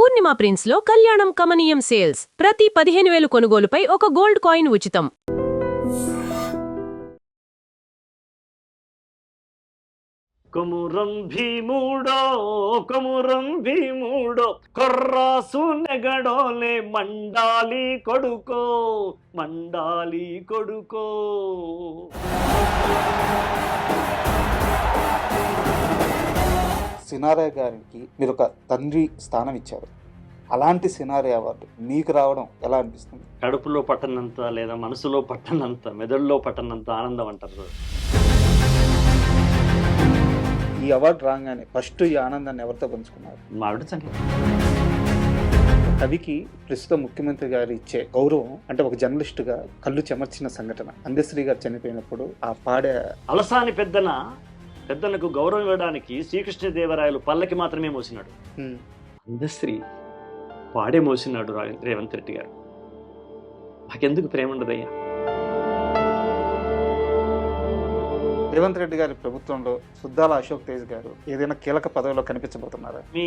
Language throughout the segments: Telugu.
పూర్ణిమ ప్రిన్స్లో కళ్యాణం కమనీయం సేల్స్. ప్రతి 15,000 కొనుగోలుపై ఒక గోల్డ్ కాయిన్ ఉచితం. కొమురం భీముడో కొమురం భీముడో కొర్రాసు నెగడోలే మండాలి కొడుకో మండాలి కొడుకో. సినారే గారికి మీరు ఒక తండ్రి స్థానం ఇచ్చారు. అలాంటి సినారే అవార్డు మీకు రావడం ఎలా అనిపిస్తుంది? కడుపులో పట్టనంత లేదా మనసులో పట్టనంత మెదడులో పట్టనంత ఆనందం అంటారు. ఈ అవార్డు రాగానే ఫస్ట్ ఈ ఆనందాన్ని ఎవరితో పంచుకున్నారు? మావిడ సంఖ్య కవికి ప్రస్తుత ముఖ్యమంత్రి గారు ఇచ్చే గౌరవం అంటే ఒక జర్నలిస్టుగా కళ్ళు చెమర్చిన సంఘటన. అందశ్రీ గారు చనిపోయినప్పుడు ఆ పాడే అలసాని పెద్దనకు గౌరవం ఇవ్వడానికి శ్రీకృష్ణదేవరాయలు పల్లకి మాత్రమే మోసినాడు. అందశ్రీ పాడే మోసినాడు రేవంత్ రెడ్డి గారు. నాకెందుకు ప్రేమ ఉండదయ్యా? రేవంత్ రెడ్డి గారి ప్రభుత్వంలో సుద్దాల అశోక్ తేజ్ గారు ఏదైనా కీలక పదవిలో కనిపించబోతున్నారా? మీ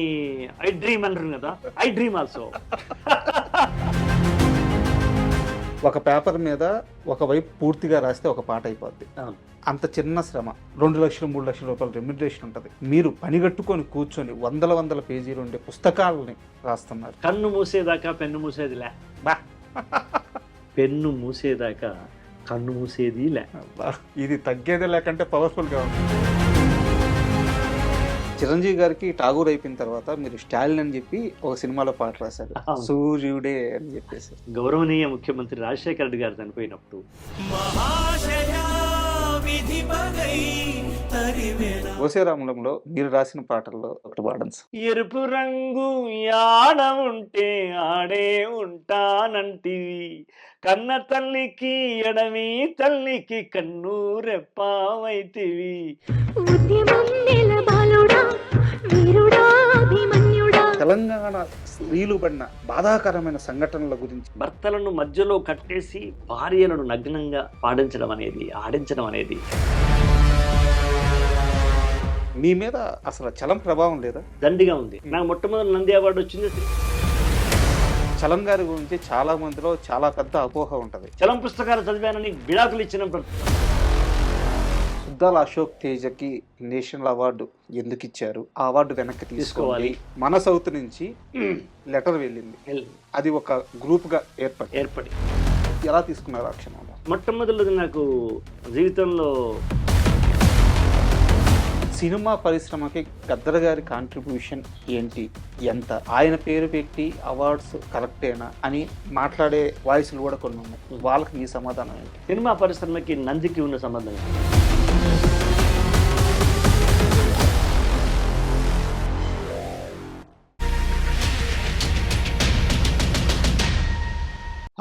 ఐ డ్రీమ్ అంటారు కదా, ఐ డ్రీమ్ ఆల్సో. ఒక పేపర్ మీద ఒకవైపు పూర్తిగా రాస్తే ఒక పాట అయిపోద్ది. అంత చిన్న శ్రమ 2 లక్షలు 3 లక్షల రూపాయల రెమ్యునరేషన్ ఉంటుంది. మీరు పనిగట్టుకొని కూర్చొని వందల పేజీలు ఉండే పుస్తకాలని రాస్తున్నారు. కన్ను మూసేదాకా పెన్ను మూసేదిలే, పెన్ను మూసేదాకా కన్ను మూసేది లే. ఇది తగ్గేదే లేకంటే పవర్ఫుల్గా ఉంది. చిరంజీవి గారికి ఠాగూర్ అయిపోయిన తర్వాత మీరు స్టాలిన్ అని చెప్పి ఒక సినిమాలో పాట రాశారు, సూర్యుడే అని చెప్పేసి. గౌరవనీయ ముఖ్యమంత్రి రాజశేఖర రెడ్డి గారు చనిపోయినప్పుడు ఓసేరాములంలో మీరు రాసిన పాటల్లో ఒకటి పాడండి. ఎరుపు రంగు యాడ ఉంటే ఆడే ఉంటానంటివి, కన్న తల్లికి ఎడమి తల్లికి కన్ను రెప్పావైతివి. తెలంగాణ స్త్రీలు పడిన బాధాకరమైన సంఘటనల గురించి, భర్తలను మధ్యలో కట్టేసి భార్యలను నగ్నంగా పాడించడం అనేది, ఆడించడం అనేది. మీ మీద అసలు చలం ప్రభావం లేదా? దండిగా ఉంది. నాకు మొట్టమొదటి నంది అవార్డు వచ్చింది. చలం గారి గురించి చాలా మందిలో చాలా పెద్ద అపోహ ఉంటది. చలం పుస్తకాలు చదివానని విడాకులు ఇచ్చిన సుద్దాల అశోక్ తేజకి నేషనల్ అవార్డు ఎందుకు ఇచ్చారు? ఆ అవార్డు వెనక్కి తీసుకోవాలి. మన సౌత్ నుంచి లెటర్ వెళ్ళింది, అది ఒక గ్రూప్ గా ఏర్పడి ఎలా తీసుకున్నారు ఆ క్షణంలో? మొట్టమొదటిది నాకు జీవితంలో సినిమా పరిశ్రమకి గద్దర్ గారి కాంట్రిబ్యూషన్ ఏంటి, ఎంత, ఆయన పేరు పెట్టి అవార్డ్స్ కరెక్టేనా అని మాట్లాడే వాయిస్లు కూడా కొన్ని ఉన్నాయి. వాళ్ళకి మీ సమాధానం ఏంటి? సినిమా పరిశ్రమకి నందికి ఉన్న సంబంధం ఏంటి?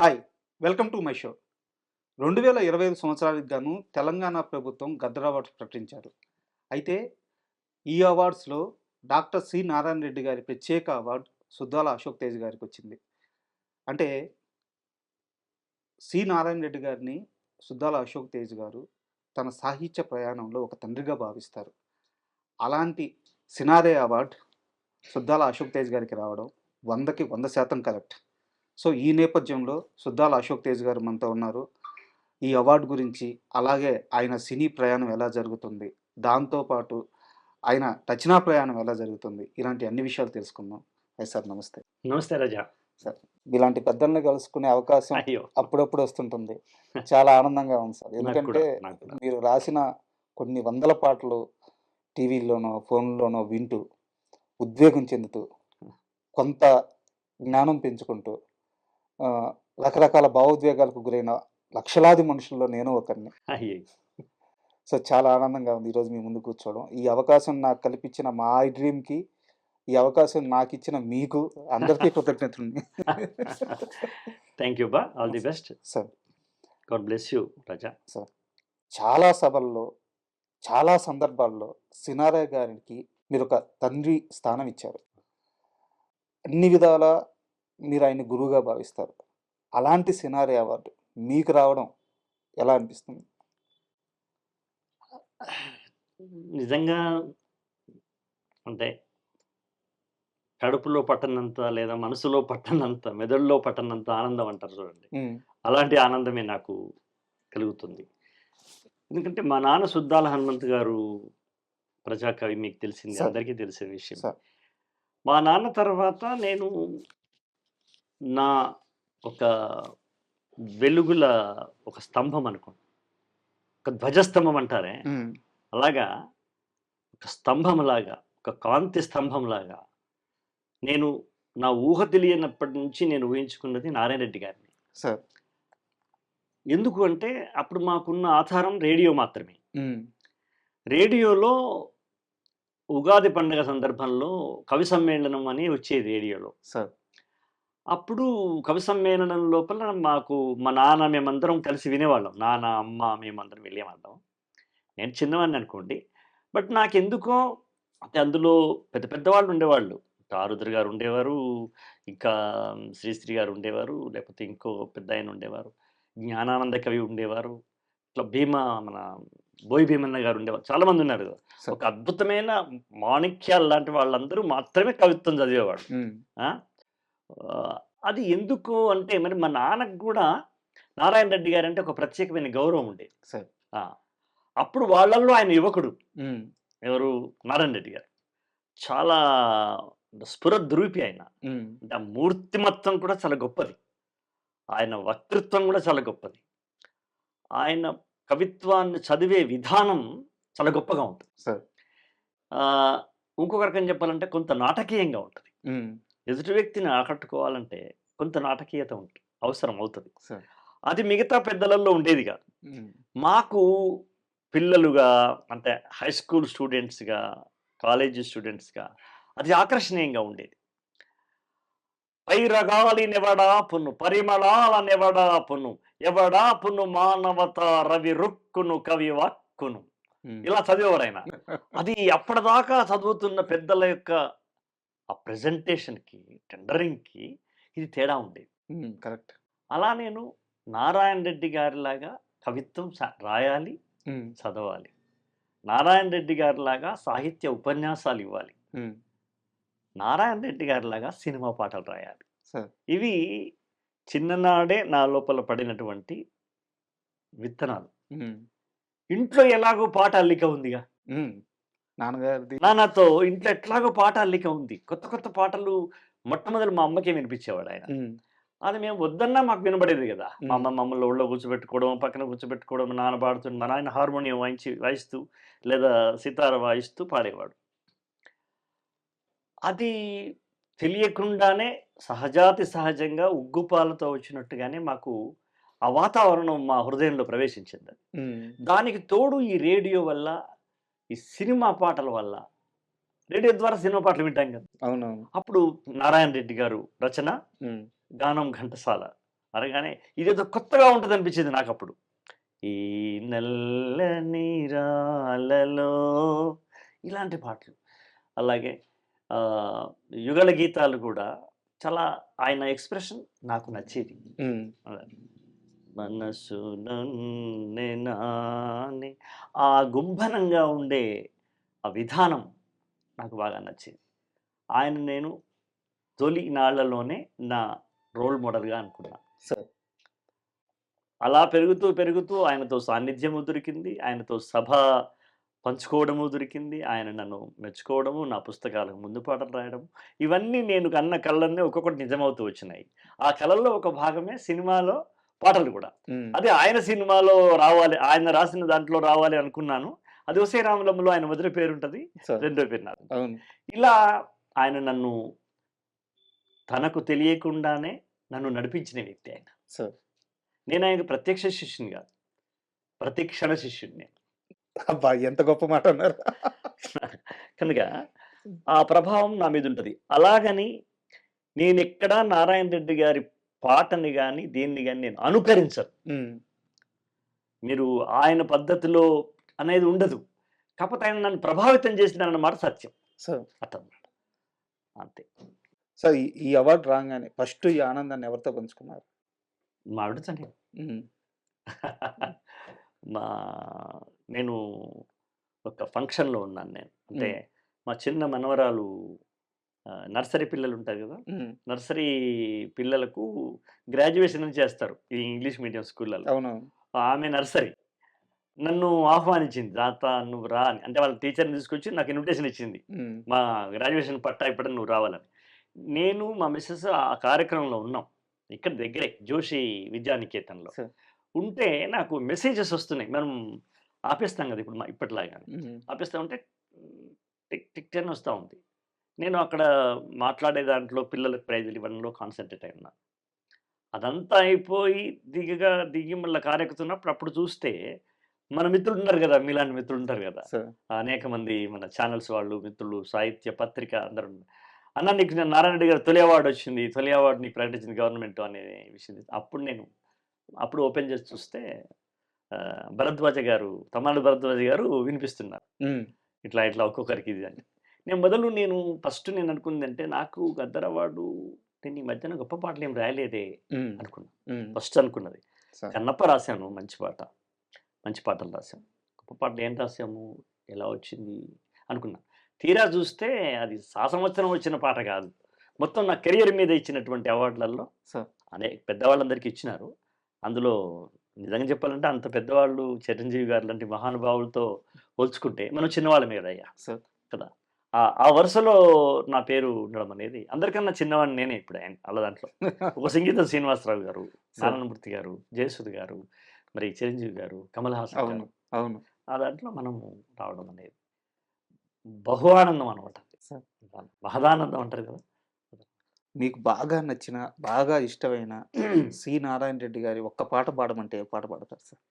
Hi, welcome to my show. 2025 సంవత్సరానికి గాను తెలంగాణ ప్రభుత్వం గద్దర్ అవార్డ్స్ ప్రకటించారు. అయితే ఈ అవార్డ్స్లో డాక్టర్ సి నారాయణ రెడ్డి గారి ప్రత్యేక అవార్డు సుద్దాల అశోక్ తేజ్ గారికి వచ్చింది. అంటే సి నారాయణ రెడ్డి గారిని సుద్దాల అశోక్ తేజ్ గారు తన సాహిత్య ప్రయాణంలో ఒక తండ్రిగా భావిస్తారు. అలాంటి సినారే అవార్డు సుద్దాల అశోక్ తేజ్ గారికి రావడం 100కి 100% కరెక్ట్. సో ఈ నేపథ్యంలో సుద్దాల అశోక్ తేజ్ గారు మనతో ఉన్నారు. ఈ అవార్డు గురించి, అలాగే ఆయన సినీ ప్రయాణం ఎలా జరుగుతుంది, దాంతోపాటు ఆయన రచనా ప్రయాణం ఎలా జరుగుతుంది, ఇలాంటి అన్ని విషయాలు తెలుసుకుందాం. అయ్యి సార్ నమస్తే. నమస్తే రాజా. సార్, ఇలాంటి పెద్దల్ని కలుసుకునే అవకాశం అప్పుడప్పుడు వస్తుంటుంది. చాలా ఆనందంగా ఉంది సార్. ఎందుకంటే మీరు రాసిన కొన్ని వందల పాటలు టీవీలోనో ఫోన్లోనో వింటూ ఉద్వేగం చెందుతూ కొంత జ్ఞానం పెంచుకుంటూ రకరకాల భావోద్వేగాలకు గురైన లక్షలాది మనుషుల్లో నేను ఒకరిని. సో చాలా ఆనందంగా ఉంది ఈరోజు మీ ముందు కూర్చోవడం. ఈ అవకాశం నాకు కల్పించిన మా ఐ డ్రీమ్కి, ఈ అవకాశం నాకు ఇచ్చిన మీకు అందరికీ కృతజ్ఞతలు. థ్యాంక్ యూ బా, all the best sir. God bless you Raja. Sir, చాలా సభల్లో చాలా సందర్భాల్లో సినారే గారికి మీరు ఒక తండ్రి స్థానం ఇచ్చారు. అన్ని విధాలా మీరు ఆయన గురువుగా భావిస్తారు. అలాంటి సినారే అవార్డు మీకు రావడం ఎలా అనిపిస్తుంది? నిజంగా అంటే కడుపులో పట్టనంత లేదా మనసులో పట్టనంత, మెదడులో పట్టనంత ఆనందం అంటారు చూడండి. హ్మ్. అలాంటి ఆనందమే నాకు కలుగుతుంది. ఎందుకంటే మా నాన్న సుద్దాల హనుమంత్ గారు ప్రజాకవి మీకు తెలిసింది. సార్. అందరికీ తెలిసిన విషయం. సార్. మా నాన్న తర్వాత నేను నా ఒక వెలుగుల ఒక స్తంభం అనుకోండి. ఒక ధ్వజస్తంభం అంటారే, హ్మ్. అలాగా ఒక స్తంభంలాగా, ఒక కాంతి స్తంభంలాగా నేను నా ఊహ తెలియనప్పటి నుంచి నేను ఊహించుకున్నది నారాయణ రెడ్డి గారిని. సార్. ఎందుకు అంటే అప్పుడు మాకున్న ఆధారం రేడియో మాత్రమే. హ్మ్. రేడియోలో ఉగాది పండుగ సందర్భంలో కవి సమ్మేళనం అని వచ్చేది రేడియోలో. సార్. అప్పుడు కవి సమ్మేళనం లోపల మాకు మా నాన్న మేమందరం కలిసి వినేవాళ్ళం. నాన్న, అమ్మ మేమందరం వెళ్ళేవాళ్ళం. నేను చిన్నవాడిని అనుకోండి. బట్ నాకెందుకో అంటే అందులో పెద్ద పెద్దవాళ్ళు ఉండేవాళ్ళు. ఆరుద్ర గారు ఉండేవారు. ఇంకా శ్రీశ్రీ గారు ఉండేవారు. లేకపోతే ఇంకో పెద్దాయన ఉండేవారు. జ్ఞానానంద కవి ఉండేవారు. ఇట్లా మన బోయి భీమన్న గారు ఉండేవారు. చాలామంది ఉన్నారు. సార్. ఒక అద్భుతమైన మాణిక్యాలు లాంటి వాళ్ళందరూ మాత్రమే కవిత్వం చదివేవాడు. హ్మ్. ఆ! అది ఎందుకు అంటే మరి మా నాన్నకు గూడా నారాయణ రెడ్డి గారంటే ఒక ప్రత్యేకమైన గౌరవం ఉండేది. సార్. ఆ! అప్పుడు వాళ్ళల్లో ఆయన యువకుడు. హ్మ్. ఎవరు? నారాయణ రెడ్డి గారు. చాలా స్ఫురద్రూపి ఆయన. హ్మ్. అంటే ఆ మూర్తిమత్వం కూడా చాలా గొప్పది. ఆయన వక్తృత్వం కూడా చాలా గొప్పది. ఆయన కవిత్వాన్ని చదివే విధానం చాలా గొప్పగా ఉంటుంది. సార్. ఆహ్, ఇంకొక రకంగా చెప్పాలంటే కొంత నాటకీయంగా ఉంటది. హ్మ్. ఎదుటి వ్యక్తిని ఆకట్టుకోవాలంటే కొంత నాటకీయత అవసరం అవుతది. సార్. అది మిగతా పెద్దలలో ఉండేది కాదు. హ్మ్. మాకు పిల్లలుగా అంటే హై స్కూల్ స్టూడెంట్స్‌గా, కాలేజీ స్టూడెంట్స్‌గా అది ఆకర్షణీయంగా ఉండేది. పైరగాలినెవడాపును పరిమళాలనెవడాపును ఎవడాపును మానవత రవి రుక్కును కవి వాక్కును. హ్మ్. ఇలా చదివేవారాయన. అది అప్పటిదాకా చదువుతున్న పెద్దల యొక్క ఆ ప్రెజెంటేషన్‌కి, టెండరింగ్‌కి ఇది తేడా ఉండేది. హ్మ్. కరెక్ట్. అలా నేను నారాయణ రెడ్డి గారిలాగా కవిత్వం రాయాలి, హ్మ్. చదవాలి. నారాయణ రెడ్డి గారిలాగా సాహిత్య ఉపన్యాసాలివ్వాలి. హ్మ్. నారాయణ రెడ్డి గారిలాగా సినిమా పాటలు రాయాలి. సార్. ఇవి చిన్ననాడే నా లోపల పడినటువంటి విత్తనాలు. హ్మ్. ఇంట్లో ఎలాగో పాట అల్లిక ఉందిగా. హ్మ్. నాన్నగారిది. నాన్నతో ఇంట్లో ఎట్లాగో పాట అల్లిక ఉంది. కొత్త కొత్త పాటలు మొట్టమొదలు మా అమ్మకే వినిపించేవాడాయన. హ్మ్. అది మేము వద్దన్నా మాకు వినబడేది గదా! మా హ్మ్. అమ్మ మమ్మల్ని ఒళ్ళో కూర్చోబెట్టుకోవడం, పక్కన కూర్చోబెట్టుకోవడం, నాన్న పాడుతుంటే మా నాయన హార్మోనియం వాయిస్తూ లేదా సితార వాయిస్తూ పాడేవాడు. అది తెలియకుండానే సహజాతి సహజంగా ఉగ్గుపాలతో వచ్చినట్టుగానే మాకు ఆ వాతావరణం మా హృదయంలో ప్రవేశించింది. హ్మ్. దానికి తోడు ఈ రేడియో వల్ల, ఈ సినిమా పాటల వల్ల రేడియో ద్వారా సినిమా పాటలు వింటాం కదా! అవునవును. అప్పుడు నారాయణ రెడ్డి గారు రచన, హ్మ్. గానం ఘంటసాల అనగానే ఇదేదో కొత్తగా ఉంటదనిపించింది నాకప్పుడు. ఈ నల్లని రాలలో ఇలాంటి పాటలు. అలాగే ఆహ్, యుగళ గీతాలు గూడా చాలా ఆయన ఎక్స్‌ప్రెషన్ నాకు నచ్చేది. హ్మ్. అలా మనసు నన్నే నానే ఆ గుంభనంగా ఉండే ఆ విధానం నాకు బాగా నచ్చింది. ఆయన నేను తొలి నాళ్లలోనే నా రోల్ మోడల్‌గా అనుకున్నా. సార్. అలా పెరుగుతూ, పెరుగుతూ ఆయనతో సాన్నిధ్యము దొరికింది. ఆయనతో సభ పంచుకోవడము దొరికింది. ఆయన నన్ను మెచ్చుకోవడము, నా పుస్తకాలకు ముందు పాటలు రాయడం. ఇవన్నీ నేను కన్న కలలన్నీ ఒక్కొక్కటి నిజమవుతూ వచ్చినాయి. ఆ కలల్లో ఒక భాగమే సినిమాలో పాటలు కూడా. హ్మ్. అదే ఆయన సినిమాలో రావాలి, ఆయన రాసిన దాంట్లో రావాలి అనుకున్నాను. అది 'ఒసేయ్ రాములమ్మ'లో ఆయన మొదటి పేరుంటది. సార్. రెండో పేరు నాది. అవును. ఇలా ఆయన నన్ను తనకు తెలియకుండానే నన్ను నడిపించిన వ్యక్తి ఆయన. సార్. నేను ఆయనకు ప్రత్యక్ష శిష్యుని గాదు. ప్రతిక్షణ శిష్యుడిని. అబ్బా! ఎంత గొప్ప మాట అన్నారు. కనుక ఆ ప్రభావం నా మీదుంటది. అలాగని నేనెక్కడా నారాయణ రెడ్డి గారి పాటని గాని, దేన్ని గాని నేను అనుకరించను. హ్మ్. మీరు ఆయన పద్ధతిలో అనేది ఉండదు. కాపోతే ఆయన నన్ను ప్రభావితం చేసినారన్నమాట సత్యం. సార్. అట్టనమాట. అంతే. సార్ ఈ అవార్డ్ రాంగానే ఫస్ట్ ఈ ఆనందాన్ని ఎవరితో పంచుకున్నారు? మా ఆవిడతోనే. హ్మ్. మా నేను ఒక ఫంక్షన్‌లో ఉన్నాను నేను. అంటే హ్మ్. మా చిన్న మనవరాలు నర్సరీ పిల్లలు ఉంటారు కదా, ఉమ్, నర్సరీ పిల్లలకు గ్రాడ్యుయేషన్ అని చేస్తారు ఈ ఇంగ్లీష్ మీడియం స్కూళ్ళలో. అవునవును. ఆమె నర్సరీ నన్ను ఆహ్వానించింది, తాత నువ్వు రా అని. అంటే వాళ్ళ టీచర్ని తీసుకొచ్చి నాకు ఇన్విటేషన్ ఇచ్చింది, ఉమ్, మా గ్రాడ్యుయేషన్ పట్టా ఇప్పటికి నువ్వు రావాలని. నేను మా మిస్సెస్ ఆ కార్యక్రమంలో ఉన్నాం, ఇక్కడ దగ్గరే జోషి విద్యానికేతన్లో సార్. ఉంటే నాకు మెసేజెస్ వస్తున్నాయి. మనం ఆపేస్తాం కదా ఇప్పుడు ఇప్పటిలాగా, ఉమ్, ఆపేస్తా ఉంటే టిక్ టిక్ అని వస్తూ ఉంది. నేను అక్కడ మాట్లాడే దాంట్లో పిల్లలకు ప్రైజులు ఇవ్వడంలో కాన్సన్ట్రేట్ అయి ఉన్నా. అదంతా అయిపోయి దిగి మళ్ళీ కారెక్కుతున్నప్పుడు అప్పుడు చూస్తే మన మిత్రులు ఉన్నారు కదా, మీలాంటి మిత్రులు ఉంటారు కదా, సార్. అనేక మంది మన ఛానల్స్ వాళ్ళు, మిత్రులు, సాహిత్య పత్రిక అందరూ ఉన్నారు. అన్న నీకు నేను నారాయణ రెడ్డి గారు తొలి అవార్డు వచ్చింది, తొలి అవార్డు నీకు ప్రకటించింది గవర్నమెంట్ అనే విషయం. అప్పుడు ఓపెన్ చేసి చూస్తే భరద్వాజ గారు, తమిళనాడు భరద్వాజ గారు వినిపిస్తున్నారు, ఉమ్, ఇట్లా ఇట్లా ఒక్కొక్కరికి ఇది అని. నేను ఫస్ట్ నేను అనుకుంది అంటే నాకు గద్దర్ అవార్డు నేను ఈ మధ్యన గొప్ప పాటలు ఏం రాయలేదే ఉమ్, అనుకున్నా. ఉమ్, ఫస్ట్ అనుకున్నది సార్. కన్నప్ప రాశాను, మంచి పాటలు రాశాము. గొప్ప పాటలు ఏం రాసాము, ఎలా వచ్చింది అనుకున్నా. తీరా చూస్తే అది ఆ సంవత్సరం వచ్చిన పాట కాదు, మొత్తం నా కెరియర్ మీద ఇచ్చినటువంటి అవార్డులలో సార్. అదే పెద్దవాళ్ళందరికీ ఇచ్చినారు. అందులో నిజంగా చెప్పాలంటే అంత పెద్దవాళ్ళు చిరంజీవి గారు లాంటి మహానుభావులతో పోల్చుకుంటే మనం చిన్నవాళ్ళమే కదా అయ్యా సార్. కదా. ఆ వరుసలో నా పేరు ఉండడం అనేది, అందరికన్నా చిన్నవాడిని నేనే ఇప్పుడు అలా దాంట్లో. ఒక సంగీతం శ్రీనివాసరావు గారు, నారాయణమూర్తి గారు, జయసుధ గారు, మరి చిరంజీవి గారు, కమల్ హాసన్ గారు, అవును, అవును. ఆ దాంట్లో మనము రావడం అనేది బహు ఆనందం అనమాట. సార్. మహదానందం అంటారు కదా. మీకు బాగా నచ్చిన, బాగా ఇష్టమైన సి నారాయణ రెడ్డి గారి ఒక్క పాట పాడమంటే ఏ పాట పాడతారు సార్?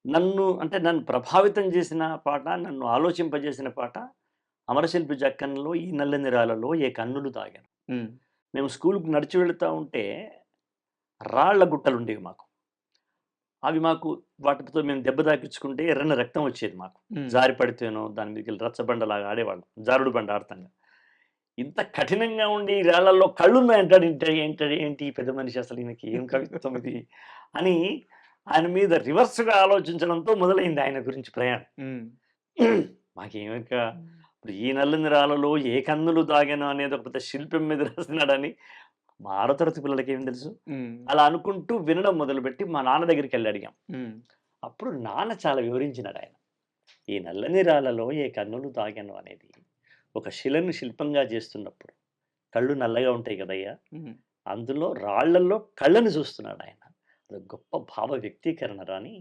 నన్ను ప్రభావితం చేసిన పాట, నన్ను ఆలోచింపజేసిన పాట అమరశిల్పి జక్కన్లో ఈ నల్లని రాళ్ళలో ఏ కన్నులు తాగాను. ఉమ్, మేము స్కూల్కి నడిచి వెళుతూ ఉంటే రాళ్ల గుట్టలు ఉండేవి మాకు. అవి వాటితో మేము దెబ్బ తాకించుకుంటే ఎర్రని రక్తం వచ్చేది మాకు. ఉమ్, జారి పడితేనో దాని మీదకి వెళ్ళి రచ్చబండలాగా ఆడేవాళ్ళం, జారుడు బండ ఆడతాం. ఇంత కఠినంగా ఉండి ఈ రాళ్లలో కళ్ళు ఉన్నాయంటాడు, ఏంటి ఈ పెద్ద మనిషి, అసలు ఈయనకి ఏం కవిత్వం ఇది అని ఆయన మీద రివర్స్గా ఆలోచించడంతో మొదలైంది ఆయన గురించి ప్రయాణం. ఉమ్, మాకేమిక ఇప్పుడు ఈ నల్లని రాళ్ళలో ఏ కన్నులు తాగాను అనేది ఒక పెద్ద శిల్పం మీద రాసినాడని మా 6వ తరగతి పిల్లలకి ఏం తెలుసు. ఉమ్, అలా అనుకుంటూ వినడం మొదలుపెట్టి మా నాన్న దగ్గరికి వెళ్ళి అడిగాం. ఉమ్, అప్పుడు నాన్న చాలా వివరించినాడు. ఆయన ఈ నల్లని రాళ్ళలో ఏ కన్నులు తాగాను అనేది ఒక శిలను శిల్పంగా చేస్తున్నప్పుడు కళ్ళు నల్లగా ఉంటాయి కదయ్యా, ఉమ్, అందులో రాళ్లల్లో కళ్ళని చూస్తున్నాడు ఆయన. అది గొప్ప భావ వ్యక్తీకరణ రాని.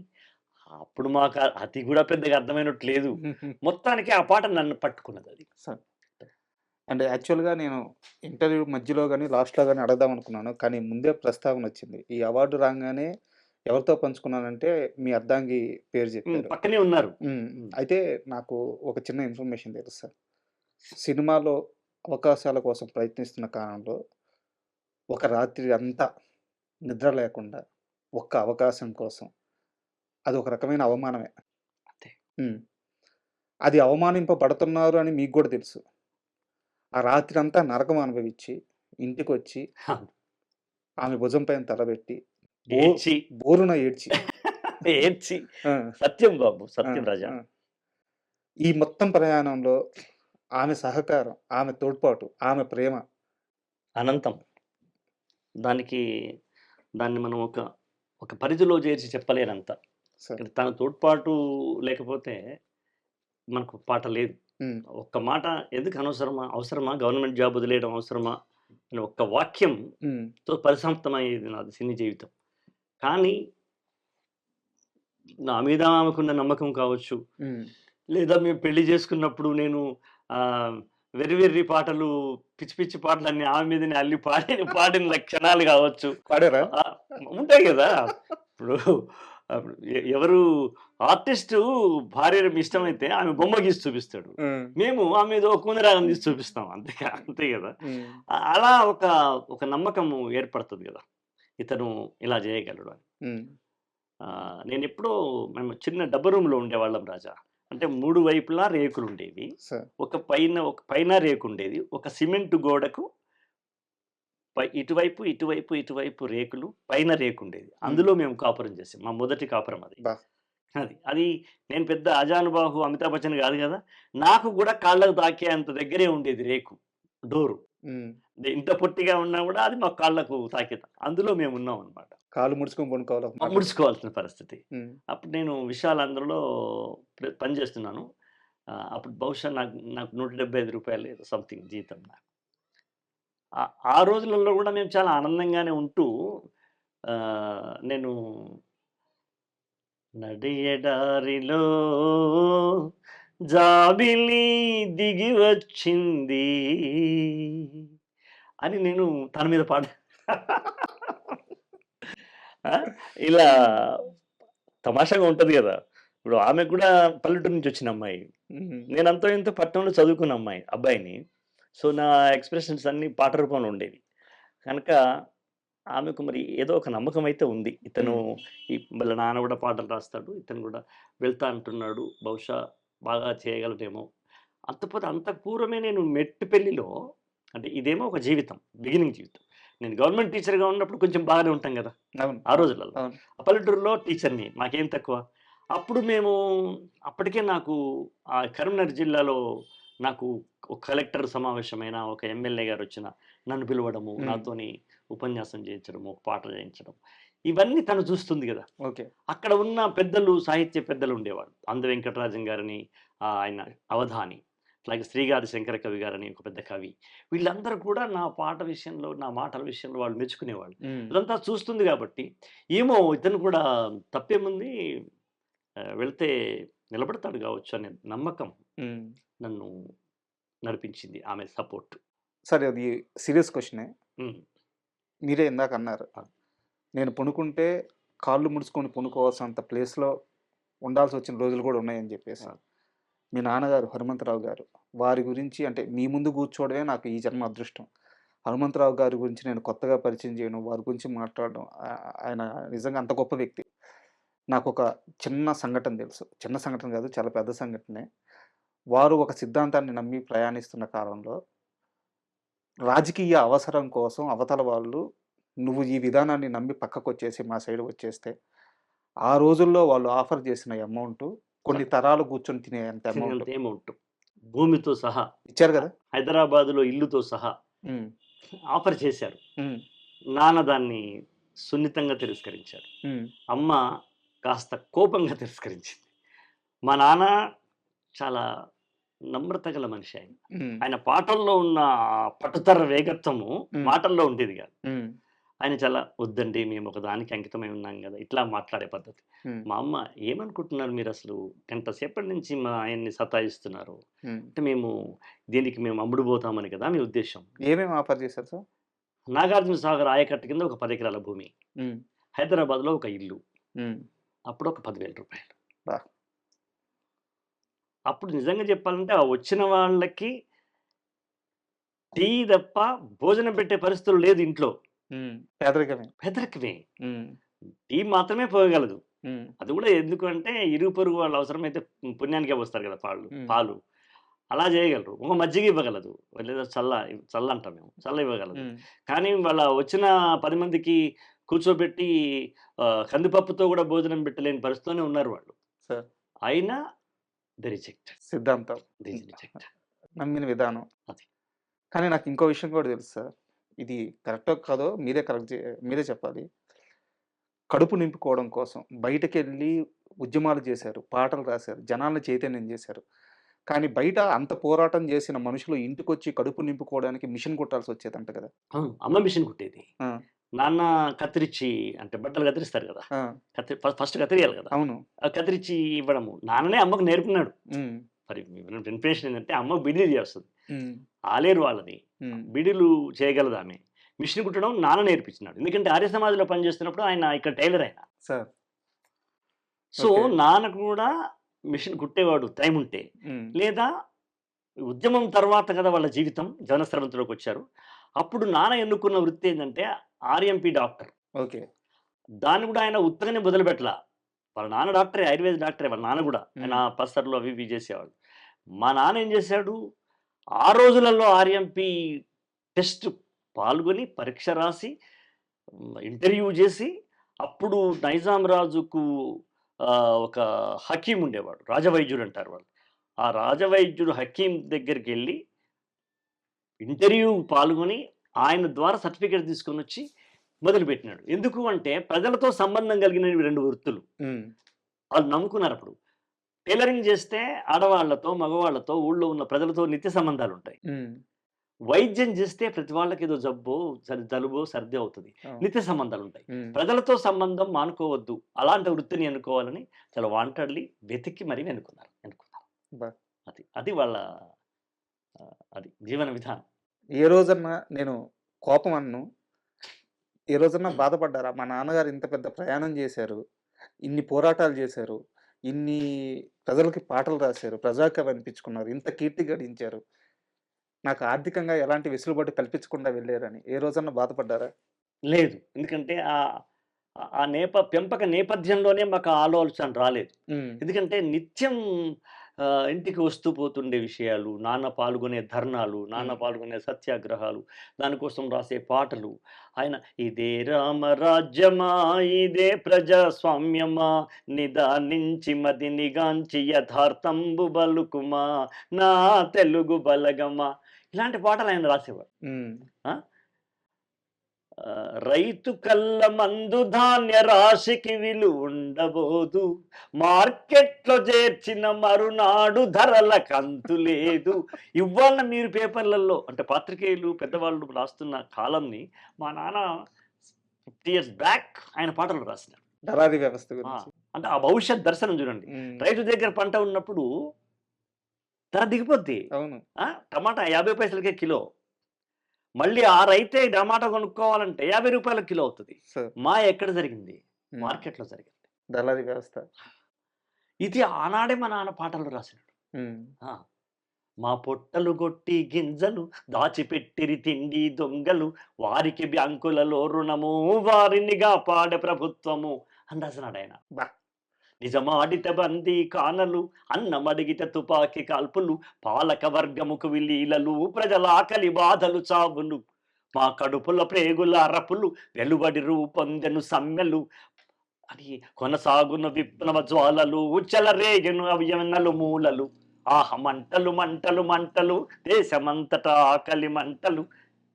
అప్పుడు మాకు అది కూడా పెద్దగా అర్థమైనట్టు లేదు. మొత్తానికి ఆ పాట నన్ను పట్టుకున్నది అది. సార్. అంటే యాక్చువల్గా నేను ఇంటర్వ్యూ మధ్యలో కానీ లాస్ట్లో కానీ అడగదాం అనుకున్నాను, కానీ ముందే ప్రస్తావన వచ్చింది. ఈ అవార్డు రాగానే ఎవరితో పంచుకున్నానంటే మీ అర్ధాంగి పేరు చెప్పారు. పక్కనే ఉన్నారు. అయితే నాకు ఒక చిన్న ఇన్ఫర్మేషన్ తెలుసు సార్. సినిమాలో అవకాశాల కోసం ప్రయత్నిస్తున్న కాలంలో ఒక రాత్రి అంతా నిద్ర లేకుండా ఒక్క అవకాశం కోసం, అది ఒక రకమైన అవమానమే. అంతే. అది అవమానింపబడుతున్నారు అని మీకు కూడా తెలుసు. ఆ రాత్రి అంతా నరకం అనుభవించి ఇంటికి వచ్చి ఆమె భుజం పైన తలబెట్టి బోరున ఏడ్చి సత్యం బాబు, సత్యం రాజా. ఈ మొత్తం ప్రయాణంలో ఆమె సహకారం, ఆమె తోడ్పాటు, ఆమె ప్రేమ అనంతం. దాన్ని మనం ఒక పరిధిలో చేర్చి చెప్పలేనంత. తన తోడ్పాటు లేకపోతే మనకు పాట లేదు. ఒక్క మాట ఎందుకు అవసరమా గవర్నమెంట్ జాబ్ వదిలేయడం అవసరమా అని ఒక్క వాక్యంతో పరిసమాప్తమయ్యేది నాది సినీ జీవితం. కానీ నా మీద ఆమెకున్న నమ్మకం కావచ్చు, లేదా మేము పెళ్లి చేసుకున్నప్పుడు నేను వెర్రి పాటలు, పిచ్చి పిచ్చి పాటలు అన్ని ఆమె మీదనే అల్లి పాడిన క్షణాలు కావచ్చు. పాడారా? ఉంటాయి కదా. ఇప్పుడు ఎవరు ఆర్టిస్టు భార్య ఇష్టమైతే ఆమె బొమ్మ గీసి చూపిస్తాడు, మేము ఆమె మీద ఒక కుందరాగం తీసి చూపిస్తాం, అంతే కదా. అలా ఒక నమ్మకం ఏర్పడుతుంది కదా, ఇతను ఇలా చేయగలడు అని. నేను ఎప్పుడో మేము చిన్న డబ్బు రూమ్లో ఉండేవాళ్ళం రాజా. అంటే 3 వైపులా రేకులు ఉండేవి, ఒక పైన రేకు ఉండేది, ఒక సిమెంట్ గోడకు ఇటువైపు రేకులు, పైన రేకు ఉండేది. అందులో మేము కాపురం చేసాం, మా మొదటి కాపురం అది నేను పెద్ద అజానుబాహు అమితాబ్ బచ్చన్ కాదు కదా, నాకు కూడా కాళ్ళకు తాకే అంత దగ్గరే ఉండేది రేకు డోరు. ఉమ్. ఇంత పొట్టిగా ఉన్నా కూడా అది మా కాళ్ళకు తాకిత. అందులో మేము ఉన్నాం అనమాట. కాళ్ళు ముడుచుకొని పడుకోవాలి ఒక మాట. ముడుచుకోవాల్సిన పరిస్థితి. ఉమ్. అప్పుడు నేను విశాల్ ఆంధ్రలో పనిచేస్తున్నాను. అప్పుడు బహుశా నాకు నాకు ₹175 ఏదో సంథింగ్ జీతం నాకు. ఆ రోజులలో కూడా మేము చాలా ఆనందంగానే ఉంటూ నేను నడియడారిలో జాబిలి దిగి వచ్చింది అని నేను తన మీద పాట ఇలా తమాషాగా ఉంటది కదా. ఇప్పుడు ఆమె కూడా పల్లెటూరు నుంచి వచ్చిన అమ్మాయి, ఉమ్. నేను అంతో ఇంతో పట్టణంలో చదువుకున్న అబ్బాయిని. సో నా ఎక్స్ప్రెషన్స్ అన్ని పాట రూపంలో ఉండేవి కనుక ఆమెకు మరి ఏదో ఒక నమ్మకం అయితే ఉంది. ఇతను వాళ్ళ నాన్న కూడా పాటలు రాస్తాడు, ఇతను కూడా వెళ్తా అంటున్నాడు, బహుశా బాగా చేయగలడేమో. అంత పూర్వమే నేను మెట్టుపెల్లిలో, అంటే ఇదేమో ఒక జీవితం, బిగినింగ్ జీవితం. నేను గవర్నమెంట్ టీచర్గా ఉన్నప్పుడు కొంచెం బాగానే ఉంటాం కదా ఆ రోజులలో. పల్లెటూరులో టీచర్ని, మాకేం తక్కువ. అప్పుడు మేము అప్పటికే నాకు ఆ కరీంనగర్ జిల్లాలో నాకు ఒక కలెక్టర్ సమావేశమైన, ఒక ఎమ్మెల్యే గారు వచ్చిన నన్ను పిలవడము, నాతోని ఉపన్యాసం చేయించడము, ఒక పాట చేయించడం, ఇవన్నీ తను చూస్తుంది కదా. ఓకే. అక్కడ ఉన్న పెద్దలు, సాహిత్య పెద్దలు ఉండేవాళ్ళు. అంద వెంకటరాజన్ గారని, ఆయన అవధాని, అలాగే శ్రీగారి శంకర కవి గారని ఒక పెద్ద కవి. వీళ్ళందరూ కూడా నా పాట విషయంలో, నా మాటల విషయంలో వాళ్ళు మెచ్చుకునేవాళ్ళు. ఇదంతా చూస్తుంది కాబట్టి ఏమో ఇతను కూడా తప్పేముంది, వెళ్తే నిలబడతాడు కావచ్చు అనే నమ్మకం నన్ను నడిపించింది, ఆమె సపోర్ట్. సరే, అది సీరియస్ క్వశ్చనే. మీరే ఇందాక అన్నారు, నేను పనుకుంటే కాళ్ళు ముడుచుకొని పనుకోవాల్సినంత ప్లేస్లో ఉండాల్సి వచ్చిన రోజులు కూడా ఉన్నాయని చెప్పేసి. మీ నాన్నగారు హనుమంతరావు గారు, వారి గురించి అంటే మీ ముందు కూర్చోవడమే నాకు ఈ జన్మ అదృష్టం. హనుమంతరావు గారి గురించి నేను కొత్తగా పరిచయం చేయడం, వారి గురించి మాట్లాడడం, ఆయన నిజంగా అంత గొప్ప వ్యక్తి. నాకు ఒక చిన్న సంఘటన తెలుసు. చిన్న సంఘటన కాదు, చాలా పెద్ద సంఘటనే. వారు ఒక సిద్ధాంతాన్ని నమ్మి ప్రయాణిస్తున్న కాలంలో రాజకీయ అవసరం కోసం అవతల వాళ్ళు నువ్వు ఈ విధానాన్ని నమ్మి పక్కకు వచ్చేసి మా సైడ్ వచ్చేస్తే, ఆ రోజుల్లో వాళ్ళు ఆఫర్ చేసిన అమౌంట్ కొన్ని తరాలు కూర్చొని తినేంత అమౌంట్, భూమితో సహా ఇచ్చారు కదా. హైదరాబాదులో ఇల్లుతో సహా ఆఫర్ చేశారు. నాన్న దాన్ని సున్నితంగా తిరస్కరించారు. అమ్మ కాస్త కోపంగా తిరస్కరించింది. మా నాన్న చాలా నమ్రత గల మనిషి. ఆయన పాటల్లో ఉన్న పట్టుదల, వేగత్వము మాటల్లో ఉండేది కాదు. ఆయన చాలా వద్దండి, మేము ఒక దానికి అంకితమై ఉన్నాం కదా, ఇట్లా మాట్లాడే పద్ధతి. మా అమ్మ ఏమనుకుంటున్నారు మీరు, అసలు గంట సేపటి నుంచి మా ఆయన్ని సతాయిస్తున్నారు అంటే, దీనికి మేము అమ్ముడు పోతామని కదా మీ ఉద్దేశం. ఏమేమి ఆఫర్ చేశారు సార్? నాగార్జున సాగర్ ఆయకట్టు కింద ఒక 10 ఎకరాల భూమి, హైదరాబాద్లో ఒక ఇల్లు, అప్పుడు ఒక 10,000 రూపాయలు. అప్పుడు నిజంగా చెప్పాలంటే ఆ వచ్చిన వాళ్ళకి టీ తప్ప భోజనం పెట్టే పరిస్థితులు లేదు ఇంట్లో. పేదరికమే. టీ మాత్రమే పోయగలదు. అది కూడా ఎందుకు అంటే, ఇరుగు పొరుగు వాళ్ళు అవసరమైతే పుణ్యానికే వస్తారు కదా పాలు, అలా చేయగలరు. ఒక మజ్జిగ ఇవ్వగలదు, లేదా చల్ల అంటాం మేము, చల్ల ఇవ్వగలదు. కానీ వాళ్ళ వచ్చిన 10 మందికి కూర్చోబెట్టి కందిపప్పుతో కూడా భోజనం పెట్టలేని పరిస్థితిలోనే ఉన్నారు వాళ్ళు. అయినా సిద్ధాంతం నమ్మిన విధానం అది. కానీ నాకు ఇంకో విషయం కూడా తెలుసు సార్, ఇది కరెక్టో కాదో మీరే చెప్పాలి. కడుపు నింపుకోవడం కోసం బయటకు వెళ్ళి ఉద్యమాలు చేశారు, పాటలు రాశారు, జనాలను చైతన్యం చేశారు. కానీ బయట అంత పోరాటం చేసిన మనుషులు ఇంటికి వచ్చి కడుపు నింపుకోవడానికి మిషన్ కుట్టాల్సి వచ్చేదంట కదా. అమ్మ మిషన్ కుట్టేది, నాన్న కత్తిరించి, అంటే బట్టలు కత్తిరిస్తారు కదా, ఫస్ట్ కత్తిరియాలి కదా. అవును, కత్తిరించి ఇవ్వడము నాన్ననే అమ్మకు నేర్పినాడు. మరి ఇన్ఫర్మేషన్ ఏంటంటే, అమ్మ బిడిలు చేస్తుంది, ఆలేరు వాళ్ళని బిడిలు చేయగలదు ఆమె. మిషన్ కుట్టడం నాన్న నేర్పించినాడు, ఎందుకంటే ఆర్య సమాజంలో పనిచేస్తున్నప్పుడు ఆయన ఇక్కడ టైలర్ అయినా. సో నాన్న కూడా మిషన్ కుట్టేవాడు టైం ఉంటే. లేదా ఉద్యమం తర్వాత కదా వాళ్ళ జీవితం జనస్రవంతిలోకి వచ్చారు. అప్పుడు నాన్న ఎన్నుకున్న వృత్తి ఏంటంటే ఆర్ఎంపీ డాక్టర్. ఓకే. దాన్ని కూడా ఆయన ఉత్తగానే మొదలుపెట్టలా. వాళ్ళ నాన్న డాక్టరే, ఆయుర్వేద డాక్టరే వాళ్ళ నాన్న కూడా. ఆయన పస్తర్లు అవి ఇవి చేసేవాడు. మా నాన్న ఏం చేశాడు, ఆ రోజులలో ఆర్ఎంపీ టెస్ట్ పాల్గొని పరీక్ష రాసి ఇంటర్వ్యూ చేసి, అప్పుడు నైజాం రాజుకు ఒక హకీం ఉండేవాడు, రాజవైద్యుడు అంటారు వాళ్ళు. ఆ రాజవైద్యుడు హకీం దగ్గరికి వెళ్ళి ఇంటర్వ్యూ పాల్గొని ఆయన ద్వారా సర్టిఫికేట్ తీసుకొని వచ్చి మొదలుపెట్టినాడు. ఎందుకు అంటే ప్రజలతో సంబంధం కలిగినవి 2 వృత్తులు. వాళ్ళు నమ్ముకున్నారు అప్పుడు. టైలరింగ్ చేస్తే ఆడవాళ్లతో, మగవాళ్లతో, ఊళ్ళో ఉన్న ప్రజలతో నిత్య సంబంధాలుంటాయి. వైద్యం చేస్తే ప్రతి వాళ్ళకి ఏదో జబ్బో, జలుబో, సర్ది అవుతుంది. నిత్య సంబంధాలుంటాయి. ప్రజలతో సంబంధం మానుకోవద్దు. అలాంటి వృత్తిని ఎన్నుకోవాలని చాలా వాంటెడ్లీ వెతికి మరీ ఎన్నుకున్నారు. అది వాళ్ళ అది జీవన విధానం. ఏ రోజన్నా నేను కోపం అన్ను, ఏ రోజన్నా బాధపడ్డారా? మా నాన్నగారు ఇంత పెద్ద ప్రయాణం చేశారు, ఇన్ని పోరాటాలు చేశారు, ఇన్ని ప్రజలకి పాటలు రాశారు, ప్రజాకవి అనిపించుకున్నారు, ఇంత కీర్తి గడించారు, నాకు ఆర్థికంగా ఎలాంటి వెసులుబాటు కల్పించకుండా వెళ్ళారని ఏ రోజన్నా బాధపడ్డారా? లేదు. ఎందుకంటే ఆ పెంపక నేపథ్యంలోనే మాకు ఆలోచన రాలేదు. ఎందుకంటే నిత్యం ఇంటికి వస్తూ పోతుండే విషయాలు, నాన్న పాల్గొనే ధర్నాలు, నాన్న పాల్గొనే సత్యాగ్రహాలు, దానికోసం రాసే పాటలు, ఆయన ఇదే రామరాజ్యమా, ఇదే ప్రజాస్వామ్యమా, నిదానించి మదినిగాంచి యథార్థంబు బలుకుమా, నా తెలుగు బలగమా, ఇలాంటి పాటలు ఆయన రాసేవారు. రైతు కళ్ళ మందు ధాన్య రాశికి విలువ ఉండబోదు, మార్కెట్లో చేర్చిన మరునాడు ధరల కంతు లేదు. ఇవాళ మీరు పేపర్లలో అంటే పాత్రికేయులు పెద్దవాళ్ళు రాస్తున్న కాలంని మా నాన్న 50 years బ్యాక్ ఆయన పాటలు రాసినారు. దళారీ వ్యవస్థ అంటే ఆ భవిష్యత్ దర్శనం చూడండి. రైతు దగ్గర పంట ఉన్నప్పుడు ధర దిగిపోద్ది. టమాటా 50 పైసలకే కిలో. మళ్ళీ ఆ రైతే టమాటా కొనుక్కోవాలంటే 50 రూపాయల కిలో అవుతుంది. మా ఎక్కడ జరిగింది? మార్కెట్లో జరిగింది. దళారీ వ్యవస్థ. ఇది ఆనాడే మా నాన్న పాటలు రాసినాడు. మా పొట్టలు గొట్టి గింజలు దాచిపెట్టిరి తిండి దొంగలు, వారికి బ్యాంకులలో రుణము, వారినిగా పాడే ప్రభుత్వము అని రాసినాడు ఆయన. నిజమాడిత బందీ కానలు, అన్నమడిగిత తుపాకి కాల్పులు, పాలక వర్గముకు విలీలలు, ప్రజల ఆకలి బాధలు చావులు, మా కడుపుల ప్రేగుల అరపులు, వెలువడి రూపొందెను సమ్మెలు అని కొనసాగున విప్లవ జ్వాలలు, చెలరేగెను అవ్యనలు మూలలు, ఆహ మంటలు మంటలు మంటలు, దేశమంతటా ఆకలి మంటలు,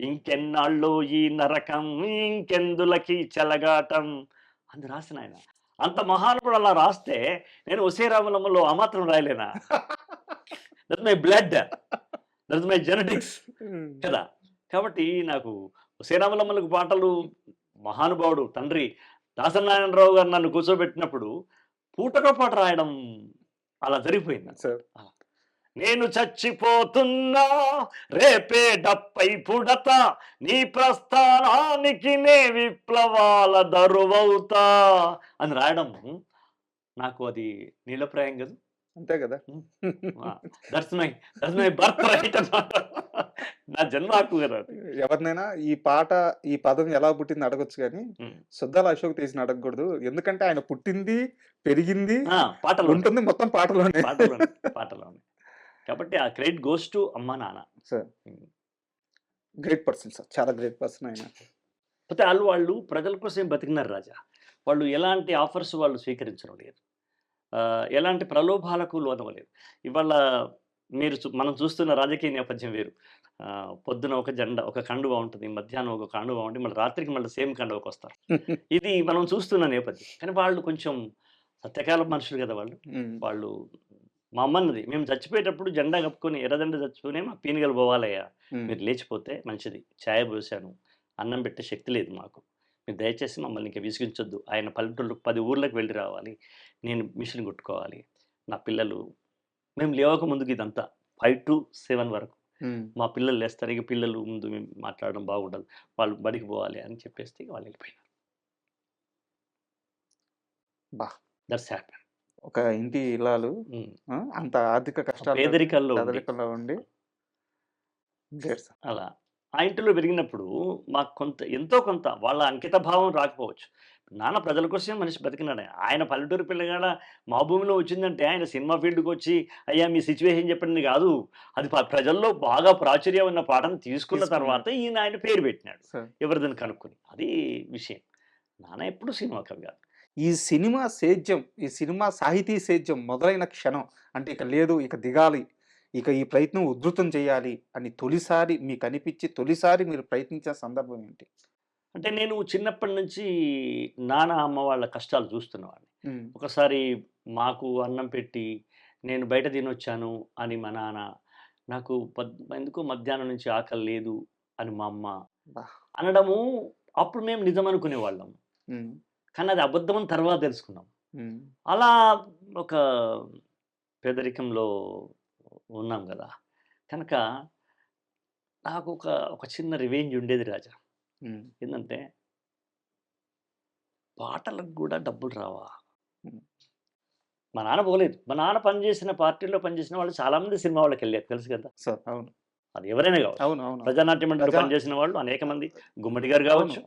ఇంకెన్నాళ్ళు ఈ నరకం, ఇంకెందులకి చెలగాటం అని రాసిన ఆయన. అంత మహానుభుడు అలా రాస్తే నేను ఒసే రామలమ్మలో ఆ మాత్రం రాయలేనా? That my blood, that my genetics కదా. కాబట్టి నాకు ఒసే రామలమ్మలకు పాటలు మహానుభావుడు తండ్రి దాసనారాయణరావు గారు నన్ను కూర్చోబెట్టినప్పుడు పూటకో పాట రాయడం అలా జరిగిపోయింది సార్. నేను చచ్చిపోతున్నా రేపే డప్పై పుడత, నీ ప్రస్థానానికి నే విప్లవాల దరువవుతా అని రాయడం నాకు అది నీలప్రాయం కదా. అంతే కదా. దట్స్ మై బర్త్ రైట్ అన్నమాట. నా జన్మ హక్కు కదా. ఎవరినైనా ఈ పదం ఎలా పుట్టింది అడగొచ్చు కానీ సుద్దాల అశోక్ తీసిన అడగకూడదు. ఎందుకంటే ఆయన పుట్టింది పెరిగింది పాటలు ఉంటుంది, మొత్తం పాటలోనే. కాబట్టి ఆ క్రెడిట్ గోస్ టు అమ్మా నాన్న సార్. గ్రేట్ పర్సన్ సార్, చాలా గ్రేట్ పర్సన్ ఆయన. అయితే వాళ్ళు ప్రజల కోసం బతికినారు రాజా. వాళ్ళు ఎలాంటి ఆఫర్స్ వాళ్ళు స్వీకరించడం లేదు, ఎలాంటి ప్రలోభాలకు లోనవలేదు. ఇవాళ మనం చూస్తున్న రాజకీయ నేపథ్యం వేరు. పొద్దున ఒక జెండా, ఒక కండువా ఉంటుంది, మధ్యాహ్నం ఒక కండువా ఉంటుంది, మళ్ళీ రాత్రికి మళ్ళీ సేమ్ కండువకి వస్తారు. ఇది మనం చూస్తున్న నేపథ్యం. కానీ వాళ్ళు కొంచెం సత్యకాల మనుషులు కదా. వాళ్ళు మా అమ్మన్నది, మేము చచ్చిపోయేటప్పుడు జెండా కప్పుకొని ఎర్రదండ చచ్చిపోయినా మా పీనుగలు పోవాలయ్యా, మీరు లేచిపోతే మంచిది, ఛాయ పోసాను, అన్నం పెట్టే శక్తి లేదు మాకు, మీరు దయచేసి మమ్మల్ని ఇంకా విసిగించొద్దు, ఆయన పల్లెటూళ్ళకు 10 ఊర్లకు వెళ్ళి రావాలి, నేను మిషన్ కుట్టుకోవాలి, నా పిల్లలు, మేము లేవక ముందుకు ఇదంతా 5 to 7 వరకు మా పిల్లలు లేస్తారు, ఇక పిల్లలు ముందు మేము మాట్లాడడం బాగుండదు, వాళ్ళు బడికి పోవాలి అని చెప్పేసి వాళ్ళు వెళ్ళిపోయినారు. That's happy. ఒక ఇంటి ఇల్లాలు అంత ఆర్థిక కష్టాలు పేదరికల్లో ఉండి అలా ఆ ఇంటిలో పెరిగినప్పుడు మాకు ఎంతో కొంత వాళ్ళ అంకిత భావం రాకపోవచ్చు. నాన్న ప్రజల కోసం మనిషి బతికినాడు. ఆయన పల్లెటూరు పిల్లగాడ మా భూమిలో వచ్చిందంటే ఆయన సినిమా ఫీల్డ్కి వచ్చి అయ్యా మీ సిచ్యువేషన్ చెప్పండి కాదు, అది ప్రజల్లో బాగా ప్రాచుర్యం ఉన్న పాటను తీసుకున్న తర్వాత ఈయన ఆయన పేరు పెట్టినాడు ఎవరిదని కనుక్కొని. అది విషయం. నాన్న ఎప్పుడు సినిమా కవి కాదు. ఈ సినిమా సేద్యం, ఈ సినిమా సాహితీ సేద్యం మొదలైన క్షణం అంటే ఇక లేదు, ఇక దిగాలి, ఇక ఈ ప్రయత్నం ఉధృతం చేయాలి అని తొలిసారి మీకు అనిపించి తొలిసారి మీరు ప్రయత్నించిన సందర్భం ఏంటి? అంటే నేను చిన్నప్పటి నుంచి నాన్న, అమ్మ వాళ్ళ కష్టాలు చూస్తున్నవాడిని. హ్మ్. ఒకసారి మాకు అన్నం పెట్టి, నేను బయట తినొచ్చాను అని మా నాన్న, నాకు ఎందుకో మధ్యాహ్నం నుంచి ఆకలి లేదు అని మా అమ్మ అబ్బా! అనడము, అప్పుడు మేము నిజం అనుకునేవాళ్ళం. హ్మ్. కానీ అది అబద్ధమని తర్వాత తెలుసుకున్నాం. హ్మ్. అలా ఒక పేదరికంలో ఉన్నాం గదా! కనుక నాకు ఒక చిన్న రివెంజ్ ఉండేది రాజా. హ్మ్. ఏందంటే, పాటలకు గూడా డబ్బులు రావా? హ్మ్. మా నాన్న పోలేదు. మా నాన్న పనిచేసిన పార్టీలో పనిచేసిన వాళ్ళు చాలామంది సినిమా వాళ్ళకెళ్ళారు తెలుసు కదా! సార్ అవును. అది ఎవరైనా గావచ్చు. అవును. అవును. ప్రజానాట్య మండలిలో ప్రజా పనిచేసిన వాళ్ళు అనేక మంది. గుమ్మడి గారు అవును. గావచ్చు,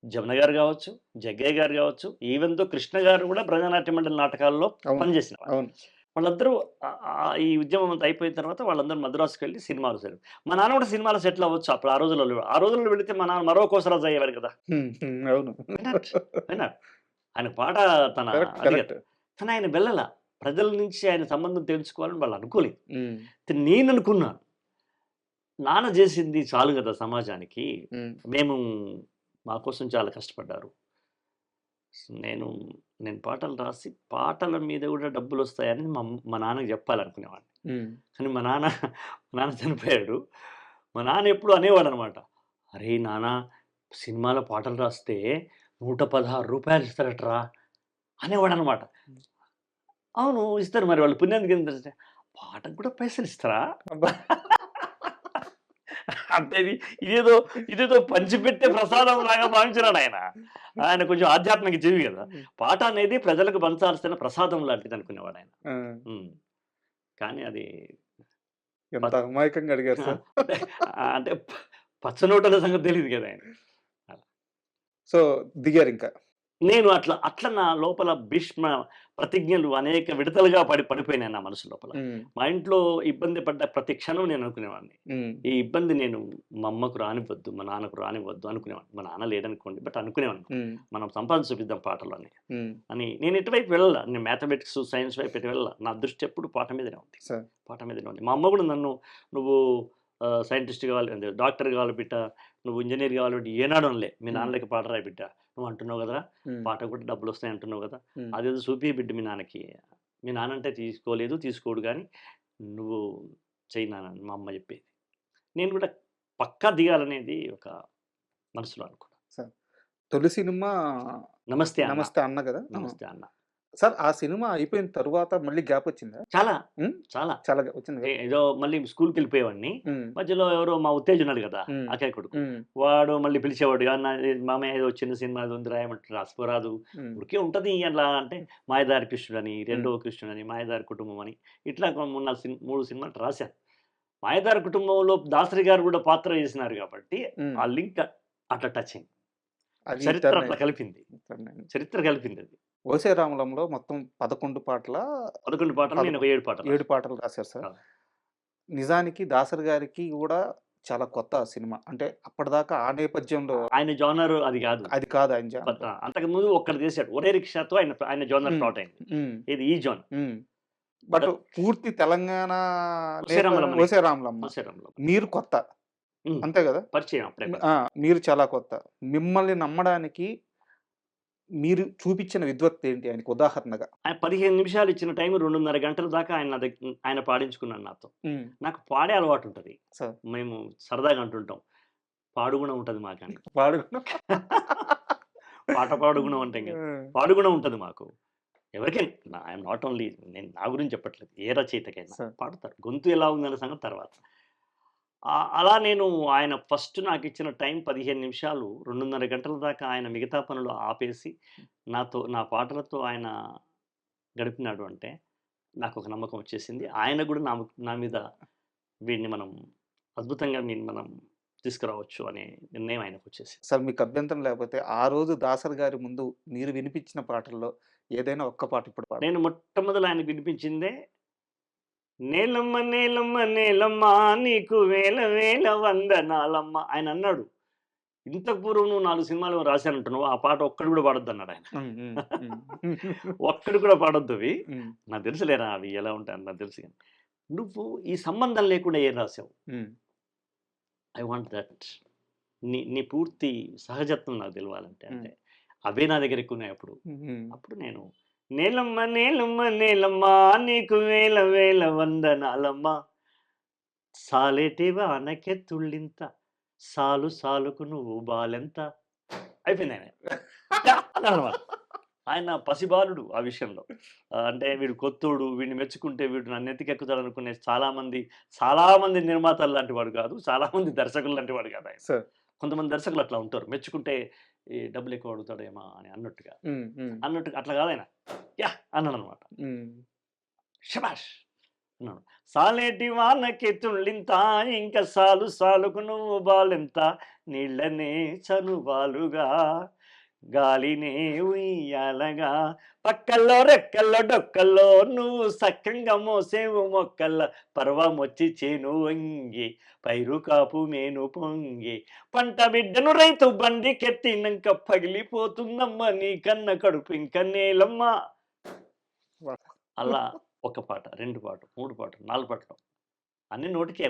జమున గారు గావచ్చు, జగ్గయ్య గారు గావచ్చు, ఈవెన్ దో కృష్ణ గారు గూడా ప్రజానాట్య మండలి నాటకాల్లో అవును. పనిచేసిన వాళ్ళు. అవును. వాళ్ళందరూ ఈ ఉద్యమం అంతా అయిపోయిన తర్వాత వాళ్ళందరూ మద్రాసుకెళ్ళి సినిమాలు మా నాన్న కూడా సినిమాలో సెటిల్ అవ్వచ్చు అప్పుడు ఆ రోజుల్లో వెళితే మా నాన్న మరో కోసరాజు అయ్యేవారు కదా! హ్మ్. హ్మ్. అవును. విన్నాట్ విన్నాట్. ఆయన పాట తన కరెక్ట్. అది కరెక్ట్. కదా! కానీ ఆయన వెళ్ళల. ప్రజల నుంచి ఆయన సంబంధం తెలుసుకోవాలని వాళ్ళు అనుకోలేదు. హ్మ్. నేననుకున్నాను. నాన్న చేసింది చాలు గదా సమాజానికి. హ్మ్. మేము మా కోసం చాలా కష్టపడ్డారు. నేను నేను పాటలు రాసి పాటల మీద గూడా డబ్బులొస్తాయని మా నాన్నకి జెప్పాలనుకునేవాడిని. హ్మ్. కానీ మా నాన్న చనిపోయాడు. మా నాన్న ఎప్పుడు అనేవాడనమాట. "అరేయ్ నాన్న సినిమాలో పాటలు రాస్తే రూ. 116 ఇస్తారటరా" అనేవాడనమాట. అవును. ఇస్తారు మరి వాళ్ళు పుణ్యానికి ఏంటంటే, పాటకు కూడా పైసలిస్తారా? అబ్బా! అంటే ఇదేదో పంచిపెట్టే ప్రసాదంలాగా భావించినాడాయన. ఆయన కొంచెం ఆధ్యాత్మిక జీవి గదా! హ్మ్. పాట అనేది ప్రజలకు పంచాల్సిన ప్రసాదం లాంటిదనుకునేవాడాయన. ఆ! హ్మ్. కానీ అది ఎంత ప అమాయకంగా అడిగారు ఆ! సార్. అంటే పచ్చనోటల సంగతి తెలీదు గదా ఆయనకి. అలా. సో, దిగారింక. నేను అట్లా నా లోపల భీష్మ ప్రతిజ్ఞలు అనేక విడతలుగా పడిపోయినాయి నా మనసు లోపల. హ్మ్. మా ఇంట్లో ఇబ్బంది పడ్డ ప్రతి క్షణం నేను అనుకునేవాడిని. హ్మ్. ఈ ఇబ్బంది నేను మా అమ్మకు రానివ్వద్దు, మా నాన్నకు రానివ్వద్దు అనుకునేవాడిని. మా నాన్న లేడనుకోండి. బట్ అనుకునేవాడిని. హ్మ్. మనం సంపాదించి చూపిద్దాం పాటలోని హ్మ్. అని. నేను ఇటువైపు వెళ్ళల. నేను మ్యాథమెటిక్స్, సైన్స్ వైపు ఎటు వెళ్ళల. నా దృష్టి ఎప్పుడు పాట మీదనే ఉంది. సార్. పాట మీదనే ఉంది. మా అమ్మ గూడా నన్ను నువ్వు సైంటిస్ట్ కావాలి, అదే డాక్టర్ కావాలి బిడ్డ, నువ్వు ఇంజినీర్ కావాలి బిడ్డ ఏనాడు అనలే. మీ హ్మ్. నాన్న లెక్క పాట రాయి బిడ్డ. నువ్వు అంటున్నావు గదరా! హ్మ్. పాటకు కూడా డబ్బులొస్తాయి అంటున్నావు గదా! హ్మ్. అదేదో చూపియి బిడ్డ మీ నాన్నకి. మీ నాన్నంటే తీసుకోలేదు, తీసుకోడు గానీ, నువ్వు చెయ్యి నాన్న అని మా అమ్మ జెప్పేది. నేను గూడా పక్కా దిగాలనేది ఒక మనసులో అనుకున్నా. సార్. తొలి సినిమా 'నమస్తే అన్న'. 'నమస్తే అన్న' గదా! ఆ! 'నమస్తే అన్న'. సార్ ఆ సినిమా అయిపోయిన తరువాత మళ్ళీ గ్యాపొచ్చిందా? చాలా, హ్మ్. చాలా. చాలా వచ్చింది గదా! ఏదో మళ్ళీ స్కూలుకెళ్ళిపోయేవాడిని. హ్మ్. మధ్యలో ఎవరో మా ఉత్తేజ్ ఉన్నాడు గదా! హ్మ్. అక్కయ్య కొడుకు. హ్మ్. వాడు మళ్ళీ పిలిచేవాడు. "అన్న మామయ్య ఏదో చిన్న సినిమా ఏదో ఉంది రాయమంటే రాసుకోరాదు. హ్మ్. ఊరికే ఉంటది అట్లా" అంటే 'మాయదారి కృష్ణుడని', హ్మ్. 'రెండవ కృష్ణుడని', 'మాయదారి కుటుంబం' అని ఇట్లా ఒక 3, 4 సినిమాలు రాశాను. 'మాయదారి కుటుంబంలో' దాసరి గారు గూడా పాత్ర చేసినారు గాబట్టి, హ్మ్. ఆ లింక్ అట్లా టచ్ అయింది. అది చరిత్ర టర్న్ అట్లా అయింది. కలిపింది. టర్న్ అయింది. చరిత్ర కలిపిందది. 'ఓసే రాములంలో' మొత్తం 11 పాటలా? 11 పాటలు నేను ఒక 7 పాటలు 7 రాశాను. పాటలు రాశారు సార్. ఆ! నిజానికి దాసరి గారికి గూడా చాలా కొత్త ఆ సినిమా. అంటే అప్పటిదాకా ఆ నేపథ్యంలో ఆయన జోనర్ అది గాదు. అది కాదు ఆయన జానర్. అంతకుముందు ఒక్కటి చేశాడు. 'ఒరే రిక్షా'తో ఆయన జోనర్ హ్మ్. స్టార్ట్ అయింది. హ్మ్. ఇది ఈ జోన్. హ్మ్. బట్ పూర్తి తెలంగాణ 'ఒసేయ్ రామలమ్మ' 'ఓసే నెక్స్ట్. రాములమ్మ' 'ఒసేయ్ రామలమ్మ.' మీరు కొత్త. హ్మ్. అంతే గదా! పరిచయం అప్పుడే ఆ! పరిచయం. మీరు చాలా కొత్త. మిమ్మల్ని నమ్మడానికి మీరు చూపిచ్చిన విద్వత్తేంటి ఆయనకి ఉదాహరణగా? ఆయన 15 నిమిషాలు ఇచ్చిన టైం 2:30 గంటల దాకా ఆయన పాడించుకున్నాడు నాతో. హ్మ్. నాకు పాడే అలవాటుంటది. సార్. మేము సరదాగా అంటుంటాం. పాడుగుణం ఉంటది మాకని. పాడుకున్న పాడుగుణం అంటాం కదా! హ్మ్. పాడుగుణం ఉంటది మాకు. ఎవరికైనా ఐయామ్ నాట్ ఓన్లీ నేను నా గురించి చెప్పట్లేదు. ఏ రచయితకైనా సార్. పాడుతారు. గొంతు ఎలా ఉందన్న సంగతి తర్వాత. అలా నేను ఆయన ఫస్ట్ నాకిచ్చిన టైం 15 నిమిషాలు 2:30 గంటల దాకా ఆయన మిగతా పనులు ఆపేసి, నా పాటలతో ఆయన గడిపినాడు అంటే, నాకొక నమ్మకం వచ్చేసింది. ఆయన గూడా నా మీద వీడిని మనం తీసుకురావచ్చు అనే నిర్ణయం ఆయనకొచ్చేసింది. సార్ మీకు అభ్యంతరం లేకపోతే ఆ రోజు దాసరి గారి ముందు మీరు వినిపించిన పాటల్లో ఏదైనా ఒక్క పాట ఇప్పుడు పాడండి. నేను మొట్టమొదలు ఆయనకు వినిపించిందే, నేలమ్మ నేలమ్మ నేలమ్మ నీకు వేల వేల వందనాలమ్మ ఆయనన్నాడు. ఇంతకు పూర్వం నువ్వు 4 సినిమాలు రాశానంటున్నావు. ఆ పాట ఒక్కటి గూడా పాడొద్దన్నాడాయన. హ్మ్. హ్మ్. హ్మ్. ఒక్కటి కూడా పాడొద్దవి. హ్మ్. నాకు తెలుసులేరా అవి ఎలా ఉంటాయని నాకు తెలుసు గాని. నువ్వు ఈ సంబంధం లేకుండా ఏం రాసావు? I want that. నీ పూర్తి సహజత్వం నాకు తెలవాలంటే. అంటే అవే నా దగ్గర ఎక్కువ ఉన్నాయి అప్పుడు. అప్పుడు నేను నేలమ్మ నేలమ్మ నేలమ్మ నీకు వేల వేల వందనాలమ్మ, సాలేటి వానకెత్తుళ్ళింత, సాలు సాలుకు నువ్వు బాలెంత. అయిపోయింది ఆయన. అన్నమాట. ఆయన పసిబాలుడు ఆ విషయంలో. అంటే వీడు కొత్తోడు, వీడిని మెచ్చుకుంటే వీడు నన్ను ఎత్తికెక్కుతాడు అనుకునే చాలామంది నిర్మాతలు లాంటి వాడు కాదు, చాలామంది దర్శకులు లాంటి వాడు కాదు ఆయన. కొంతమంది దర్శకులు అట్లా ఉంటారు, మెచ్చుకుంటే ఈ డబ్బులు ఎక్కువ అడుగుతాడేమో అని అన్నట్టుగా అట్లా కాదు ఆయన. యా అన్నాడు అనమాట. శబాష్ అన్నాడు. సాలేటి వానకెత్తుళ్ళింత, ఇంకా సాలు సాలుకు నువ్వు బాలెంత, నీళ్ళనే చనుబాలుగా గాలినే ఉయ్యాలగా, పక్కల్లో రెక్కల్లో డొక్కల్లో నువ్వు సక్కంగా మోసేవు మొక్కల్ల, పర్వమొచ్చి చేను వంగి పైరు కాపు మేను పొంగి, పంట బిడ్డను రైతు బండి కెత్తినంక పగిలిపోతుందమ్మ నీ కన్న కడుపు ఇంక నేలమ్మ. అలా ఒక పాట, 2 పాటలు, 3 పాటలు, 4 పాటలు అన్ని నోటికే.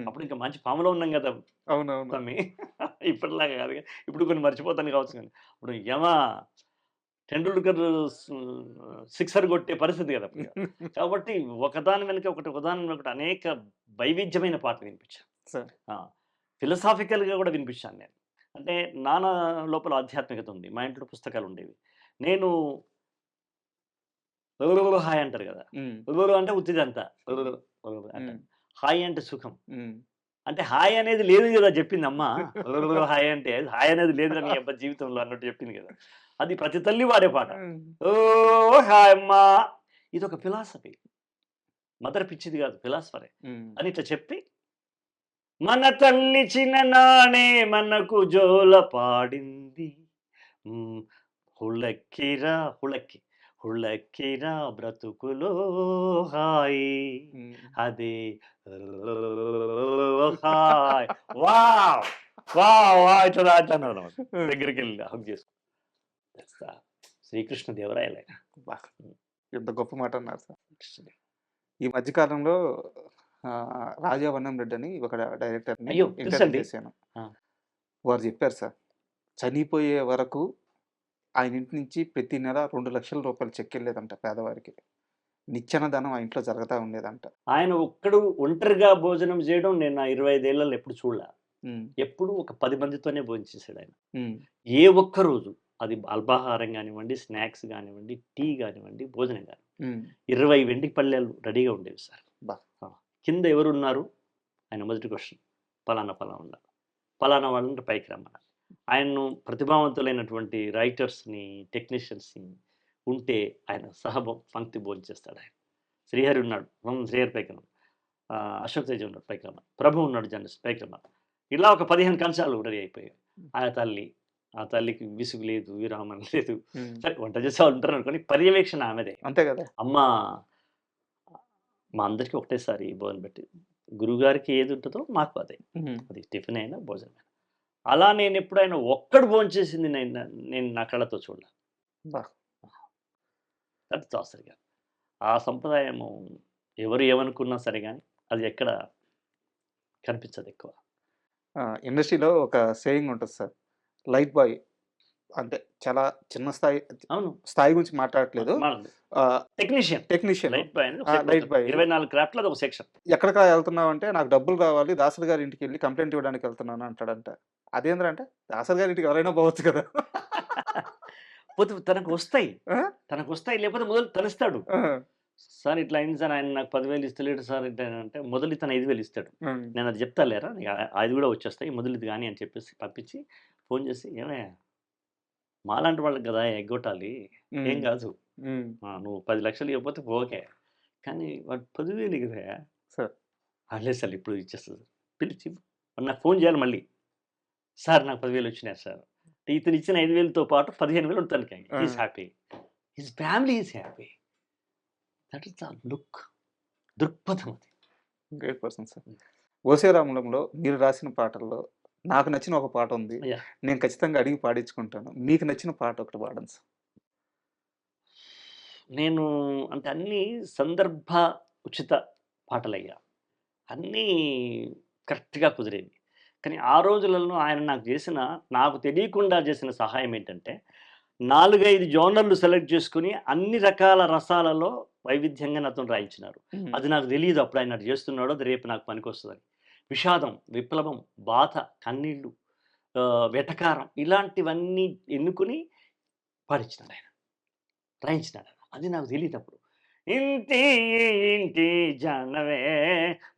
అప్పుడు ఇంకా మంచి పాములో ఉన్నాం కదా. అవునవును. ఇప్పటిలాగా కాదు. ఇప్పుడు కొన్ని మర్చిపోతాను కావచ్చు, కానీ ఇప్పుడు టెండూల్కర్ సిక్సర్ కొట్టే పరిస్థితి కదా. కాబట్టి ఒకదాని వెనక ఒకటి అనేక వైవిధ్యమైన పాటలు వినిపించాను. ఫిలసాఫికల్గా కూడా వినిపించాను నేను. అంటే నాన్న లోపల ఆధ్యాత్మికత ఉంది, మా ఇంట్లో పుస్తకాలు ఉండేవి. నేను హాయ్ అంటారు కదా, అంటే ఉత్తిదంతా అంటే హాయ్ అంటే సుఖం. అంటే హాయ్ అనేది లేదు కదా చెప్పింది అమ్మ. హాయ్ అంటే హాయ్ అనేది లేదు అని అబ్బా జీవితంలో అన్నట్టు చెప్పింది కదా. అది ప్రతి తల్లి వాడే పాట. ఓ హాయ్ అమ్మా, ఇది ఒక ఫిలాసఫీ. మదర్ పిచ్చిది కాదు, ఫిలాసఫరే అని ఇట్లా చెప్పి, మన తల్లి చిన్ననాడే మనకు జోల పాడింది, హుళక్కిరా హుళక్కిరా బ్రతుకులో హాయ్, అదే హాయ్. వావ్ వావ్ ఇట్లా అన్నాడు. దగ్గరికి వెళ్ళి హక్ చేసుకో. శ్రీకృష్ణ దేవరాయలే. ఎంత గొప్ప మాట అన్నారు సార్. ఈ మధ్యకాలంలో రాజా వన్నం రెడ్డి అని ఒక డైరెక్టర్ని ఇంటర్వ్యూ చేశాను. వారు చెప్పారు సార్, చనిపోయే వరకు ఆయన ఇంటి నుంచి ప్రతి నెల 2 లక్షల రూపాయలు చెక్ వెళ్ళేదంట పేదవారికి. నిత్యాన్నదానం ఆ ఇంట్లో జరుగుతూ ఉండేదంట. ఆయన ఒక్కడు ఒంటరిగా భోజనం చేయడం నేను నా 25 ఏళ్లలో ఎప్పుడు చూడలే. ఎప్పుడు ఒక 10 మందితోనే భోజనం చేశాడు ఆయన. ఏ ఒక్క రోజు అది అల్పాహారం కానివ్వండి, స్నాక్స్ కానివ్వండి, టీ కానివ్వండి, భోజనం కానివ్వండి, 20 వెండి పళ్ళెలు రెడీగా ఉండేవి సార్. కింద ఎవరు ఉన్నారు, ఆయన మొదటి క్వశ్చన్, పలానా ఉన్నారు, పలానా వాళ్ళంటే పైకి రమ్మన్నారు. ఆయన్ను ప్రతిభావంతులైనటువంటి రైటర్స్ని, టెక్నీషియన్స్ని ఉంటే ఆయన పంక్తి భోజనం చేస్తాడు. ఆయన శ్రీహరి ఉన్నాడు, శ్రీహరి పైకి రమ్మ, అశోక్ తేజ ఉన్నాడు పైకి రమ్మ, ప్రభు ఉన్నాడు జర్నలిస్ట్ పైకి రమ్మ. ఇలా ఒక 15 కంచాలు రెడీ అయిపోయాయి. ఆ తల్లికి విసుగు లేదు, విరామం లేదు. సరే వంట చేసే ఉంటారు అనుకోని, పర్యవేక్షణ ఆమెదే. అంతే కదా. అమ్మ మా అందరికీ ఒకటేసారి భోజనం పెట్టి, గురువుగారికి ఏది ఉంటుందో మాకు అదే, అది టిఫిన్ అయినా భోజనం అయినా. అలా నేను ఎప్పుడైనా ఒక్కడు భోజనం చేసింది నేను నా కళ్ళతో చూడాలి. అది తోసరిగా ఆ సంప్రదాయము ఎవరు ఏమనుకున్నా సరే కానీ అది ఎక్కడ కనిపించదు ఎక్కువ. ఇండస్ట్రీలో ఒక సేయింగ్ ఉంటుంది సార్, లైట్ బాయ్ అంటే చాలా చిన్న స్థాయి గురించి మాట్లాడట్లేదు, టెక్నీషియన్ లైట్ బాయ్ 24 క్రాఫ్ట్ లో ఒక సెక్షన్. ఎక్కడికి వెళ్తున్నావు అంటే, నాకు డబ్బులు కావాలి, దాసరి గారి ఇంటికి వెళ్ళి కంప్లైంట్ ఇవ్వడానికి వెళ్తున్నాను అంటాడంట. అదేంటంటే దాసరి గారి ఇంటికి ఎవరైనా పోవచ్చు కదా. పోతే తనకు వస్తాయి లేకపోతే మొదలు తనిస్తాడు. సార్ ఇట్లా అయింది సార్, ఆయన నాకు 10,000 ఇస్తలేడు సార్ అంటే, మొదలు తను 5,000 ఇస్తాడు. నేను అది చెప్తా లేరా, అది కూడా వచ్చేస్తాయి, మొదలు ఇది కానీ అని చెప్పేసి పంపించి ఫోన్ చేసి, ఏమయ్యా మాలాంటి వాళ్ళకి కదా ఎగ్గొట్టాలి, ఏం కాదు, నువ్వు 10 లక్షలు ఇవ్వకపోతే ఓకే, కానీ వాడు 10,000 కదా సార్. లేదు సార్ ఇప్పుడు ఇచ్చేస్తుంది, పిలిచి నాకు ఫోన్ చేయాలి మళ్ళీ, సార్ నాకు 10,000 వచ్చినాయి సార్. ఇతను ఇచ్చిన 5,000తో పాటు 15,000 ఉంటాను. Is happy, his family is happy. That is the look, దృక్పథం. అది గ్రేట్ పర్సన్ సార్. ఓసేరాములంలో మీరు రాసిన పాటల్లో నాకు నచ్చిన ఒక పాట ఉంది, నేను ఖచ్చితంగా అడిగి పాడించుకుంటాను. మీకు నచ్చిన పాట ఒకటి పాడండి సార్. నేను అంటే అన్ని సందర్భ ఉచిత పాటలయ్యా. అన్నీ కరెక్ట్‌గా కుదిరేవి. కానీ ఆ రోజులలో ఆయన నాకు తెలియకుండా చేసిన సహాయం ఏంటంటే, 4, 5 జోనర్‌లు సెలెక్ట్ చేసుకొని అన్ని రకాల రసాలలో వైవిధ్యంగా నాతోని రాయించినారు. హ్మ్. అది నాకు తెలీదు అప్పుడు ఆయన అది చేస్తున్నాడో అది రేపు నాకు పనికొస్తదని. విషాదం, విప్లవం, బాధ, కన్నీళ్ళు, వెటకారం ఇలాంటివన్నీ ఎన్నుకొని పాడించినాడాయన. రాయించినాడాయన. అది నాకు తెలీదప్పుడు. ఇంటి ఇంటి జానవే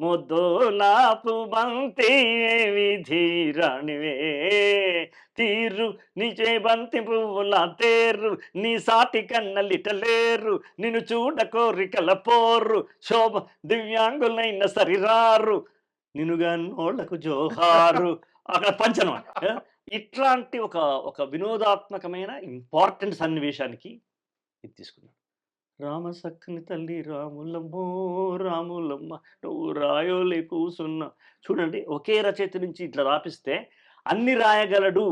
ముద్దులాపు బంతి విధి రాణివే తీరు నిజే బంతి పువ్వుల తేరు నీ సాటి కన్నలిటలేరు నిన్ను చూడ కోరికల పోరు శోభ దివ్యాంగులైన సరిరారు నిన్నుగా నోళ్లకు జోహారు అక్కడ పంచనమాట. ఇట్లాంటి ఒక ఒక వినోదాత్మకమైన ఇంపార్టెంట్ సన్నివేశానికి ఇది తీసుకున్నాను. రామ సక్కని తల్లి రాములమ్మో రాములమ్మ నువ్వు రాయోలే కూసున్నా. చూడండి ఒకే రచయిత నుంచి ఇట్లా రాపిస్తే అన్ని రాయగలడు,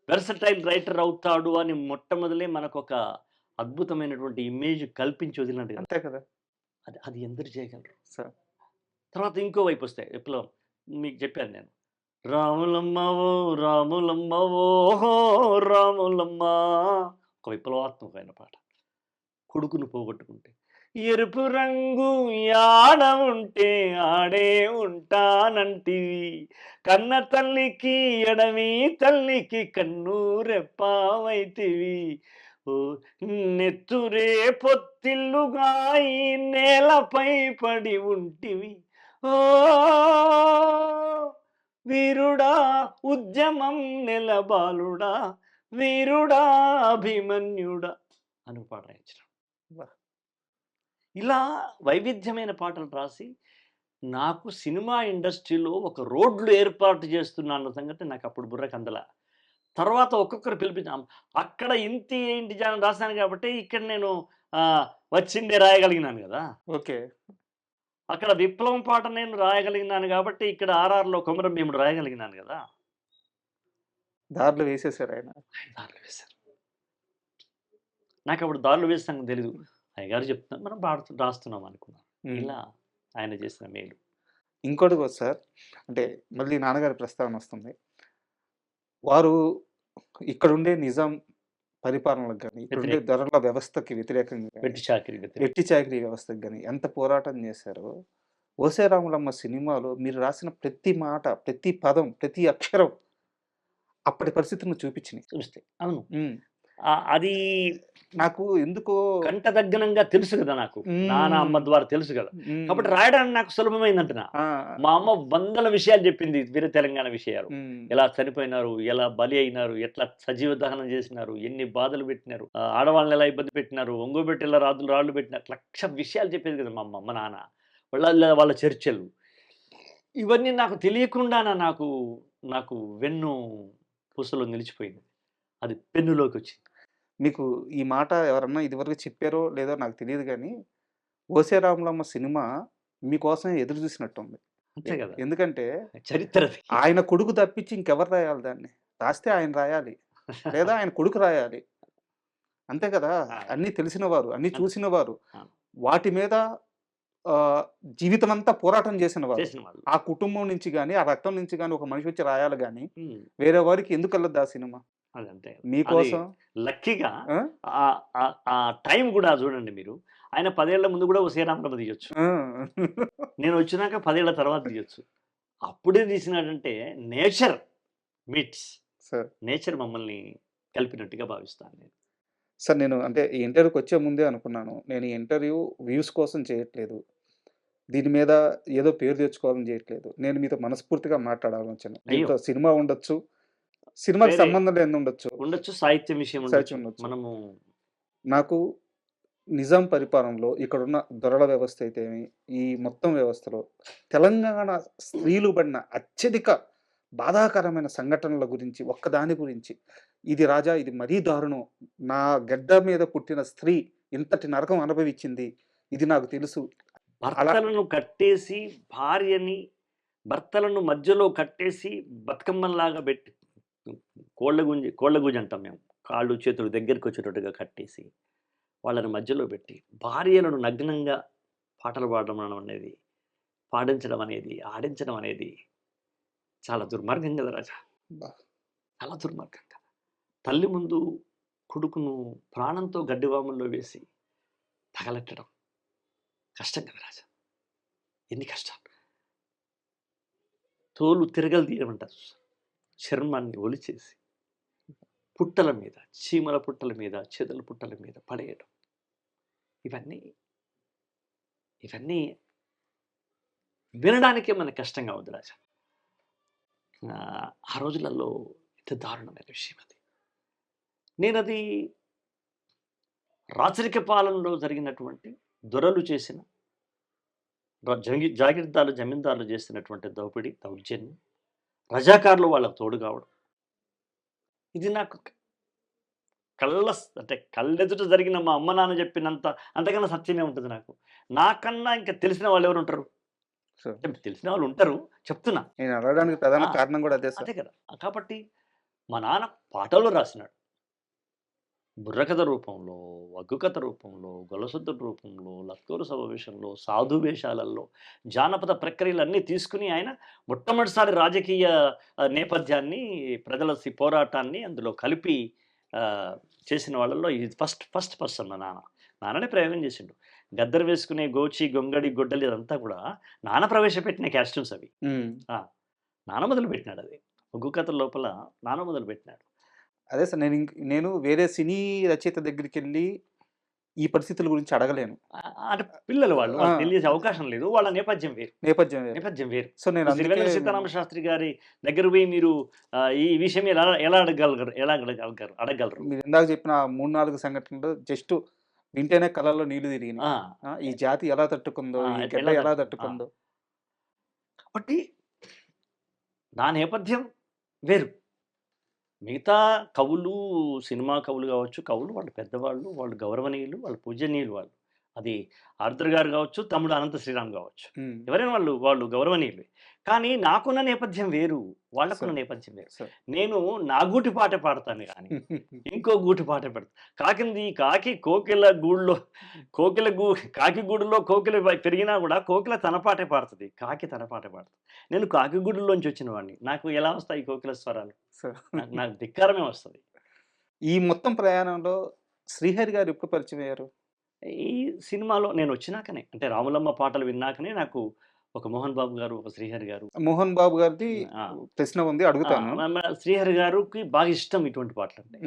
వెర్సటైల్ రైటర్ అవుతాడు అని మొట్టమొదలే మనకొక అద్భుతమైనటువంటి ఇమేజ్ కల్పించి వదిలినట్టు కదా. అంతే కదా అది అది ఎందరు చేయగలరు. సార్. తర్వాత ఇంకో వైపు వస్తాయి విప్లవం. మీకు చెప్పాను నేను. రాములమ్మవో రాములమ్మవో రాములమ్మ ఒక విప్లవాత్మకమైన పాట. కొడుకును పోగొట్టుకుంటే ఎరుపు రంగు యాడ ఉంటే ఆడే ఉంటానంటివి కన్న తల్లికి ఎడమి తల్లికి కన్ను రెప్పావైతివి ఓ నెత్తురే పొత్తిల్లుగా ఈ నేలపై పడి ఉంటివి ఓ వీరుడా ఉద్యమం నెలబాలుడా వీరుడా అభిమన్యుడా అని పాట రాయించిన. ఇలా వైవిధ్యమైన పాటలు రాసి నాకు సినిమా ఇండస్ట్రీలో ఒక రోడ్లు ఏర్పాటు చేస్తున్నా అన్న సంగతి నాకు అప్పుడు బుర్రకు అందల. తర్వాత ఒక్కొక్కరు పిలిపించాం. అక్కడ ఇంటి జానం రాశాను కాబట్టి ఇక్కడ నేను వచ్చిందే రాయగలిగినాను కదా. ఓకే. అక్కడ విప్లవం పాట నేను రాయగలిగినాను కాబట్టి ఇక్కడ ఆర్ఆర్లో కొమరం భీముడు రాయగలిగినాను కదా. దారులు వేసేసారు ఆయన. దారులు వేశారు. నాకు అప్పుడు దారులు వేస్తాను తెలీదు. అయ్యగారు చెప్తున్నారు మనం రాస్తున్నాం అనుకున్నాం. ఇలా ఆయన చేసిన మేలు. ఇంకోటి కూడా సార్, అంటే మళ్ళీ నాన్నగారి ప్రస్తావన వస్తుంది. వారు ఇక్కడుండే నిజాం పరిపాలనలకు కానీ ఇక్కడుండే ధరల వ్యవస్థకి వ్యతిరేకంగా వెట్టి చాకిరీ వ్యవస్థకు కానీ ఎంత పోరాటం చేశారో ఓసే రాములమ్మ సినిమాలో మీరు రాసిన ప్రతి మాట, ప్రతి పదం, ప్రతి అక్షరం అప్పటి పరిస్థితులను చూపించినాయి. చూస్తే అవును. అది నాకు ఎందుకో కంటదగ్గనంగా తెలుసు కదా. నాకు నాన్న అమ్మ ద్వారా తెలుసు కదా, కాబట్టి రాయడానికి నాకు సులభమైందంటున్నా. మా అమ్మ వందల విషయాలు చెప్పింది, వేరే తెలంగాణ విషయాలు. ఎలా చనిపోయినారు, ఎలా బలి అయినారు, ఎట్లా సజీవ దహనం చేసినారు, ఎన్ని బాధలు పెట్టినారు, ఆడవాళ్ళని ఎలా ఇబ్బంది పెట్టినారు, ఒంగోబెట్టి ఎలా రాళ్ళు పెట్టినారు, లక్ష విషయాలు చెప్పేది కదా మా అమ్మ, మా నాన్న వాళ్ళ చర్చలు. ఇవన్నీ నాకు తెలియకుండా నాకు నాకు వెన్ను పూసలో నిలిచిపోయింది. అది పెన్నులోకి వచ్చింది. మీకు ఈ మాట ఎవరన్నా ఇదివరకు చెప్పారో లేదో నాకు తెలియదు కానీ ఓసే రాములమ్మ సినిమా మీకోసం ఎదురు చూసినట్టుంది. అంతే కదా. ఎందుకంటే చరిత్ర ఆయన కొడుకు తప్పించి ఇంకెవరు రాయాలి దాన్ని? రాస్తే ఆయన రాయాలి లేదా ఆయన కొడుకు రాయాలి. అంతే కదా. అన్నీ తెలిసిన వారు, అన్నీ చూసిన వారు, వాటి మీద జీవితం అంతా పోరాటం చేసిన వారు. ఆ కుటుంబం నుంచి కానీ ఆ రక్తం నుంచి కానీ ఒక మనిషి వచ్చి రాయాలి కానీ వేరే వారికి ఎందుకు వెళ్ళదు ఆ సినిమా? అదంతే మీకోసం లక్కీగా ఆ టైం కూడా చూడండి మీరు. ఆయన 10 ఏళ్ల ముందు కూడా ఓసే రాములమ్మ తీయొచ్చు, నేను వచ్చినాక 10 ఏళ్ల తర్వాత తీయొచ్చు. అప్పుడే తీసినాడంటే నేచర్ మీట్స్ నేచర్ మమ్మల్ని కలిపినట్టుగా భావిస్తాను నేను. సార్ నేను అంటే ఈ ఇంటర్వ్యూకి వచ్చే ముందే అనుకున్నాను, నేను ఈ ఇంటర్వ్యూ వ్యూస్ కోసం చేయట్లేదు, దీని మీద ఏదో పేరు తెచ్చుకోవాలని చేయట్లేదు, నేను మీతో మనస్ఫూర్తిగా మాట్లాడాలని వచ్చాను. దీంతో సినిమా ఉండొచ్చు, సినిమాకి సంబంధం లేని ఉండొచ్చు, సాహిత్యం విషయం ఉండొచ్చు. మనము నాకు నిజాం పరిపాలనలో ఇక్కడున్న దొరల వ్యవస్థ అయితేమి ఈ మొత్తం వ్యవస్థలో తెలంగాణ స్త్రీలు పడిన అత్యధిక బాధాకరమైన సంఘటనల గురించి ఒక్కదాని గురించి, ఇది రాజా ఇది మరీ దారుణం, నా గడ్డ మీద పుట్టిన స్త్రీ ఇంతటి నరకం అనుభవించింది, ఇది నాకు తెలుసు. భర్తలను కట్టేసి భర్తలను మధ్యలో కట్టేసి బతుకమ్మలాగా పెట్టి కోళ్ళగుంజి అంటాం మేము, కాళ్ళు చేతులు దగ్గరికి వచ్చేటట్టుగా కట్టేసి వాళ్ళని మధ్యలో పెట్టి భార్యలను నగ్నంగా పాటలు పాడడం అనేది పాడించడం అనేది, ఆడించడం అనేది చాలా దుర్మార్గం కదా రాజా! అబ్బా! చాలా దుర్మార్గం కదా! తల్లి ముందు కొడుకును ప్రాణంతో గడ్డివాముల్లో వేసి తగలెట్టడం కష్టం కదా రాజా! ఎన్ని కష్టాలు. తోలు తిరగలు తీయమంటారు చూసారా? చర్మాన్ని ఒలిచేసి పుట్టల మీద, చీమల పుట్టల మీద, చెదల పుట్టల మీద పడేయడం. ఇవన్నీ ఇవన్నీ వినడానికే మనకు కష్టంగా ఉంది రాజా. ఆ రోజులలో ఎంత దారుణమైన విషయం అది. నేనది రాచరిక పాలనలో జరిగినటువంటి దొరలు చేసిన జాగీర్దార్లు, జమీందారులు చేసినటువంటి దోపిడీ, దౌర్జన్యం, రజాకారులు వాళ్ళకు తోడు కావడం. ఇది నాకు అంటే కళ్ళెదుట జరిగిన మా అమ్మ నాన్న చెప్పినంత అంతకన్నా సత్యమే ఉంటుంది నాకు. నాకన్నా ఇంకా తెలిసిన వాళ్ళు ఎవరు ఉంటారు? తెలిసిన వాళ్ళు ఉంటారు, చెప్తున్నా. నేను అడగడానికి ప్రధాన కారణం కూడా అదే అదే కదా. కాబట్టి మా నాన్న పాటలు రాసినాడు. బుర్రకథ రూపంలో, వగ్గు కథ రూపంలో, గొలసొద్దుల రూపంలో, లత్తూరు సమావేశంలో, సాధు వేషాలలో, జానపద ప్రక్రియలన్నీ తీసుకుని ఆయన మొట్టమొదటిసారి రాజకీయ నేపథ్యాన్ని, ప్రజల పోరాటాన్ని అందులో కలిపి చేసిన వాళ్ళల్లో ఇది ఫస్ట్ పర్సన్ మా నాన్న. నాన్ననే ప్రయోగం చేసిండు. గద్దరు వేసుకునే గోచి, గొంగడి, గొడ్డలి అదంతా కూడా నాన్న ప్రవేశపెట్టిన క్యాస్ట్యూమ్స్ అవి. నాన్న మొదలుపెట్టినాడు అది. ఒగ్గు కథ లోపల నాన్న మొదలుపెట్టినాడు. అదే సార్, నేను వేరే సినీ రచయిత దగ్గరికి వెళ్ళి ఈ పరిస్థితుల గురించి అడగలేను. అంటే పిల్లలు వాళ్ళు తెలియజే అవకాశం లేదు. వాళ్ళ నేపథ్యం వేరు. సో నేను శ్రీవేంద్ర సీతారామ శాస్త్రి గారి దగ్గర పోయి మీరు ఈ విషయం ఎలా అడగలరు? మీరు ఇందాక చెప్పిన 3-4 సంఘటనలు జస్ట్ వింటేనే కళ్ళల్లో నీళ్లు తిరిగినాయి. ఈ జాతి ఎలా తట్టుకుందో, ఈ గడ్డ ఎలా తట్టుకుందో. కాబట్టి నా నేపథ్యం వేరు. మిగతా కవులు, సినిమా కవులు కావచ్చు, కవులు వాళ్ళు పెద్దవాళ్ళు, వాళ్ళు గౌరవనీయులు, వాళ్ళు పూజనీయులు వాళ్ళు. అది ఆరుద్ర గారు కావచ్చు, తమ్ముడు అనంత శ్రీరామ్ కావచ్చు, ఎవరైనా వాళ్ళు గౌరవనీయులు. కానీ నాకున్న నేపథ్యం వేరు, వాళ్ళకున్న నేపథ్యం వేరు. నేను నా గూటి పాట పాడతాను కానీ ఇంకో గూటి పాట పెడతాను. కాకి కోకిల గూడులో కాకి గూడులో కోకిల పెరిగినా కూడా కోకిల తన పాటే పాడుతుంది, కాకి తన పాటే పాడుతుంది. నేను కాకి గూడులోంచి వచ్చిన వాడిని, నాకు ఎలా వస్తాయి కోకిల స్వరాలు? నాకు ధిక్కారమే వస్తుంది. ఈ మొత్తం ప్రయాణంలో శ్రీహరి గారు ఎప్పుడు పరిచయం అయ్యారు? ఈ సినిమాలో నేను వచ్చినాకనే, అంటే రాములమ్మ పాటలు విన్నాకనే నాకు ఒక మోహన్ బాబు గారు, ఒక శ్రీహరి గారు. మోహన్ బాబు గారిది ప్రశ్న ఉంది, అడుగుతాను. శ్రీహరి గారికి బాగా ఇష్టం ఇటువంటి పాటలు అంటే.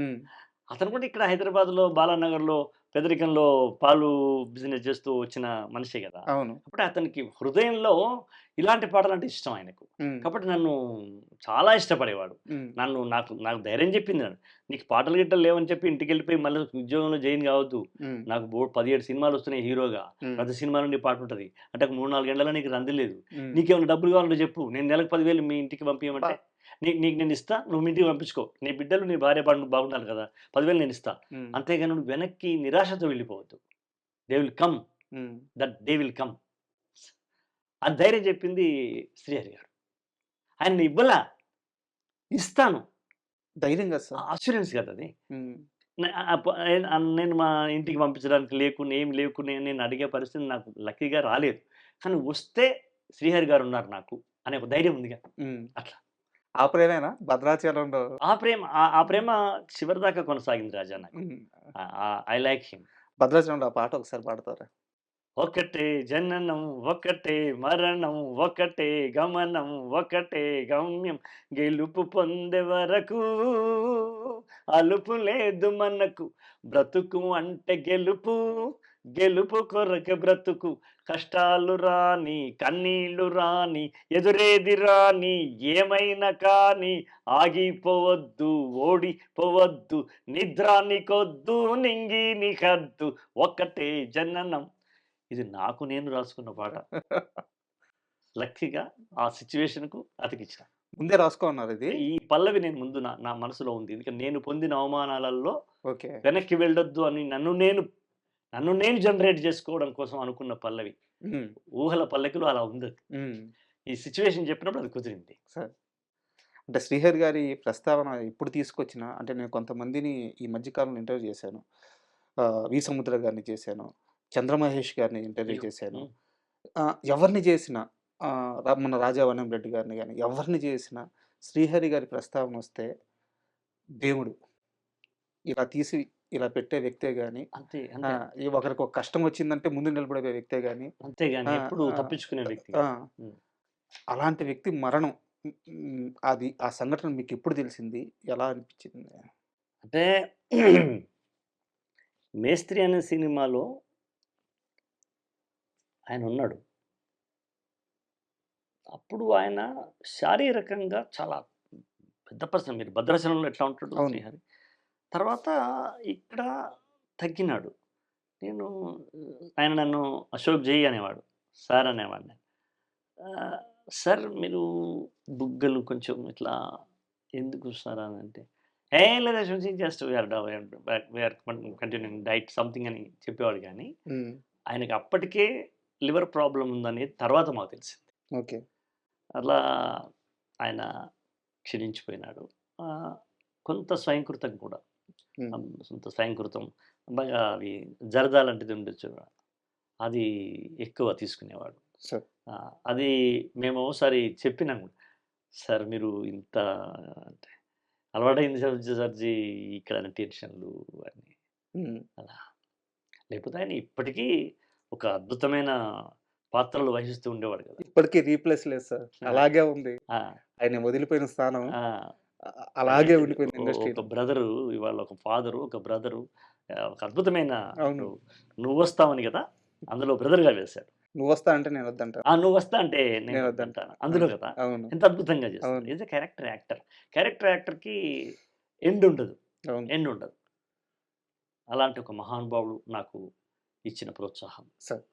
అతను కూడా ఇక్కడ హైదరాబాద్లో బాలానగర్లో పేదరికంలో పాలు బిజినెస్ చేస్తూ వచ్చిన మనిషే కదా. అవును. కాబట్టి అతనికి హృదయంలో ఇలాంటి పాటలు అంటే ఇష్టం ఆయనకు. కాబట్టి నన్ను చాలా ఇష్టపడేవాడు. నాకు ధైర్యం చెప్పింది, నీకు పాటలు గిట్టలు లేవని చెప్పి ఇంటికి వెళ్ళిపోయి మళ్ళీ ఉద్యోగంలో జాయిన్ కావద్దు, నాకు 17 సినిమాలు వస్తున్నాయి హీరోగా, ప్రతి సినిమాలో నీ పాట ఉంటుంది అంటే 3-4 గంటల నీకు రంది లేదు, నీకేమైనా డబ్బులు కావాలంటే చెప్పు, నేను నెలకు 10,000 మీ ఇంటికి పంపించమంటే నీకు నేను ఇస్తా, నువ్వు ఇంటికి పంపించుకో, నీ బిడ్డలు నీ భార్య బాగుండాలి కదా, 10,000 నేను ఇస్తా. అంతేగాని నువ్వు వెనక్కి నిరాశతో వెళ్ళిపోవద్దు. They will come, they will come అని ధైర్యం చెప్పింది శ్రీహరి గారు. ఆయన ఇవ్వలా, ఇస్తాను ధైర్యంగా, అష్యూరెన్స్ కదా అది. నేను మా ఇంటికి పంపించడానికి లేకునే నేను అడిగే పరిస్థితి నాకు లక్కీగా రాలేదు. కానీ వస్తే శ్రీహరి గారు ఉన్నారు నాకు అనే ఒక ధైర్యం ఉందిగా. అట్లా ఆ ప్రేమేనా భద్రాచలంలో? ఆ ప్రేమ చివరి దాకా కొనసాగింది రాజా నాకు. I like him. భద్రాచలంలో ఆ పాట ఒకసారి పాడతారా? ఒకటే జననం, ఒకటే మరణం, ఒకటే గమనం, ఒకటే గమ్యం, గెలుపు పొందే వరకు అలుపు లేదు మనకు, బ్రతుకు అంటే గెలుపు, గెలుపు కొరక బ్రతుకు, కష్టాలు రాని కన్నీళ్లు రాని ఎదురేది రాని ఏమైనా కానీ ఆగిపోవద్దు, ఓడిపోవద్దు, నిద్రానికొద్దు, నింగి నిహద్దు, ఒకటే జననం. ఇది నాకు నేను రాసుకున్న పాట. లక్కీగా ఆ సిచ్యువేషన్కు అతికిచ్చిన. ముందే రాసుకున్నారు ఇది? ఈ పల్లవి నేను ముందు నా మనసులో ఉంది. ఎందుకంటే నేను పొందిన అవమానాలలో వెనక్కి వెళ్ళొద్దు అని నన్ను నేను జనరేట్ చేసుకోవడం కోసం అనుకున్న పల్లవి. ఊహల పల్లకిలో అలా ఉంది. ఈ సిచ్యువేషన్ చెప్పినప్పుడు అది కుదిరింది. అంటే శ్రీహరి గారి ప్రస్తావన ఇప్పుడు తీసుకొచ్చిన, అంటే నేను కొంతమందిని ఈ మధ్యకాలంలో ఇంటర్వ్యూ చేశాను. వి సముద్ర గారిని చేశాను, చంద్రమహేష్ గారిని ఇంటర్వ్యూ చేశాను. ఎవరిని చేసినా మన రాజావనం రెడ్డి గారిని గాని, ఎవరిని చేసినా శ్రీహరి గారి ప్రస్తావన వస్తే దేవుడు. ఇలా తీసి ఇలా పెట్టే వ్యక్తే గాని, అంతే. అంతే. ఈ ఒకరికి ఒక కష్టం వచ్చిందంటే ముందు నిలబడే వ్యక్తే గాని, అంతేగాని ఆ! ఎప్పుడు ఆ! తప్పించుకునే వ్యక్తి ఆ! కాదు. హ్మ్. అలాంటి వ్యక్తి మరణం. అది ఆ సంఘటన మీకెప్పుడు తెలిసింది? ఎలా అనిపించింది? అంటే 'మేస్త్రి' అనే సినిమాలో ఆయనున్నాడు. అప్పుడు ఆయన శారీరకంగా చాలా పెద్ద పర్సన్. మీరు 'భద్రాచలంలో' ఎట్లా ఉంటాడు అవును. శ్రీహరి. తర్వాత ఇక్కడ తగ్గినాడు. నేను ఆయన నన్ను అశోక్ జై అనేవాడు. సార్ అనేవాడిని. ఆహ్, సార్ మీరు బుగ్గలు కొంచెం ఇట్లా ఎందుకు సార్ అనంటే, "ఏం లేదు Ashok ji just we are continuing diet something" అని చెప్పేవాడు గానీ, హ్మ్. ఆయనకి అప్పటికే లివర్ ప్రాబ్లమ్ ఉందనేది తర్వాత మాకు తెలిసింది. ఓకే. అలా ఆయన క్షీణించిపోయినాడు. ఆహ్, కొంత స్వయంకృతం కూడా. హ్మ్. సొంత స్వయంకృతం బాగా అవి జరదా లాంటిది ఉండొచ్చు. అది ఎక్కువ తీసుకునేవాడు. సార్. అది మేము ఓసారి చెప్పినాము. సార్ మీరు ఇంత అంటే అలవాటైంది సార్ ఇక్కడ టెన్షన్‌లు అన్నీ హ్మ్. అలా. లేకపోతే ఆయన ఇప్పటికీ ఒక అద్భుతమైన పాత్రలు వహిస్తూ ఉండేవాడు కదా! ఇప్పటికి రీప్లేస్ లేదు సార్. ఆ! అలాగే ఉంది. ఆ! ఆయన వదిలిపోయిన స్థానం ఆ! అంటే అలాగే ఉండిపోయింది ఒక ఇండస్ట్రీలో. బ్రదరు ఇవాళ ఒక ఫాదరు, ఒక బ్రదరు ఒక అద్భుతమైన అవును. ఇప్పుడు 'నువ్వొస్తావని' కదా! అందులో బ్రదర్‌గా వేశాడు. నువ్వొస్తా అంటే నేనొద్దంటాను. నువ్వొస్తా అంటే నేను నేనొద్దంట. వద్దంటాను. ఆ! అందులో కదా! అవును. ఎంత అద్భుతంగా చేస్తాడు. అవును. Is a character actor. Character యాక్టర్‌కి ఎండ్ ఉండదు. అవును. ఎండ్ ఉండదు. అలాంటి ఒక మహానుభావుడు నాకు ఇచ్చిన ప్రోత్సాహం. సార్.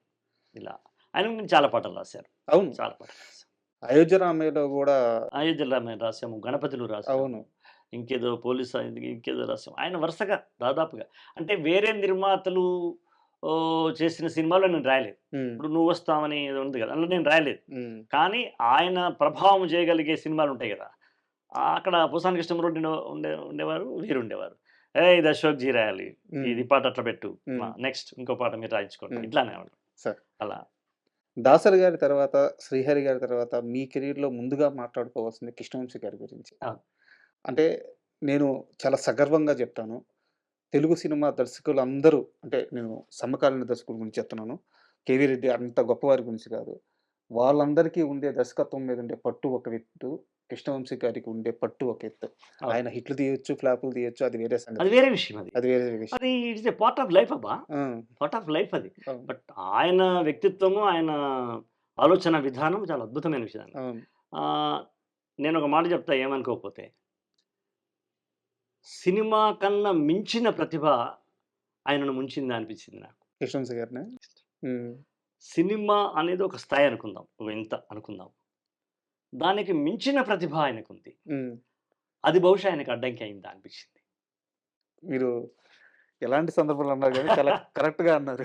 ఇలా ఆయన గురించి చాలా పాటలు రాశారు. అవును. చాలా పాటలు రాశారు. 'అయోధ్య రామయ్యలో' గూడా 'అయోధ్యలో' మేము రాసాము. 'గణపతిలో' రాసాము. అవును. ఇంకేదో పోలీస్ ఇంకేదో రాసాము. ఆయన వరుసగా దాదాపుగా అంటే వేరే నిర్మాతలు చేసిన సినిమాలో నేను రాయలేదు. హ్మ్. ఇప్పుడు 'నువ్వొస్తావని' ఏదో ఉంది కదా! అందులో నేను రాయలేదు. హ్మ్. కానీ ఆయన ప్రభావం చేయగలిగే సినిమాలుంటాయి గదా! అక్కడ పోసాని కృష్ణమూర్తి ఉండేవారు. వీరుండేవారు. "ఏయ్! ఇది అశోక్ జీ రాయాలి. హ్మ్. ఇది పాట అట్లా పెట్టు. హ్మ్. నెక్స్ట్ ఇంకో పాట మీరు రాయించుకోండి." హ్మ్. ఇట్లా అనేవాళ్ళు. సార్. అలా. దాసరి గారి తర్వాత, శ్రీహరి గారి తర్వాత మీ కెరియర్‌లో ముందుగా మాట్లాడుకోవాల్సింది కృష్ణవంశీ గారి గురించి. అవును. అంటే నేను చాలా సగర్వంగా జెప్తాను. తెలుగు సినిమా దర్శకులందరూ అంటే నేను సమకాలీన దర్శకుల గురించి చెప్తున్నాను. 'కేవీ రెడ్డి' అంత గొప్పవారి గురించి కాదు. వాళ్ళందరికీ ఉండే దర్శకత్వం మీద ఉండే పట్టు ఒక ఎత్తు. కృష్ణవంశీ గారికి ఉండే పట్టు ఒక ఎత్తు. అవును. ఆయన హిట్‌లు తీయొచ్చు, ఫ్లాపులు తీయొచ్చు అది వేరే అది సంగతి. వేరే విషయం అది. అది వేరే విషయం. అది it's a part of life అబ్బా! ఆ! పార్ట్ ఆఫ్ లైఫ్ అది. అవును. బట్ ఆయన వ్యక్తిత్వము, ఆయన ఆలోచన విధానం చాలా అద్భుతమైన విషయం. అవును. ఆహ్, నేనొక మాట చెప్తా ఏమనుకోకపోతే. సినిమా కన్నా మించిన ప్రతిభ ఆయనను ముంచిందా అనిపించింది నాకు. కృష్ణవంశీ గారినా? హ్మ్. సినిమా అనేది ఒక స్థాయి అనుకుందాం. ఒక ఇంత అనుకుందాం. దానికి మించిన ప్రతిభ ఆయనకుంది. హ్మ్. అది బహుశా ఆయనకు అడ్డంకి అయిందా అనిపించింది. మీరు ఎలాంటి సందర్భంలో అన్నారు గానీ చాలా కరెక్ట్‌గా అన్నారు.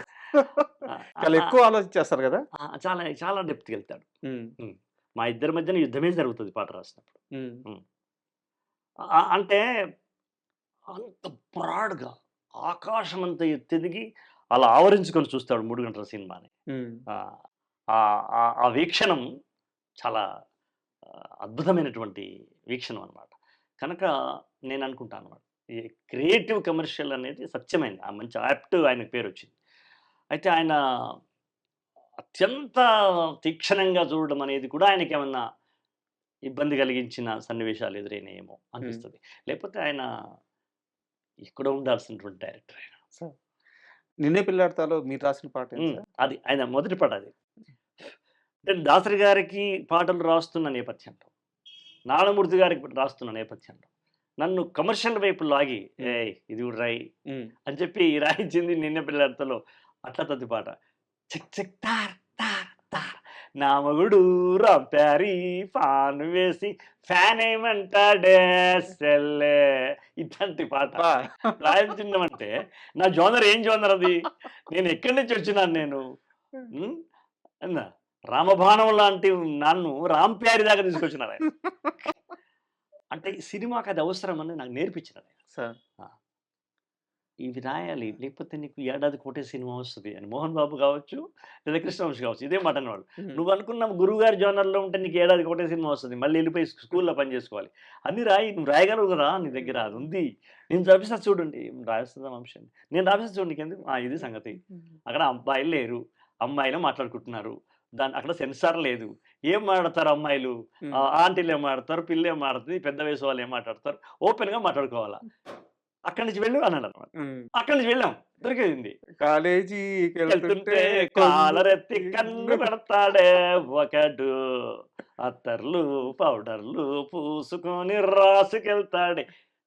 ఆ! చాలా ఆ! ఎక్కువ ఆలోచించేస్తారు గదా! చాలా చాలా డెప్త్‌కెళ్తాడు. హ్మ్. హ్మ్. మా ఇద్దరి మధ్యన యుద్ధమే జరుగుతది పాట రాసినప్పుడు. హ్మ్. హ్మ్. అంటే అంత బ్రాడ్‌గా ఆకాశమంత ఎత్తెదిగి అలా ఆవరించుకొని చూస్తాడు 3 గంటల సినిమాని. హ్మ్. ఆహ్, ఆ వీక్షణం చాలా అద్భుతమైనటువంటి వీక్షణం అనమాట. కనుక నేననుకుంటాను అనమాట. ఈ క్రియేటివ్ కమర్షియల్ అనేది సత్యమైంది. ఆ మంచి యాప్ట్ ఆయనకి పేరొచ్చింది. అయితే ఆయన అత్యంత తీక్షణంగా చూడడం అనేది కూడా ఆయనకేమన్నా ఇబ్బంది కలిగించిన సన్నివేశాలు ఎదురైనాయేమో హ్మ్. అనిపిస్తది. లేకపోతే ఆయన ఎక్కడో ఉండాల్సినటువంటి డైరెక్టర్ ఆయన. సో 'నిన్నే పెళ్లాడతా'లో మీరు రాసిన పాటేనా సార్? అది ఆయన మొదటి పాట అది. అంటే దాసరి గారికి పాటలు రాస్తున్న నేపథ్యంలో, నారాయణమూర్తి గారికి రాస్తున్న నేపథ్యంలో, నన్ను కమర్షియల్ వైపు లాగి, హ్మ్. "ఏయ్! ఇది కూడా రాయి" హ్మ్. అని చెప్పి రాయించింది 'నిన్నే పెళ్లాడతా'లో అట్ల తద్ది పాట. చిక్ చిక్ తార్ తార్ తార్ నా మొగుడు రాంప్యారి పాను వేసి ఫ్యాన్ ఏమంటాడే సెల్లే ఇట్లాంటి పాట అబ్బా! రాయించిందంటే నా జోనర్ ఏం జోనర్ అది? నేను ఎక్కడి నుంచి వచ్చినాను నేను? హ్మ్. అన్నా రామబాణం లాంటి నన్ను రాంప్యారి దాకా తీసుకొచ్చినారాయన. అంటే ఈ సినిమాకి అది అవసరమని నాకు నేర్పించినారాయన. సార్ ఆ! ఇవి రాయాలి. లేకపోతే నీకు ఏడాదికి ఒకటే సినిమా వస్తది అని. మోహన్ బాబు కావచ్చు, లేదా కృష్ణవంశీ కావచ్చు. ఇదే మాట అనేవాళ్ళు. నువ్వు అనుకున్న గురువుగారి జోనర్‌లో ఉంటే నీకు ఏడాదికి ఒకటే సినిమా వస్తది. మళ్ళీ ఎళ్ళిపోయి స్కూల్‌లో పని చేసుకోవాలి. అన్నీ రాయి. నువ్వు రాయగలవు కదా! నీ దగ్గర అది ఉంది. నేను రాపిస్తా చూడండి. రాసేద్దాం వంశీ అని. నేను రాపిస్తా చూడు నీకెందుకు? ఇది సంగతి. అక్కడ అబ్బాయిలు లేరు. అమ్మాయిలు మాట్లాడుకుంటున్నారు. అక్కడ సెన్సార్ లేదు. ఏం మాట్లాడతారు అమ్మాయిలు? ఆంటీలు ఏం మాట్లాడతారు? పిల్ల ఏం మాట్లాడుతుంది? పెద్ద వయసు వాళ్ళు ఏం మాట్లాడతారు? ఓపెన్‌గా మాట్లాడుకోవాలా. అక్కడి నుంచి వెళ్ళు అన్నాడన్నమాట. అక్కడి నుంచి వెళ్ళాం. దొరికేసింది. కాలేజీకెళ్తుంటే కాలరెత్తి కన్ను పెడతాడే ఒకడు. అత్తర్లు, పౌడర్లు పూసుకొని రాసుకెళ్తాడే.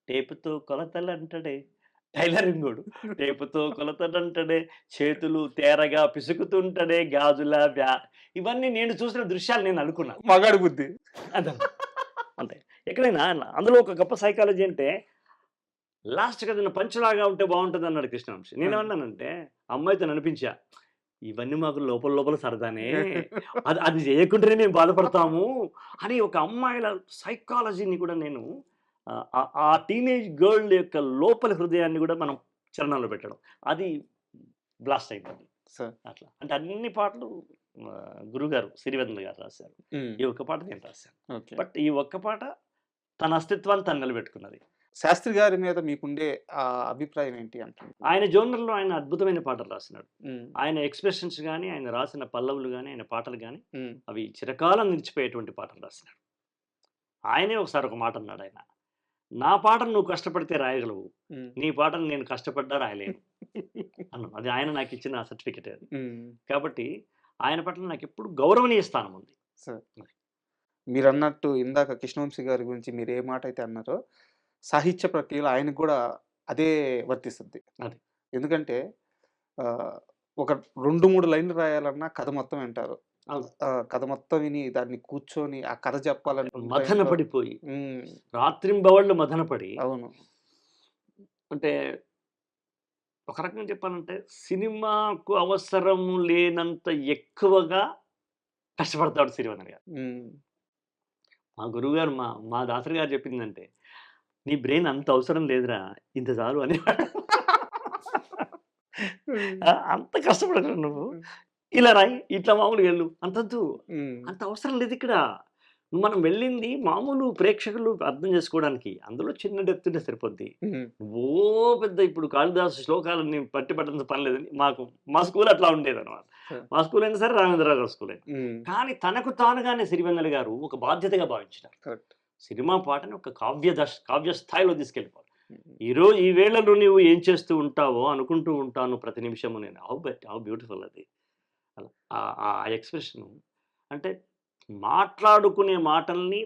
టేపుతో కొలతలంటాడే. టైలరింగోడు. టేపుతో కొలతలంటాడే. చేతులు తేరగా పిసుకుతుంటాడే గాజుల ఇవన్నీ నేను చూసిన దృశ్యాలు నేను అనుకున్నా. మగాడి బుద్ధి. అంతే. ఎక్కడైనా అందులో ఒక గొప్ప సైకాలజీ అంటే లాస్ట్‌కి ఏదైనా పంచ్‌లాగా ఉంటే బాగుంటది అన్నాడు కృష్ణవంశీ. నేనేమన్నానంటే అమ్మాయితో అనిపించా. ఇవన్నీ మాకు లోపల సరదానే. అది చేయకుండానే మేము బాధపడతాము అని ఒక అమ్మాయిల సైకాలజీని కూడా నేను ఆ టీనేజ్ గర్ల్ యొక్క లోపలి హృదయాన్ని కూడా మనం చరణంలో పెట్టడం. అది బ్లాస్ట్ అయిపోయింది. అట్లా. అంటే అన్ని పాటలు గురుగారు సిరివెన్నెల గారు రాశారు. ఈ ఒక్క పాట నేను రాశాను. బట్ ఈ ఒక్క పాట తన అస్తిత్వాన్ని తను నిలబెట్టుకున్నది. శాస్త్రి గారి మీద మీకుండే అభిప్రాయం ఏంటి అంటే? ఆయన జోనర్‌లో ఆయన అద్భుతమైన పాటలు రాసినాడు. ఆయన ఎక్స్‌ప్రెషన్స్ గాని, ఆయన రాసిన పల్లవులు గాని, ఆయన పాటలు గాని అవి చిరకాలం నిలిచిపోయేటువంటి పాటలు రాసినాడు. ఆయనే ఒకసారి ఒక మాట అన్నాడు ఆయన. నా పాటను నువ్వు కష్టపడితే రాయగలవు. నీ పాటను నేను కష్టపడ్డా రాయలేను అన్నాడు. అది ఆయన నాకు ఇచ్చిన సర్టిఫికెట్ అది. కాబట్టి ఆయన పట్ల నాకు ఎప్పుడు గౌరవనీయ స్థానం ఉంది. మీరన్నట్టు ఇందాక కృష్ణవంశీ గారి గురించి మీరు ఏ మాట అయితే అన్నారో సాహిత్య ప్రక్రియలో ఆయనకు కూడా అదే వర్తిస్తుంది. అది. ఎందుకంటే ఒక 2-3 లైన్లు రాయాలన్నా కథ మొత్తం వింటారు. కథ మొత్తం విని దాన్ని కూర్చొని ఆ కథ చెప్పాలని మథన పడిపోయి రాత్రింబవళ్ళు మథన పడి. అవును. అంటే ఒక రకంగా చెప్పాలంటే సినిమాకు అవసరం లేనంత ఎక్కువగా కష్టపడతాడు సిరివెన్నెల గారు. మా గురువుగారు మా దాసరి గారు చెప్పిందంటే నీ బ్రెయిన్ అంత అవసరం లేదురా ఇంత చాలు అని. అంత కష్టపడరు నువ్వు, ఇలా రాయి, ఇట్లా మామూలుగా వెళ్ళు అంతద్దు, అంత అవసరం లేదు ఇక్కడ. మనం వెళ్ళింది మామూలు ప్రేక్షకులు అర్థం చేసుకోవడానికి. అందులో చిన్న డెప్త్ ఉంటే సరిపోద్ది. ఓ పెద్ద ఇప్పుడు కాళిదాసు శ్లోకాలని పట్టిపట్టడం పని లేదని మా స్కూల్ అట్లా ఉండేది అనమాట. మా స్కూల్ అయినా సరే రామేంద్రరావు గారు స్కూల్ అయినా. కానీ తనకు తానుగానే సిరివెన్నెల గారు ఒక బాధ్యతగా భావించినారు. సినిమా పాటని ఒక కావ్య స్థాయిలో తీసుకెళ్ళిపోవాలి. ఈరోజు ఈ వేళలో నువ్వు ఏం చేస్తూ ఉంటావో అనుకుంటూ ఉంటాను ప్రతి నిమిషము నేను. హౌ బ్యూటిఫుల్ అది. ఆ ఎక్స్ప్రెషన్ అంటే మాట్లాడుకునే మాటల్ని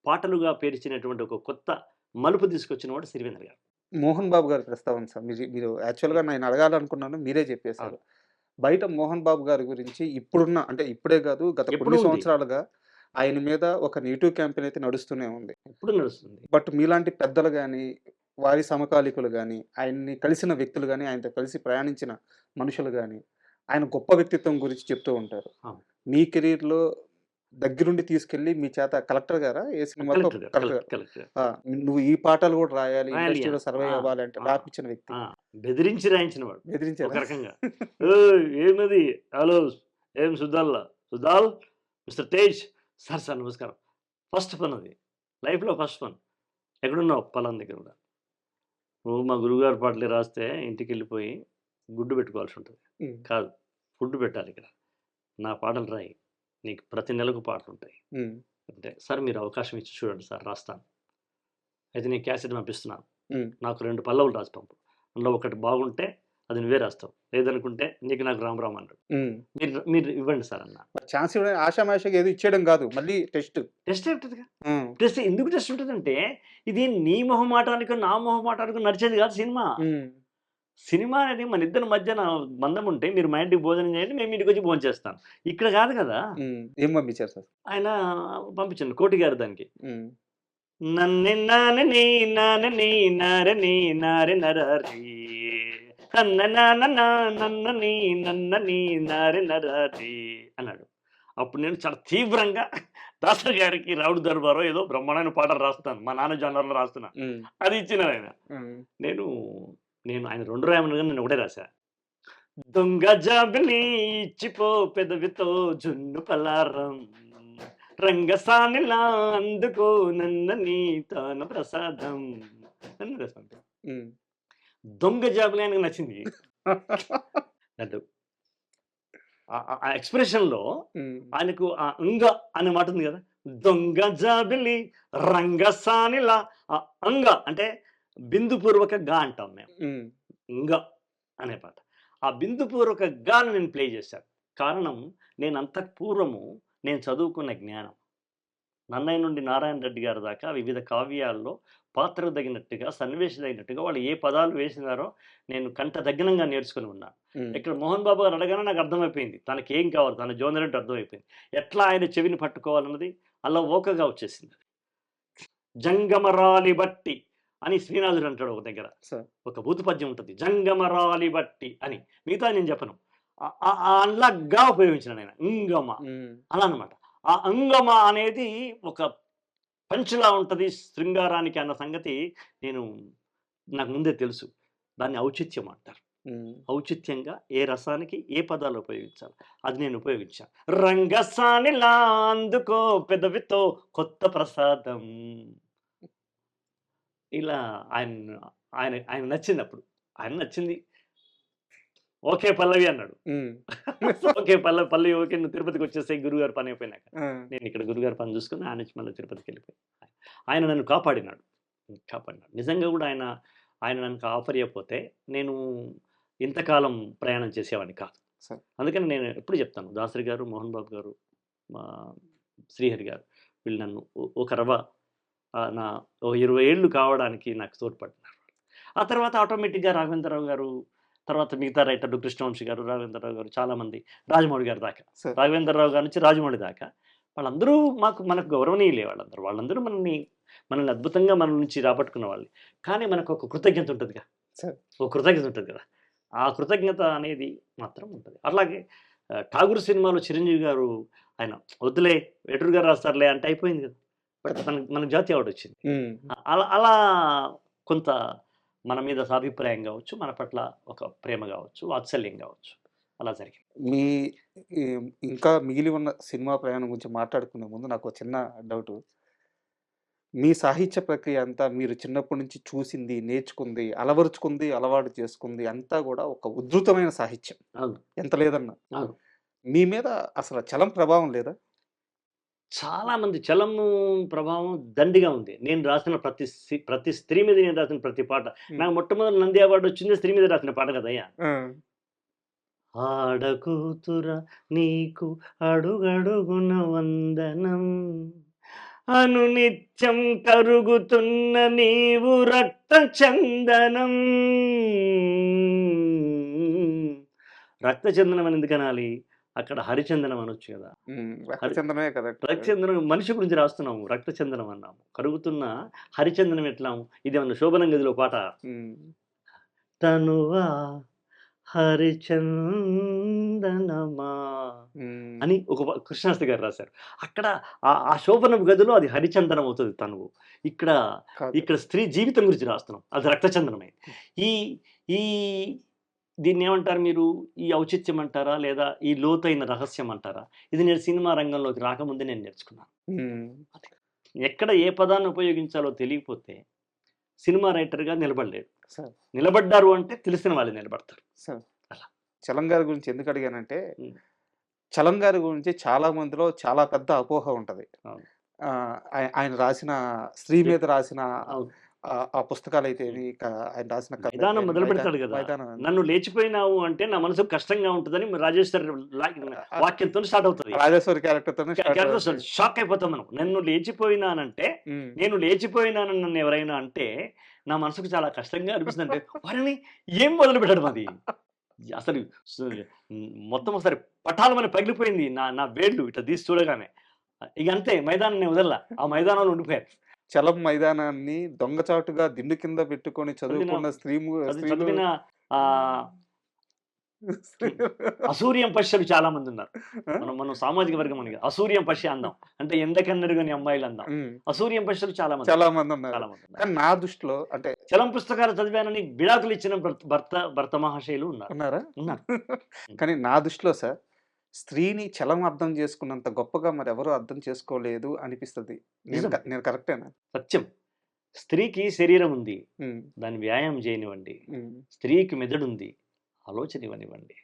పాటలుగా పేర్చినటువంటి ఒక కొత్త మలుపు తీసుకొచ్చిన వాడు సిరివెన్నెల గారు. మోహన్ బాబు గారి ప్రస్తావన సార్. మీరు యాక్చువల్గా నేను అడగాలనుకున్నాను, మీరే చెప్పేశారు. బయట మోహన్ బాబు గారి గురించి ఇప్పుడున్న అంటే ఇప్పుడే కాదు గత కొన్ని సంవత్సరాలుగా ఆయన మీద ఒక నెగిటివ్ క్యాంపెయిన్ అయితే నడుస్తూనే ఉంది. ఎప్పుడు నడుస్తుంది. బట్ మీలాంటి పెద్దలు కానీ వారి సమకాలీకులు కానీ ఆయన్ని కలిసిన వ్యక్తులు కానీ ఆయనతో కలిసి ప్రయాణించిన మనుషులు కానీ ఆయన గొప్ప వ్యక్తిత్వం గురించి చెప్తూ ఉంటారు. మీ కెరీర్లో దగ్గరుండి తీసుకెళ్లి మీ చేత కలెక్టర్ గారా ఏ సినిమాలో నువ్వు ఈ పాటలు కూడా రాయాలి, ఇండస్ట్రీలో సర్వైవ్ అవ్వాలి అంటే రాపించిన వ్యక్తి. బెదిరించి రాయించిన వాడు. బెదిరించారు రకంగా. ఏమది హలో ఏం సుధాల్ మిస్టర్ తేజ్ సార్ నమస్కారం. ఫస్ట్ పని అది లైఫ్లో ఫస్ట్ పని. ఎక్కడున్నావు? పలాన్ దగ్గర కూడా. నువ్వు మా గురువుగారి పాటలు రాస్తే ఇంటికి వెళ్ళిపోయి గుడ్డు పెట్టుకోవాల్సి ఉంటుంది. కాదు, ఫుడ్ పెట్టాలి ఇక్కడ. నా పాటలు రాయి, నీకు ప్రతి నెలకు పాటలు ఉంటాయి అంటే. సార్ మీరు అవకాశం ఇచ్చి చూడండి సార్, రాస్తాను. అయితే నేను క్యాసెట్ పంపిస్తున్నాను, నాకు 2 పల్లవులు రాసి పంపు. అందులో ఒకటి బాగుంటే అది నువ్వే రాస్తావు, లేదనుకుంటే నీకు నాకు రామ్ అన్నాడు. మీరు ఇవ్వండి సార్ అన్న. ఛాన్స్ ఆశామాషగా ఏదో ఇచ్చేయడం కాదు, మళ్ళీ టెస్ట్ ఉంటుందిగా. టెస్ట్ ఎందుకు టెస్ట్ ఉంటుందంటే ఇది నీ మొహమాటానికి నా మొహమాటానికి నడిచేది కాదు సినిమా. సినిమా అనేది మన ఇద్దరి మధ్యన బంధం ఉంటే మీరు మా ఇంటికి భోజనం చేయండి, మేము ఇంటికి వచ్చి భోజనం చేస్తాం. ఇక్కడ కాదు కదా. ఏం పంపించారు సార్? ఆయన పంపించండి కోటి గారు దానికి. నన్ను నానని నానని నారని నారి నరరి నన్నని నన్నని నారి నరరి అన్నాడు. అప్పుడు నేను చాలా తీవ్రంగా దాసరి గారికి రావుడు దర్బారో ఏదో బ్రహ్మాండమైన పాటలు రాస్తాను, మా నాన్న జానర్లో రాస్తున్నా. అది ఇచ్చిన ఆయన. నేను నేను ఆయన 2 రాయమని కానీ నేను ఒకటే రాశా. దొంగ జాబిలి ఇచ్చిపో పెదవితో జున్ను పలారం రంగసానిలా అందుకో నన్నని తాను ప్రసాదం అని రాశాను. దొంగ జాబిలి ఆయనకు నచ్చింది. అంటే ఆ ఎక్స్ప్రెషన్‌లో ఆయనకు ఆ 'అంగ' అనే మాట ఉంది కదా! దొంగ జాబిలి రంగసానిలా ఆ 'అంగ' అంటే బిందుపూర్వక 'గ' అంటాం మేము. 'ఇంగ' అనే పాట. ఆ బిందుపూర్వక 'గ'ను నేను ప్లే చేశాను. కారణం నేను అంతకు పూర్వము నేను చదువుకున్న జ్ఞానం. నన్నయ్య నుండి నారాయణ రెడ్డి గారి దాకా వివిధ కావ్యాల్లో పాత్రకు తగినట్టుగా, సన్నివేశం తగినట్టుగా వాళ్ళు ఏ పదాలు వేసినారో నేను కంఠదగ్నంగా నేర్చుకొని ఉన్నాను. ఇక్కడ మోహన్ బాబు గారు అడగానే నాకు అర్థమైపోయింది. తనకేం కావాలి, తన జోనర్ అంటే అర్థమైపోయింది. ఎట్లా ఆయన చెవిని పట్టుకోవాలన్నది అల్లవోకగా వచ్చేసింది. జంగమరాలి బట్టి అని శ్రీనాథుడు అంటాడు ఒక దగ్గర. ఒక భూత పద్యం ఉంటుంది. జంగమరాలి బట్టి అని. మిగతా నేను చెప్పను. అలాగా ఉపయోగించిన నేను ఇంగమ అలా అనమాట. ఆ అంగమ అనేది ఒక పంచులా ఉంటుంది శృంగారానికి అన్న సంగతి నాకు ముందే తెలుసు. దాన్ని ఔచిత్యం అంటారు. ఔచిత్యంగా ఏ రసానికి ఏ పదాలు ఉపయోగించాలి అది నేను ఉపయోగించాను. రంగసానిలా అందుకో పెదవితో కొత్త ప్రసాదం. ఇలా ఆయన నచ్చింది. అప్పుడు ఆయన నచ్చింది. ఓకే పల్లవి అన్నాడు. ఓకే పల్లవి ఓకే, నువ్వు తిరుపతికి వచ్చేసాయి గురుగారు పని అయిపోయినాక. నేను ఇక్కడ గురుగారు పని చూసుకుని ఆయన నుంచి మళ్ళీ తిరుపతికి వెళ్ళిపోయి ఆయన నన్ను కాపాడినాడు. నిజంగా కూడా ఆయన నన్ను కాపాడకపోతే నేను ఇంతకాలం ప్రయాణం చేసేవాడిని కాదు. అందుకని నేను ఎప్పుడు చెప్తాను, దాసరి గారు, మోహన్ బాబు గారు, మా శ్రీహరి గారు వీళ్ళు నన్ను ఒక రవ నా 20 ఏళ్ళు కావడానికి నాకు తోడ్పడినారు. ఆ తర్వాత ఆటోమేటిక్గా రాఘవేంద్రరావు గారు, తర్వాత మిగతా రైటర్లు కృష్ణవంశీ గారు, రాఘవేంద్రరావు గారు, చాలామంది, రాజమౌళి గారి దాకా, రాఘవేంద్రరావు గారి నుంచి రాజమౌళి దాకా వాళ్ళందరూ మనకు గౌరవనీయులే. వాళ్ళందరూ మనల్ని అద్భుతంగా మన నుంచి రాబట్టుకున్న వాళ్ళు. కానీ మనకు ఒక కృతజ్ఞత ఉంటుందిగా, ఒక కృతజ్ఞత ఉంటుంది కదా, ఆ కృతజ్ఞత అనేది మాత్రం ఉంటుంది. అలాగే ఠాగూర్ సినిమాలో చిరంజీవి గారు ఆయన వద్దులే ఎటురు గారు రాస్తారులే అంటే అయిపోయింది కదా, మనకు జాతీయ అవార్డు వచ్చింది. అలా కొంత మన మీద సాభిప్రాయం కావచ్చు, మన పట్ల ఒక ప్రేమ కావచ్చు, వాత్సల్యం కావచ్చు, అలా జరిగింది. ఇంకా మిగిలి ఉన్న సినిమా ప్రయాణం గురించి మాట్లాడుకునే ముందు నాకు ఒక చిన్న డౌట్. మీ సాహిత్య ప్రక్రియ అంతా మీరు చిన్నప్పటి నుంచి చూసింది, నేర్చుకుంది, అలవరుచుకుంది, అలవాటు చేసుకుంది అంతా కూడా ఒక ఉధృతమైన సాహిత్యం. ఎంత లేదన్నా మీ మీద అసలు చలం ప్రభావం లేదా? చాలా మంది చలము ప్రభావం దండిగా ఉంది. నేను రాసిన ప్రతి స్త్రీ మీద నేను రాసిన ప్రతి పాట, నాకు మొట్టమొదటి నంది అవార్డు వచ్చింది స్త్రీ మీద రాసిన పాట కదయ్యా. ఆడకూతుర నీకు అడుగడుగున వందనం, అనునిత్యం కరుగుతున్న నీవు రక్త చందనం. రక్త చందనం అని ఎందుకు అనాలి? అక్కడ హరిచందనం అనొచ్చు కదా. రక్తచందనం మనిషి గురించి రాస్తున్నాము, రక్తచందనం అన్నాము. కరుగుతున్న హరిచందనం ఎట్లా? ఇదేమన్నా శోభనం గదిలో పాట. తనువా హరిచందనమా అని ఒక కృష్ణాస్తి గారు రాశారు. అక్కడ ఆ శోభనం గదిలో అది హరిచందనం అవుతుంది తనువు. ఇక్కడ స్త్రీ జీవితం గురించి రాస్తున్నాం, అది రక్తచందనమే. ఈ దీన్ని ఏమంటారు మీరు? ఈ ఔచిత్యం అంటారా, లేదా ఈ లోతైన రహస్యం అంటారా? ఇది నేను సినిమా రంగంలోకి రాకముందే నేను నేర్చుకున్నాను. ఎక్కడ ఏ పదాన్ని ఉపయోగించాలో తెలియకపోతే సినిమా రైటర్గా నిలబడలేడు. నిలబడ్డారు అంటే తెలిసిన వాళ్ళు నిలబడతారు. అలా చలం గారి గురించి ఎందుకు అడిగానంటే, చలం గారి గురించి చాలా మందిలో చాలా పెద్ద అపోహ ఉంటది. ఆయన రాసిన స్త్రీ మీద రాసిన ఆ పుస్తకాలు అయితే ఆయన రాసిన విధానం మొదలు పెడతాడు కదా. నన్ను లేచిపోయినావు అంటే నా మనసు కష్టంగా ఉంటుందని రాజేశ్వరి వాక్యంతో స్టార్ట్ అవుతుంది. రాజేశ్వరి క్యారెక్టర్ షాక్ అయిపోతాం మనం. నన్ను లేచిపోయినానంటే, నేను లేచిపోయినానని నన్ను ఎవరైనా అంటే నా మనసుకు చాలా కష్టంగా అనిపిస్తుంది. అంటే వారిని ఏం మొదలు పెట్టడం, అది అసలు మొత్తం ఒకసారి పటాలమని పగిలిపోయింది నా వేళ్ళు ఇట్లా తీసి చూడగానే. ఇక అంతే, మైదానం వదల్లా, ఆ మైదానంలో ఉండిపోయారు. చలం మైదానాన్ని దొంగచాటుగా దిండు కింద పెట్టుకొని చదువుకున్న స్త్రీ చదివిన అసూర్యం పశ్యలు చాలా మంది ఉన్నారు. మనం సామాజిక వర్గం అని కాదు. అసూర్యం పశ్య అందం అంటే ఎండకన్నెరుగని అమ్మాయిలు అందం. అసూర్యం పశ్యలు చాలా మంది చాలా మంది ఉన్నారు. చాలా మంది ఉన్నారు. కానీ నా దృష్టిలో అంటే చలం పుస్తకాలు చదివానని విడాకులు ఇచ్చిన భర్త మహాశయులు ఉన్నారు. ఉన్నారా? ఉన్నారు. కానీ నా దృష్టిలో సార్ స్త్రీని చలం అర్థం చేసుకున్నంత గొప్పగా మరి ఎవరు అర్థం చేసుకోలేదు అనిపిస్తుంది. నిజం. నేను కరెక్టేనా? సత్యం. స్త్రీకి శరీరం ఉంది, ఉమ్, దాన్ని వ్యాయామం చేయనివ్వండి. ఉమ్, స్త్రీకి మెదడు ఉంది, ఆలోచన ఇవ్వనివ్వండి.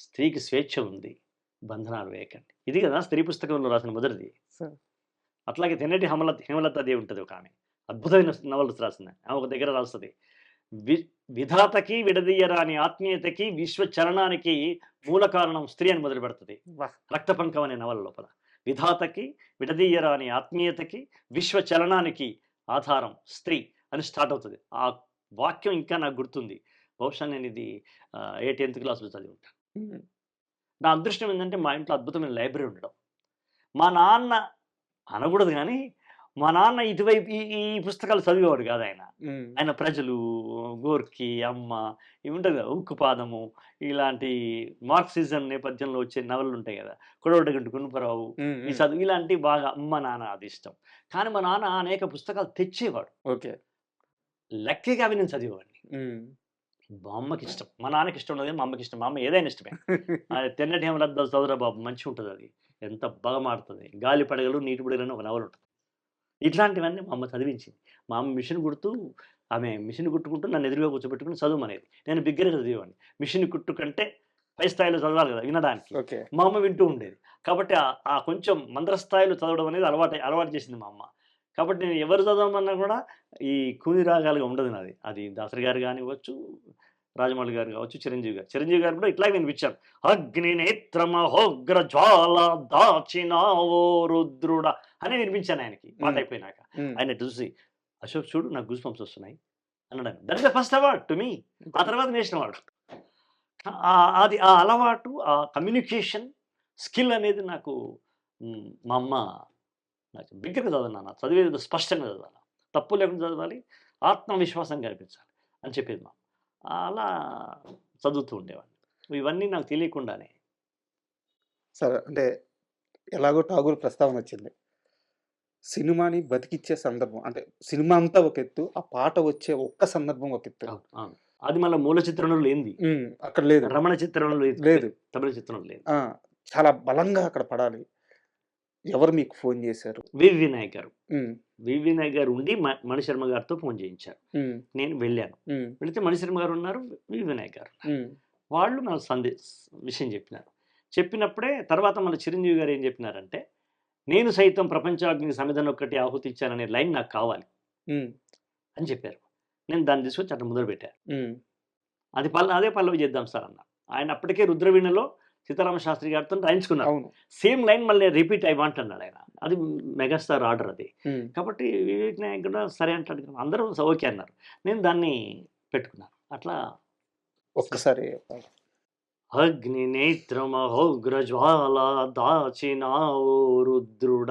స్త్రీకి స్వేచ్ఛ ఉంది, బంధనాలు వేయకండి. ఇది కదా స్త్రీ పుస్తకంలో రాసిన మొదటిది. సార్. అట్లాగే తెన్నటి హేమలతాదేవి ఉంటుంది ఒక ఆమె, అద్భుతమైన నవలు రాసింది. ఆమె ఒక దగ్గర రాస్తుంది, విధాతకి విడదీయరాని ఆత్మీయతకి విశ్వచలనానికి మూల కారణం స్త్రీ అని మొదలు పెడుతుంది వాహ్. రక్తపంకం అనే నవల లోపల. విధాతకి విడదీయరాని ఆత్మీయతకి విశ్వచలనానికి ఆధారం స్త్రీ అని స్టార్ట్ అవుతుంది. ఆ వాక్యం ఇంకా నాకు గుర్తుంది. బహుశా నేను ఇది 10th క్లాస్లో చదివి ఉంటాను. ఉమ్, నా అదృష్టం ఏంటంటే మా ఇంట్లో అద్భుతమైన లైబ్రరీ ఉండడం. మా నాన్న అనకూడదు కానీ మా నాన్న ఇటువైపు ఈ పుస్తకాలు చదివేవాడు కాదు. ఉమ్, ఆయన ప్రజలు, గోర్కి, అమ్మ, ఇవి ఉంటుంది కదా, ఉక్కుపాదము, ఇలాంటి మార్క్సిజం నేపథ్యంలో వచ్చే నవలలు ఉంటాయి కదా, కొడవటగంటి కునుపరావు, ఉమ్, ఈ చదువు ఇలాంటివి బాగా అమ్మ నాన్న అది ఇష్టం. కానీ మా నాన్న అనేక పుస్తకాలు తెచ్చేవాడు. ఓకే. లక్కీగా అవి నేను చదివేవాడిని. ఉమ్, మా అమ్మకి ఇష్టం, మా నాన్నకి ఇష్టం ఉండదు కానీ మా అమ్మకి ఇష్టం. మా అమ్మ ఏదైనా ఇష్టమే. తెన్నటి హేమలత చదువురా బాబు, మంచిగా ఉంటుంది, అది ఎంత బాగా మారుతుంది. గాలి పడగలు నీటి పడగలు ఒక నవల ఉంటుంది. ఇట్లాంటివన్నీ మా అమ్మ చదివించింది. మా అమ్మ మిషన్ కుడుతూ, ఆమె మిషన్ కుట్టుకుంటూ నన్ను ఎదురుగా కూర్చోబెట్టుకుని చదువుమనేది. నేను బిగ్గరగా చదివేవాడిని. మిషన్ కుట్టు కంటే పై స్థాయిలో చదవాలి కదా వినడానికి. ఓకే. మా అమ్మ వింటూ ఉండేది. కాబట్టి ఆ కొంచెం మందర స్థాయిలో చదవడం అనేది అలవాటు చేసింది మా అమ్మ. కాబట్టి నేను ఎవరు చదవమన్నా కూడా ఈ కూని రాగాలుగా ఉండదు నాది. అది దాసరి గారు కానివ్వచ్చు, రాజమౌళి గారు కావచ్చు, చిరంజీవి గారు కూడా ఇట్లాగే వినిపించారు. అగ్ని నేత్రమహోగ్ర జ్వాల దాచినావో రుద్రుడ అని వినిపించాను ఆయనకి పాట అయిపోయినాక. ఆయన చూసి, అశోక్ చూడు నాకు గూస్ బంప్స్ వస్తున్నాయి అన్నాడు. That is the first award to me. ఆ తర్వాత నేషనల్ అవార్డు. అది ఆ అలవాటు, ఆ కమ్యూనికేషన్ స్కిల్ అనేది నాకు మా అమ్మ నాకు బిగ్గరగా చదవను, చదివేది స్పష్టంగా చదవాలి, తప్పు లేకుండా చదవాలి, ఆత్మవిశ్వాసం కనిపించాలి అని చెప్పేది మా అలా చదువుతూ ఉండేవాడిని. ఇవన్నీ నాకు తెలియకుండానే. సరే, అంటే ఎలాగో ఠాగూర్ ప్రస్తావన వచ్చింది. సినిమాని బతికిచ్చే సందర్భం అంటే సినిమా అంతా ఒక ఎత్తు, ఆ పాట వచ్చే ఒక్క సందర్భం ఒక ఎత్తు. అది మళ్ళీ మూల చిత్రంలో లేనిది అక్కడ లేదు, రమణ చిత్రంలో లేదు, తమిళ చిత్రంలో లేదు. చాలా బలంగా అక్కడ పడాలి. ఎవరు మీకు ఫోన్ చేశారు? వివి వినాయక్ గారు ఉండి మణిశర్మ గారితో ఫోన్ చేయించారు. నేను వెళ్ళాను. వెళితే మణిశర్మ గారు ఉన్నారు, వివి వినాయక్ గారు. వాళ్ళు నాకు విషయం చెప్పినారు. చెప్పినప్పుడే తర్వాత మన చిరంజీవి గారు ఏం చెప్పినారంటే, నేను సైతం ప్రపంచాగ్ని సమిధన ఒక్కటి ఆహుతి ఇచ్చాననే లైన్ నాకు కావాలి అని చెప్పారు. నేను దాన్ని తీసుకొచ్చి అట్లా మొదలుపెట్టాను. అదే పల్లవి చేద్దాం సార్ అన్న. ఆయన అప్పటికే రుద్రవీణలో సీతారామ శాస్త్రి గారితో రాయించుకున్నారు. సేమ్ లైన్ మళ్ళీ రిపీట్ ఐ వాంట్ అన్నాడు ఆయన. అది మెగాస్టార్ ఆర్డర్ అది. కాబట్టి వివేక్ నాయక్ కూడా సరే అంటాడు, అందరూ ఓకే అన్నారు. నేను దాన్ని పెట్టుకున్నాను. అట్లా ఒక్కసారి అగ్ని నేత్రమహోగ్ర జ్వాల దాచినావో రుద్రుడ,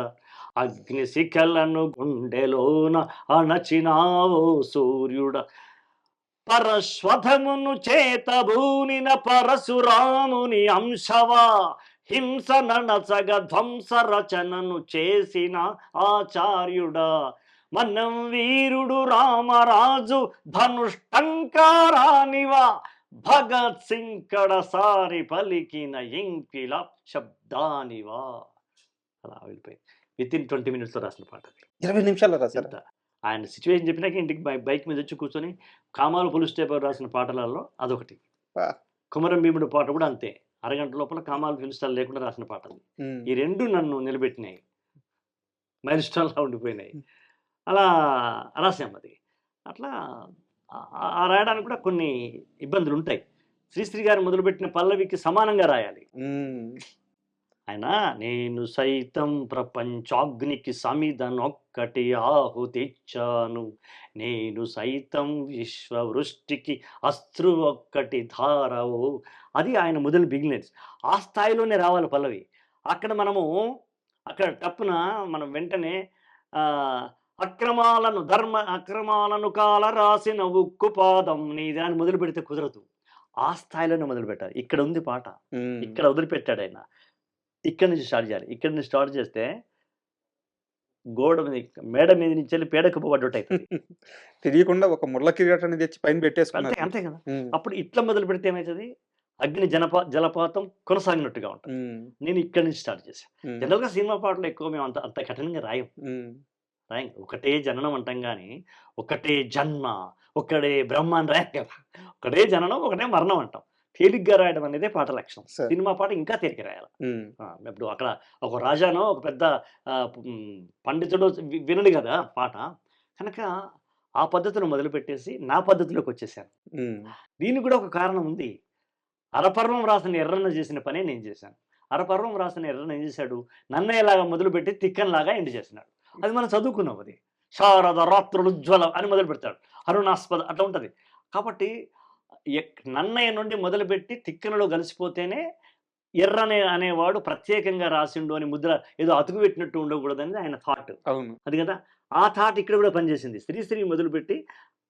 అగ్ని శిఖలను గుండెలోన అణచినావో సూర్యుడ, పరశ్వధమును చేతబూనిన పరశురాముని అంశవా, హింస ననచగ ధ్వంస రచనను చేసిన ఆచార్యుడా, మనం వీరుడు రామరాజు ధనుష్టంకారానివా, భగత్ సింగ్ కడసారి పలికిన ఇంకిలా శబ్దానివా. అలా వెళ్ళిపోయింది. విత్ ఇన్ 20 minutes రాసిన పాట. 20 నిమిషాలు రాశారు. ఆయన సిచ్యువేషన్ చెప్పినాక ఇంటికి బైక్ మీద వచ్చి కూర్చొని కామాలు పులుసు టేపర్ రాసిన పాటలలో అదొకటి. కుమరం భీముడు పాట కూడా అంతే, అరగంట లోపల కామాలు పిలుస్తాలు లేకుండా రాసిన పాట. ఈ రెండు నన్ను నిలబెట్టినాయి, మైల్ స్టోన్లా ఉండిపోయినాయి. అలా రాసాం. అది అట్లా రాయడానికి కూడా కొన్ని ఇబ్బందులు ఉంటాయి. శ్రీశ్రీ గారు మొదలుపెట్టిన పల్లవికి సమానంగా రాయాలి. ఆయన నేను సైతం ప్రపంచాగ్నికి సమిధనొక్కటి ఆహుతిచ్చాను, నేను సైతం విశ్వవృష్టికి అస్త్రు ఒక్కటి ధారవు. అది ఆయన మొదలు బిగినర్స్. ఆ స్థాయిలోనే రావాలి పల్లవి. అక్కడ మనము అక్కడ తప్పున మనం వెంటనే అక్రమాలను కాల రాసిన ఉక్కు పాదం నీది అని మొదలు పెడితే కుదరదు. ఆ స్థాయిలోనే మొదలుపెట్టాలి. ఇక్కడ ఉంది పాట. ఇక్కడ వదిలిపెట్టాడు ఆయన. ఇక్కడి నుంచి స్టార్ట్ చేయాలి. ఇక్కడి నుంచి స్టార్ట్ చేస్తే గోడ మీద మేడ మీద నుంచి వెళ్ళి పేడకు పడ్డట్టు అవుతుంది. తెలియకుండా ఒక ముళ్ళ కిరీటాన్ని తెచ్చి పైన అంతే పెట్టేసుకున్నారు. అంతే కదా. అప్పుడు ఇట్లా మొదలు పెడితే ఏమవుతుంది, అగ్ని జలపాతం కొనసాగినట్టుగా ఉంటుంది. నేను ఇక్కడి నుంచి స్టార్ట్ చేశాను. జనరల్గా సినిమా పాటలు ఎక్కువ మేము అంత అంత కఠినంగా రాయం. ఒకటే జననం అంటాం కానీ ఒకటే జన్మ, ఒకటే బ్రహ్మ అని రాయం కదా. ఒకటే జననం, ఒకటే మరణం అంటాం. తేలిగ్గా రాయడం అనేది పాట లక్షణం. సినిమా పాట ఇంకా తేలిక రాయాలి. ఇప్పుడు అక్కడ ఒక రాజానో ఒక పెద్ద పండితుడు వినడు కదా పాట, కనుక ఆ పద్ధతిని మొదలుపెట్టేసి నా పద్ధతిలోకి వచ్చేసాను. దీనికి కూడా ఒక కారణం ఉంది. అరపర్వం రాసిన ఎర్రన్న చేసిన పనే నేను చేశాను. అరపర్వం రాసిన ఎర్రన్న ఏం చేశాడు, నన్నయ్యలాగా మొదలుపెట్టి తిక్కన్లాగా ఎండ్ చేసినాడు. అది మనం చదువుకున్నాం. అది శారద రాత్రులు జ్వలం అని మొదలు పెడతాడు, అరుణాస్పద అట్లా ఉంటుంది. కాబట్టి నన్నయ్య నుండి మొదలుపెట్టి తిక్కనలో కలిసిపోతేనే ఎర్రనే అనేవాడు ప్రత్యేకంగా రాసిండు అని ముద్ర ఏదో అతుకు పెట్టినట్టు ఉండకూడదని ఆయన థాట్. అవును, అది కదా. ఆ థాట్ ఇక్కడ కూడా పనిచేసింది. శ్రీశ్రీ మొదలుపెట్టి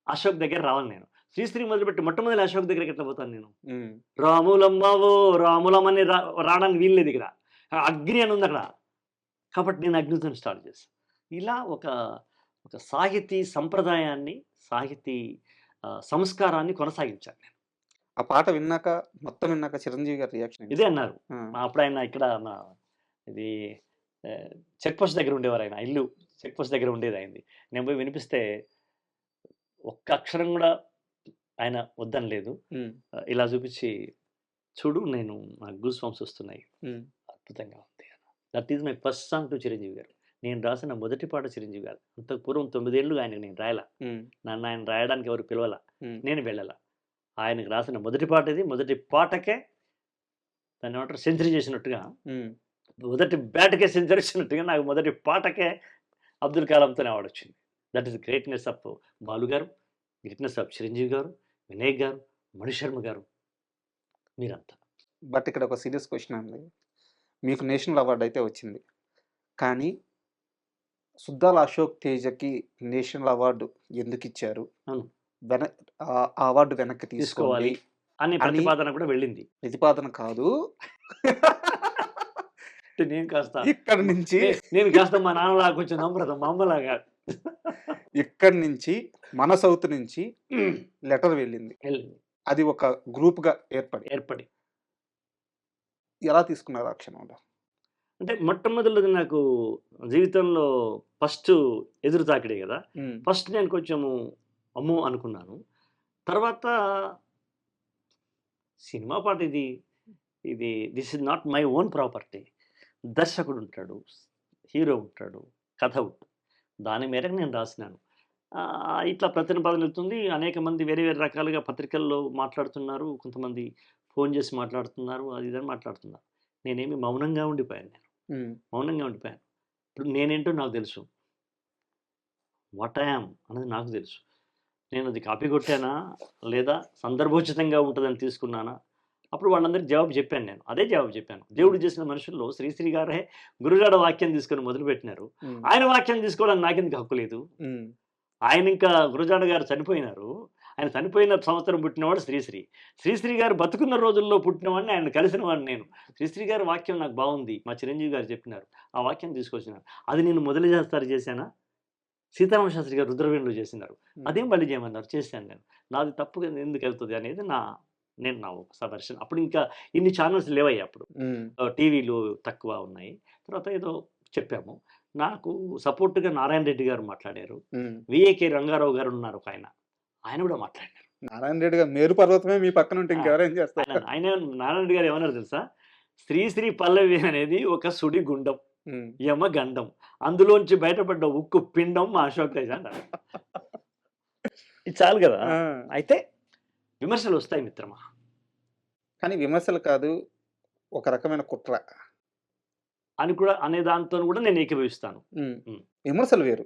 అశోక్ దగ్గర రావాలి నేను. శ్రీశ్రీ మొదలుపెట్టి మొట్టమొదటి అశోక్ దగ్గరికి ఎట్లా పోతాను నేను? రాములమ్మవో రాములమ్మని రావడానికి వీల్లేదు. ఇక్కడ అగ్ని అని ఉంది అక్కడ. కాబట్టి నేను అగ్నితో స్టార్ట్ చేశాను. ఇలా ఒక సాహితీ సంప్రదాయాన్ని, సాహితీ సంస్కారాన్ని కొనసాగించాను నేను. ఆ పాట విన్నాక, మొత్తం విన్నాక చిరంజీవి గారి రియాక్షన్ ఇదే అన్నారు. అప్పుడు ఆయన ఇక్కడ ఇది చెక్ పోస్ట్ దగ్గర ఉండేవారు. ఆయన ఇల్లు చెక్ పోస్ట్ దగ్గర ఉండేది అయింది. నేను పోయి వినిపిస్తే ఒక్క అక్షరం కూడా ఆయన వద్దని లేదు. ఇలా చూపించి, చూడు నేను నాకు గూస్ బంప్స్ వస్తున్నాయి, అద్భుతంగా ఉంది. That is my first song to Chiranjeevi గారు. నేను రాసిన మొదటి పాట చిరంజీవి గారు. అంతకు పూర్వం 9 ఏళ్ళు ఆయనకు నేను రాయలా. నన్ను ఆయన రాయడానికి ఎవరు పిలవాల, నేను వెళ్ళాల. ఆయనకు రాసిన మొదటి పాట ఇది. మొదటి పాటకే దాన్ని ఏమంటారు, సెంచరీ చేసినట్టుగా, మొదటి బ్యాట్కే సెంచరీ చేసినట్టుగా నాకు మొదటి పాటకే అబ్దుల్ కలాంతోనే అవార్డు వచ్చింది. That is greatness of Balu గారు, గ్రేట్నెస్ ఆఫ్ చిరంజీవి గారు, వినాయక్ గారు, మణిశర్మ గారు, మీరంతా. బట్ ఇక్కడ ఒక సీరియస్ క్వశ్చన్ అండి. మీకు నేషనల్ అవార్డు అయితే వచ్చింది, కానీ సుద్దాల అశోక్ తేజకి నేషనల్ అవార్డు ఎందుకు ఇచ్చారు, ఆ అవార్డు వెనక్కి తీసుకోవాలి అని ప్రతిపాదన కూడా వెళ్ళింది. ప్రతిపాదన కాదు, నేను కాస్త ఇక్కడ నుంచి నేను కాస్త మా నాన్నలాగా కొంచెం నమ్రతం, మా అమ్మలాగా. ఇక్కడి నుంచి మన సౌత్ నుంచి లెటర్ వెళ్ళింది. అది ఒక గ్రూప్ గా ఏర్పడి ఎలా తీసుకున్నారు ఆ క్షణంలో? అంటే మొట్టమొదటి నాకు జీవితంలో ఫస్ట్ ఎదురు తాకిడే కదా. ఫస్ట్ నేను కొంచెము అమ్మో అనుకున్నాను. తర్వాత సినిమా పాట ఇది this is not my own property. దర్శకుడు ఉంటాడు, హీరో ఉంటాడు, కథ ఉంటుంది. దాని మేరకు నేను రాసినాను. ఇట్లా ప్రతిపాదన వెళ్తుంది. అనేక మంది వేరే వేరే రకాలుగా పత్రికల్లో మాట్లాడుతున్నారు, కొంతమంది ఫోన్ చేసి మాట్లాడుతున్నారు, అది ఇదని మాట్లాడుతున్నారు. నేనేమి మౌనంగా ఉండిపోయాను. మౌనంగా ఉండిపోయాను. ఇప్పుడు నేనేంటో నాకు తెలుసు, వాట్ ఐ యామ్ అనేది నాకు తెలుసు. నేను అది కాపీ కొట్టానా లేదా సందర్భోచితంగా ఉంటుందని తీసుకున్నానా? అప్పుడు వాళ్ళందరికీ జవాబు చెప్పాను. నేను అదే జవాబు చెప్పాను. దేవుడు చేసిన మనుషుల్లో శ్రీశ్రీ గారే గురుగాడ వాక్యం తీసుకొని మొదలుపెట్టినారు. ఆయన వాక్యం తీసుకోవడానికి నాకెందుకు హక్కు లేదు? ఆయన ఇంకా గురుజాడ గారు చనిపోయినారు. ఆయన చనిపోయిన సంవత్సరం పుట్టినవాడు శ్రీశ్రీ. శ్రీశ్రీ గారు బతుకున్న రోజుల్లో పుట్టినవాడిని, ఆయన కలిసిన వాడిని నేను. శ్రీశ్రీ గారి వాక్యం నాకు బాగుంది, మా చిరంజీవి గారు చెప్పినారు, ఆ వాక్యం తీసుకొచ్చినారు. అది నేను మొదలు చేశానా? సీతారామ శాస్త్రి గారు రుద్రవేణులు చేసినారు, అదేం మళ్ళీ చేయమన్నారు, చేశాను నేను. నాది తప్పు ఎందుకు వెళ్తుంది అనేది నా ఒక సబర్షన్. అప్పుడు ఇంకా ఇన్ని ఛానల్స్ లేవయ్యాయి. అప్పుడు టీవీలు తక్కువ ఉన్నాయి. తర్వాత ఏదో చెప్పాము. నాకు సపోర్ట్గా నారాయణ రెడ్డి గారు మాట్లాడారు, విఏకే రంగారావు గారు ఉన్నారు, ఆయన కూడా మాట్లాడారు. నారాయణ రెడ్డి గారు మేరు పర్వతమే మీ పక్కన ఉంటే ఇంకెవరేం చేస్తారు? ఆయన నారాయణ రెడ్డి గారు ఏమన్నారు తెలుసా? శ్రీశ్రీ పల్లవి అనేది ఒక సుడి గుండం, యమ గండం, అందులోంచి బయటపడ్డ ఉక్కు పిండం మా అశోక్ తేజ అన్నారు. ఇది చాలు కదా. అయితే విమర్శలు వస్తాయి మిత్రమా, కానీ విమర్శలు కాదు, ఒక రకమైన కుట్ర అని కూడా అనే దాంతో కూడా నేను ఏకీభవిస్తాను. విమర్శలు వేరు,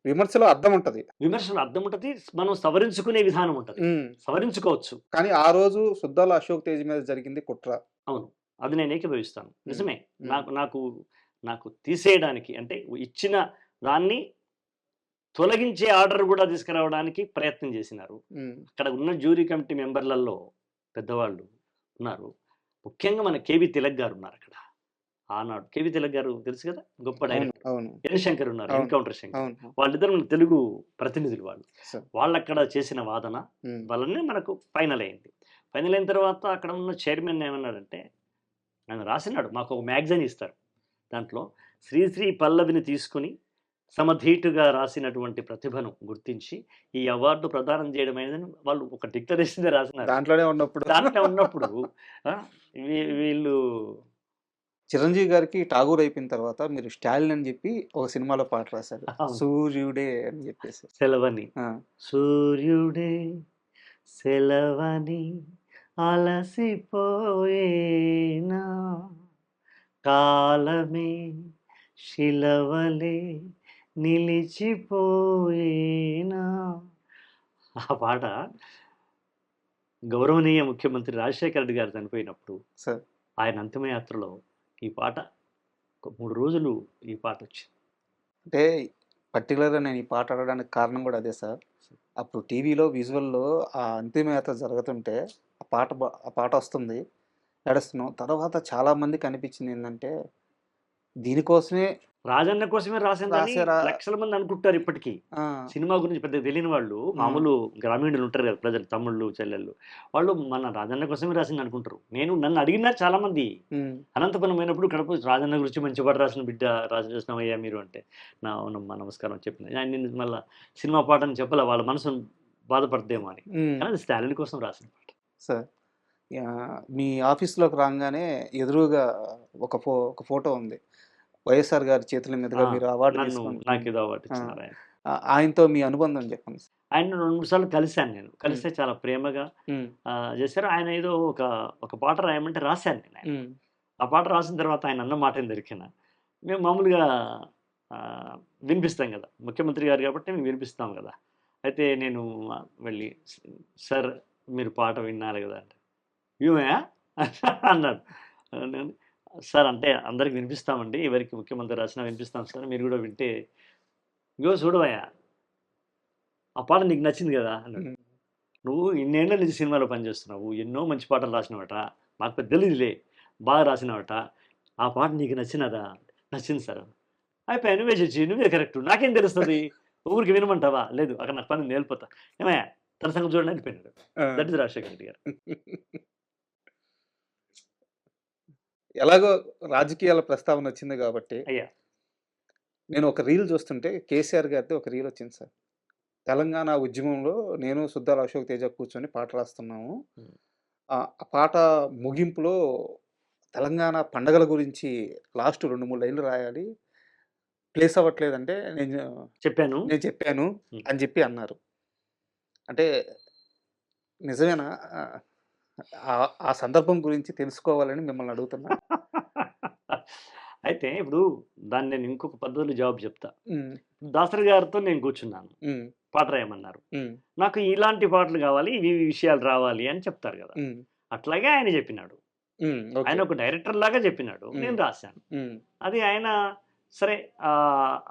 విమర్శలో అర్థం ఉంటది, విమర్శలో అర్థం ఉంటది, మనం సవరించుకునే విధానం ఉంటది, సవరించుకోవచ్చు. కానీ ఆ రోజు సుద్దాల అశోక్ తేజ్ మీద జరిగింది కుట్ర. అవును, అది నేను ఏకీభవిస్తాను. నిజమే. నాకు తీసేయడానికి, అంటే ఇచ్చిన దాన్ని తొలగించే ఆర్డర్ కూడా తీసుకురావడానికి ప్రయత్నం చేసినారు. అక్కడ ఉన్న జ్యూరీ కమిటీ మెంబర్లలో పెద్దవాళ్ళు ఉన్నారు. ముఖ్యంగా మన కేవి తిలక్ గారు ఉన్నారు అక్కడ. ఆనాడు కేవి తిలక్ గారు తెలుసు కదా, గొప్ప డైరెక్టర్. ఎన్ శంకర్ ఉన్నారు, ఎన్కౌంటర్ శంకర్. వాళ్ళిద్దరు మన తెలుగు ప్రతినిధులు వాళ్ళు. వాళ్ళు అక్కడ చేసిన వాదన వల్లనే మనకు ఫైనల్ అయింది. ఫైనల్ అయిన తర్వాత అక్కడ ఉన్న చైర్మన్ ఏమన్నాడంటే, ఆయన రాసినాడు, మాకు ఒక మ్యాగజైన్ ఇస్తారు, దాంట్లో శ్రీశ్రీ పల్లవిని తీసుకుని సమధీటుగా రాసినటువంటి ప్రతిభను గుర్తించి ఈ అవార్డు ప్రదానం చేయడం అనేది వాళ్ళు ఒక డిక్లరేషన్ రాసినారు. దాంట్లో ఉన్నప్పుడు వీళ్ళు చిరంజీవి గారికి ఠాగూర్ అయిపోయిన తర్వాత మీరు స్టాలిన్ అని చెప్పి ఒక సినిమాలో పాట రాశారు, సూర్యుడే అని చెప్పేసి. సెలవని సూర్యుడే సెలవని అలసిపోయేనా, కాలమే శిలవలే నిలిచిపోయేనా. ఆ పాట గౌరవనీయ ముఖ్యమంత్రి రాజశేఖర రెడ్డి గారు చనిపోయినప్పుడు ఆయన అంతిమయాత్రలో ఈ పాట 3 రోజులు ఈ పాట వచ్చింది. అంటే పర్టికులర్గా నేను ఈ పాట ఆడడానికి కారణం కూడా అదే సార్. అప్పుడు టీవీలో విజువల్లో ఆ అంతిమయాత్ర జరుగుతుంటే ఆ పాట వస్తుంది, నడుస్తున్నాం. తర్వాత చాలామందికి అనిపించింది ఏంటంటే దీనికోసమే, రాజన్న కోసమే రాసిందని లక్షల మంది అనుకుంటారు ఇప్పటికీ. సినిమా గురించి పెద్దగా తెలియని వాళ్ళు, మామూలు గ్రామీణులు ఉంటారు కదా ప్రజలు, తమ్ముళ్ళు చెల్లెళ్ళు, వాళ్ళు మన రాజన్న కోసమే రాసింది అనుకుంటారు. నన్ను అడిగినారు చాలా మంది, అనంతపురం అయినప్పుడు కడప రాజన్న గురించి మంచి పాట రాసిన బిడ్డ రాసినవయ్యా మీరు అంటే, అవునమ్మా నమస్కారం చెప్పిన. ఆయన మళ్ళీ సినిమా పాట అని చెప్పలే, వాళ్ళ మనసు బాధపడదేమో అని. కానీ అది స్టాలిన్ కోసం రాసిన పాట. సార్ మీ ఆఫీస్లోకి రాగానే ఎదురుగా ఒక ఫోటో ఉంది, వైఎస్ఆర్ గారి చేతుల మీదుగా మీరు అవార్డు నాకు ఏదో అవార్డు ఇచ్చినారు. ఆయనతో మీ అనుబంధం చెప్పండి. ఆయన 2-3 సార్లు కలిశాను నేను. కలిస్తే చాలా ప్రేమగా చేశారు. ఆయన ఏదో ఒక పాట రాయమంటే రాశాను నేను. ఆ పాట రాసిన తర్వాత ఆయన అన్న మాట దొరికిన మేము మామూలుగా వినిపిస్తాం కదా, ముఖ్యమంత్రి గారు కాబట్టి మేము వినిపిస్తాం కదా. అయితే నేను వెళ్ళి, సార్ మీరు పాట విన్నారు కదా అంటే, ఏమయ్యా అన్నాడు. సార్ అంటే అందరికి వినిపిస్తామండి, ఎవరికి ముఖ్యమంత్రి రాసినా వినిపిస్తాం సార్, మీరు కూడా వింటే. ఇగో చూడవయ్యా, ఆ పాట నీకు నచ్చింది కదా అన్నాడు. నువ్వు ఇన్నేళ్ళ నుంచి సినిమాలో పనిచేస్తున్నావు, ఎన్నో మంచి పాటలు రాసినవట, మాకు పెద్ద తెలియదులే, బాగా రాసినవట, ఆ పాట నీకు నచ్చినదా? నచ్చింది సార్. అయిపోయి నువ్వే చచ్చి నువ్వే కరెక్ట్, నాకేం తెలుస్తుంది, ఊరికి వినమంటావా? లేదు, అక్కడ నాకు పని నేర్పుతా. ఏమయ్యా తన సంగతి చూడండి అయిపోయినాడు. దట్ ఇస్ రాజశేఖర రెడ్డి గారు. ఎలాగో రాజకీయాల ప్రస్తావన వచ్చింది కాబట్టి అయ్యా, నేను ఒక రీల్ చూస్తుంటే కేసీఆర్ గారితో ఒక రీల్ వచ్చింది సార్. తెలంగాణ ఉద్యమంలో నేను సుద్దాల అశోక్ తేజ కూర్చొని పాట రాస్తున్నాము. ఆ పాట ముగింపులో తెలంగాణ పండగల గురించి లాస్ట్ 2-3 లైన్లు రాయాలి, ప్లేస్ అవ్వట్లేదంటే నేను చెప్పాను అని చెప్పి అన్నారు. అంటే నిజమేనా? ఆ సందర్భం గురించి తెలుసుకోవాలని మిమ్మల్ని అడుగుతున్నా. అయితే ఇప్పుడు దాన్ని నేను ఇంకొక పద్ధతిలో జవాబు చెప్తా. దాసరి గారితో నేను కూర్చున్నాను, పాట రాయమన్నారు, నాకు ఇలాంటి పాటలు కావాలి, ఇవి విషయాలు రావాలి అని చెప్తారు కదా. అట్లాగే ఆయన చెప్పినాడు, ఆయన ఒక డైరెక్టర్ లాగా చెప్పినాడు, నేను రాశాను. అది ఆయన సరే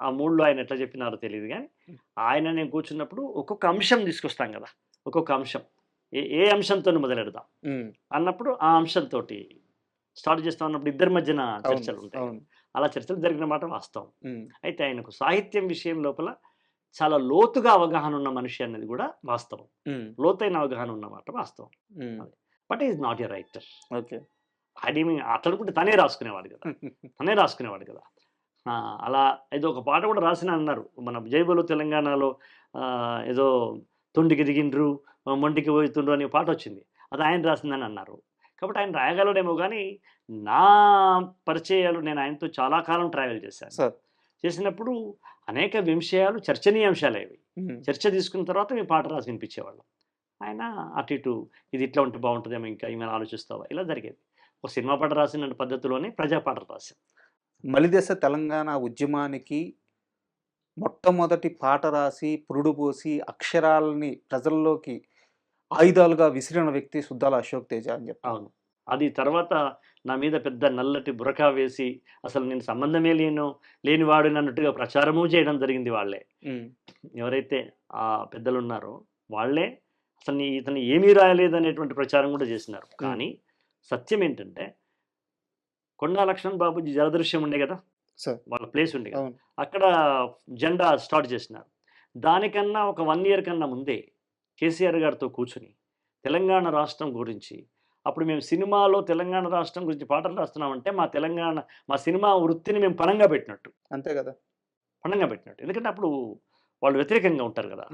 ఆ మూడ్లో ఆయన ఎట్లా చెప్పినారో తెలియదు, కానీ ఆయన నేను కూర్చున్నప్పుడు ఒక్కొక్క అంశం తీసుకొస్తాం కదా, ఒక్కొక్క అంశం ఏ అంశంతో మొదలెడదాం అన్నప్పుడు ఆ అంశంతో స్టార్ట్ చేస్తాం అన్నప్పుడు ఇద్దరి మధ్యన చర్చలు ఉంటాయి. అలా చర్చలు జరిగిన మాట వాస్తవం. అయితే ఆయనకు సాహిత్యం విషయం లోపల చాలా లోతుగా అవగాహన ఉన్న మనిషి అనేది కూడా వాస్తవం, లోతైన అవగాహన ఉన్న మాట వాస్తవం. But is not a writer. అతను కూడా తనే రాసుకునేవాడు కదా. అలా ఏదో ఒక పాట కూడా రాసిన అన్నారు, మన జైబోలో తెలంగాణలో ఏదో తొండికి దిగిండ్రు మొంటికి పోతుండ్రు అనే పాట వచ్చింది, అది ఆయన రాసిందని అన్నారు. కాబట్టి ఆయన రాయగలడేమో, కానీ నా పరిచయాలు, నేను ఆయనతో చాలా కాలం ట్రావెల్ చేసినప్పుడు అనేక విషయాలు చర్చనీయాంశాలు, చర్చ తీసుకున్న తర్వాత మేము పాట రాసి వినిపించేవాళ్ళం. ఆయన అటు ఇటు ఇది ఇట్లా ఉంటే బాగుంటుందేమో, ఇంకా ఏమైనా ఆలోచిస్తావా, ఇలా జరిగేది. ఒక సినిమా పాట రాసిన పద్ధతిలోనే ప్రజా పాటలు రాశాం. మలిదశ తెలంగాణ ఉద్యమానికి మొట్టమొదటి పాట రాసి పురుడు పోసి అక్షరాలని ప్రజల్లోకి ఆయుధాలుగా విసిరిన వ్యక్తి సుద్దాల అశోక్ తేజ అని చెప్పి. అవును, అది తర్వాత నా మీద పెద్ద నల్లటి బురకా వేసి అసలు నేను సంబంధమే లేనివాడు అన్నట్టుగా ప్రచారము చేయడం జరిగింది. వాళ్ళే ఎవరైతే ఆ పెద్దలు ఉన్నారో వాళ్ళే ఇతను ఏమీ రాయలేదనేటువంటి ప్రచారం కూడా చేసినారు. కానీ సత్యం ఏంటంటే కొండా లక్ష్మణ్ బాబుజీ జలదృశ్యం ఉండే కదా, వాళ్ళ ప్లేస్ ఉండే కదా, అక్కడ జెండా స్టార్ట్ చేసినారు. దానికన్నా ఒక 1 year కన్నా ముందే కేసీఆర్ గారితో కూర్చుని తెలంగాణ రాష్ట్రం గురించి, అప్పుడు మేము సినిమాలో తెలంగాణ రాష్ట్రం గురించి పాటలు రాస్తున్నామంటే మా సినిమా వృత్తిని మేము పణంగా పెట్టినట్టు. అంతే కదా, పణంగా పెట్టినట్టు. ఎందుకంటే అప్పుడు వాళ్ళు వ్యతిరేకంగా ఉంటారు కదా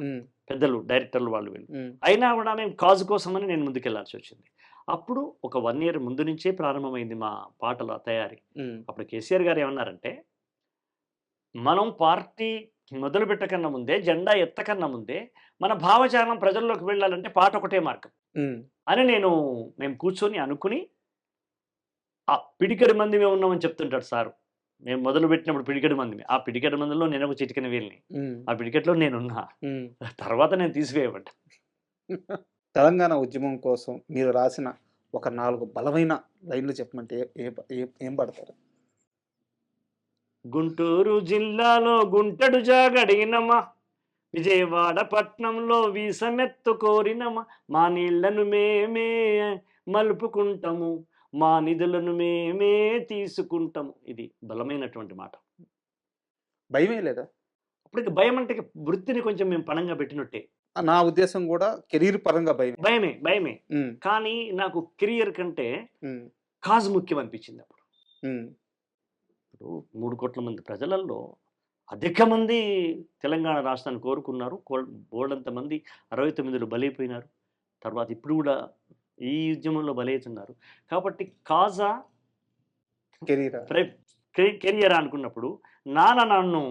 పెద్దలు, డైరెక్టర్లు, వాళ్ళు వీళ్ళు. అయినా కూడా మేము కాజు కోసమని నేను ముందుకెళ్లాల్సి వచ్చింది. అప్పుడు ఒక 1 year ముందు నుంచే ప్రారంభమైంది మా పాటల తయారీ. అప్పుడు కేసీఆర్ గారు ఏమన్నారంటే, మనం పార్టీ మొదలు పెట్టకన్నా ముందే, జెండా ఎత్తకన్నా ముందే మన భావజాలం ప్రజల్లోకి వెళ్ళాలంటే పాట ఒకటే మార్గం అని మేము కూర్చొని అనుకుని, ఆ పిడికెడు మంది మేము ఉన్నామని చెప్తుంటాడు సారు. మేము మొదలు పెట్టినప్పుడు పిడికెడు మంది, ఆ పిడికెడు మందిలో నేను ఒక చిటికెన వీళ్ళని, ఆ పిడికెట్లో నేనున్నా. తర్వాత నేను తీసివేయబడ్డా. తెలంగాణ ఉద్యమం కోసం మీరు రాసిన ఒక 4 బలమైన లైన్లు చెప్పమంటే ఏం పడతారు? గుంటూరు జిల్లాలో గుంటడు జాగడిగినమా, విజయవాడ పట్నంలో వీసమెత్తు కోరినమా, మా నీళ్లను మేమే మలుపుకుంటాము, మా నిధులను మేమే తీసుకుంటాము. ఇది బలమైనటువంటి మాట. భయమే లేదా? అప్పటికి భయం అంటే వృత్తిని కొంచెం మేము పణంగా పెట్టినట్టే. నా ఉద్దేశం కూడా కెరీర్ పరంగా భయమే. కానీ నాకు కెరియర్ కంటే కాజ్ ముఖ్యం అనిపించింది అప్పుడు. ఇప్పుడు 3 కోట్ల మంది ప్రజలలో అధిక మంది తెలంగాణ రాష్ట్రాన్ని కోరుకున్నారు. బోల్డంత మంది 69లో బలైపోయినారు. తర్వాత ఇప్పుడు కూడా ఈ ఉద్యమంలో బలవుతున్నారు. కాబట్టి కాజా కెరియర్ అనుకున్నప్పుడు నన్ను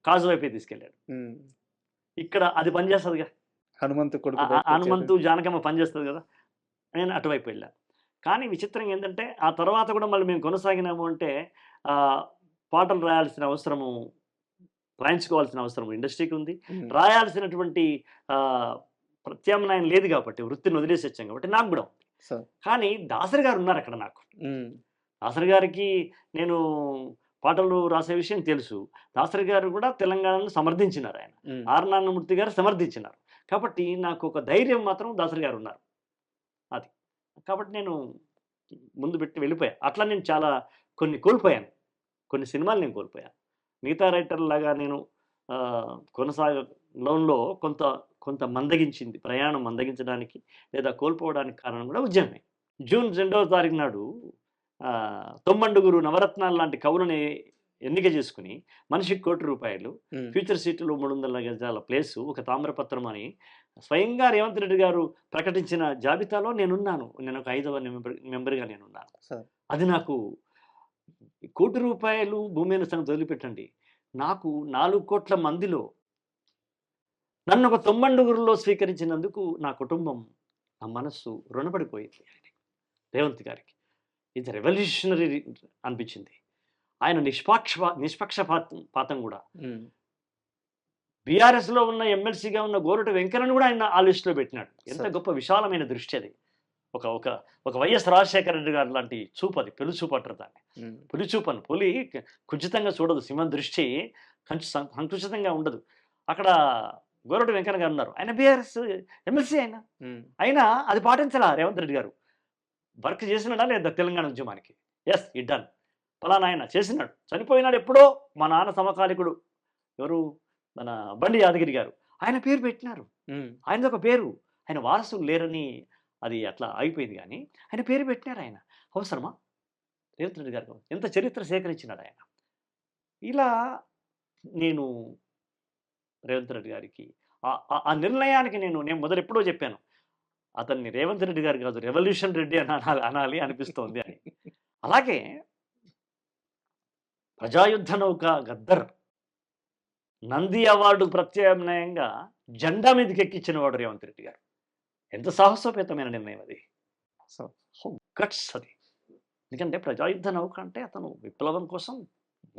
కాజు వైపే తీసుకెళ్ళాడు. ఇక్కడ అది పనిచేస్తుందిగా, హనుమంతు జానకమ్మ పనిచేస్తుంది కదా, నేను అటువైపు వెళ్ళాను. కానీ విచిత్రంగా ఏంటంటే ఆ తర్వాత కూడా మళ్ళీ మేము కొనసాగినాము అంటే పాటలు రాయించుకోవాల్సిన అవసరం ఇండస్ట్రీకి ఉంది. రాయాల్సినటువంటి ప్రత్యామ్నాయం లేదు కాబట్టి వృత్తిని వదిలేసి వచ్చాం కాబట్టి నాకు కూడా ఉంది. కానీ దాసరి గారు ఉన్నారు అక్కడ. నాకు దాసరి గారికి నేను పాటలు రాసే విషయం తెలుసు. దాసరి గారు కూడా తెలంగాణను సమర్థించినారు. ఆయన ఆర్ నారాయణమూర్తి గారు సమర్థించినారు. కాబట్టి నాకు ఒక ధైర్యం మాత్రం దాసరి గారు ఉన్నారు. అది కాబట్టి నేను ముందు పెట్టి వెళ్ళిపోయా. అట్లా నేను చాలా కోల్పోయాను. కొన్ని సినిమాలు నేను కోల్పోయాను. మిగతా రైటర్లాగా నేను కొనసాగడంలో కొంత మందగించింది. ప్రయాణం మందగించడానికి లేదా కోల్పోవడానికి కారణం కూడా ఉద్యమమే. జూన్ 2వ తారీఖు నాడు తొమ్మండుగురు నవరత్నాలు లాంటి కవులని ఎన్నిక చేసుకుని మనిషికి ₹1,00,00,000, ఫ్యూచర్ సిటీలో 300 గజాల ప్లేసు, ఒక తామ్రపత్రం అని స్వయంగా రేవంత్ రెడ్డి గారు ప్రకటించిన జాబితాలో నేనున్నాను. నేను ఒక 5వ మెంబర్గా నేనున్నాను. అది నాకు ₹1,00,00,000 భూమి అయిన సంగతి వదిలిపెట్టండి. నాకు 4 కోట్ల మందిలో నన్ను ఒక తొమ్మండుగురులో స్వీకరించినందుకు నా కుటుంబం, నా మనస్సు రుణపడిపోయింది రేవంత్ గారికి. ఇది రెవల్యూషనరీ అనిపించింది. ఆయన నిష్పక్షపాతం కూడా. బీఆర్ఎస్లో ఉన్న ఎమ్మెల్సీగా ఉన్న గోరట వెంకన్నను కూడా ఆయన ఆ లిస్టులో పెట్టినాడు. ఎంత గొప్ప విశాలమైన దృష్టి అది. ఒక వైఎస్ రాజశేఖర రెడ్డి గారు లాంటి చూపు అది. పెళ్లి చూపు అంటారు దాన్ని. పులి చూపు అని. పులి కుచితంగా చూడదు. సింహం దృష్టి సంకుచితంగా ఉండదు. అక్కడ గోరట వెంకన్న గారు ఉన్నారు. ఆయన బీఆర్ఎస్ ఎమ్మెల్సీ అయినా అది పాటించాలా రేవంత్ రెడ్డి గారు? వర్క్ చేసినాడా లేదా తెలంగాణ ఉద్యమానికి? Yes, it done. ఫలానా ఆయన చేసినాడు. చనిపోయినాడు ఎప్పుడో మా నాన్న సమకాలికుడు ఎవరు, మన బండి యాదగిరి గారు. ఆయన పేరు పెట్టినారు. ఆయనది ఒక పేరు. ఆయన వారసులు లేరని అది అట్లా ఆగిపోయింది. కానీ ఆయన పేరు పెట్టినారు. ఆయన అవసరమా? రేవంత్ రెడ్డి గారు ఎంత చరిత్ర సేకరించినాడు ఆయన. ఇలా నేను రేవంత్ రెడ్డి గారికి ఆ నిర్ణయానికి నేను మొదలు ఎప్పుడో చెప్పాను, అతన్ని రేవంత్ రెడ్డి గారు కాదు, రెవల్యూషన్ రెడ్డి అనాలి అనిపిస్తోంది అని. అలాగే ప్రజాయుద్ధ నౌక గద్దర్ నంది అవార్డు ప్రత్యామ్నాయంగా జెండా మీదకి ఎక్కించిన వాడు రేవంత్ రెడ్డి గారు. ఎంత సాహసోపేతమైన నిర్ణయం అది. సో గట్స్ అది. ఎందుకంటే ప్రజాయుద్ధ నౌక అంటే అతను విప్లవం కోసం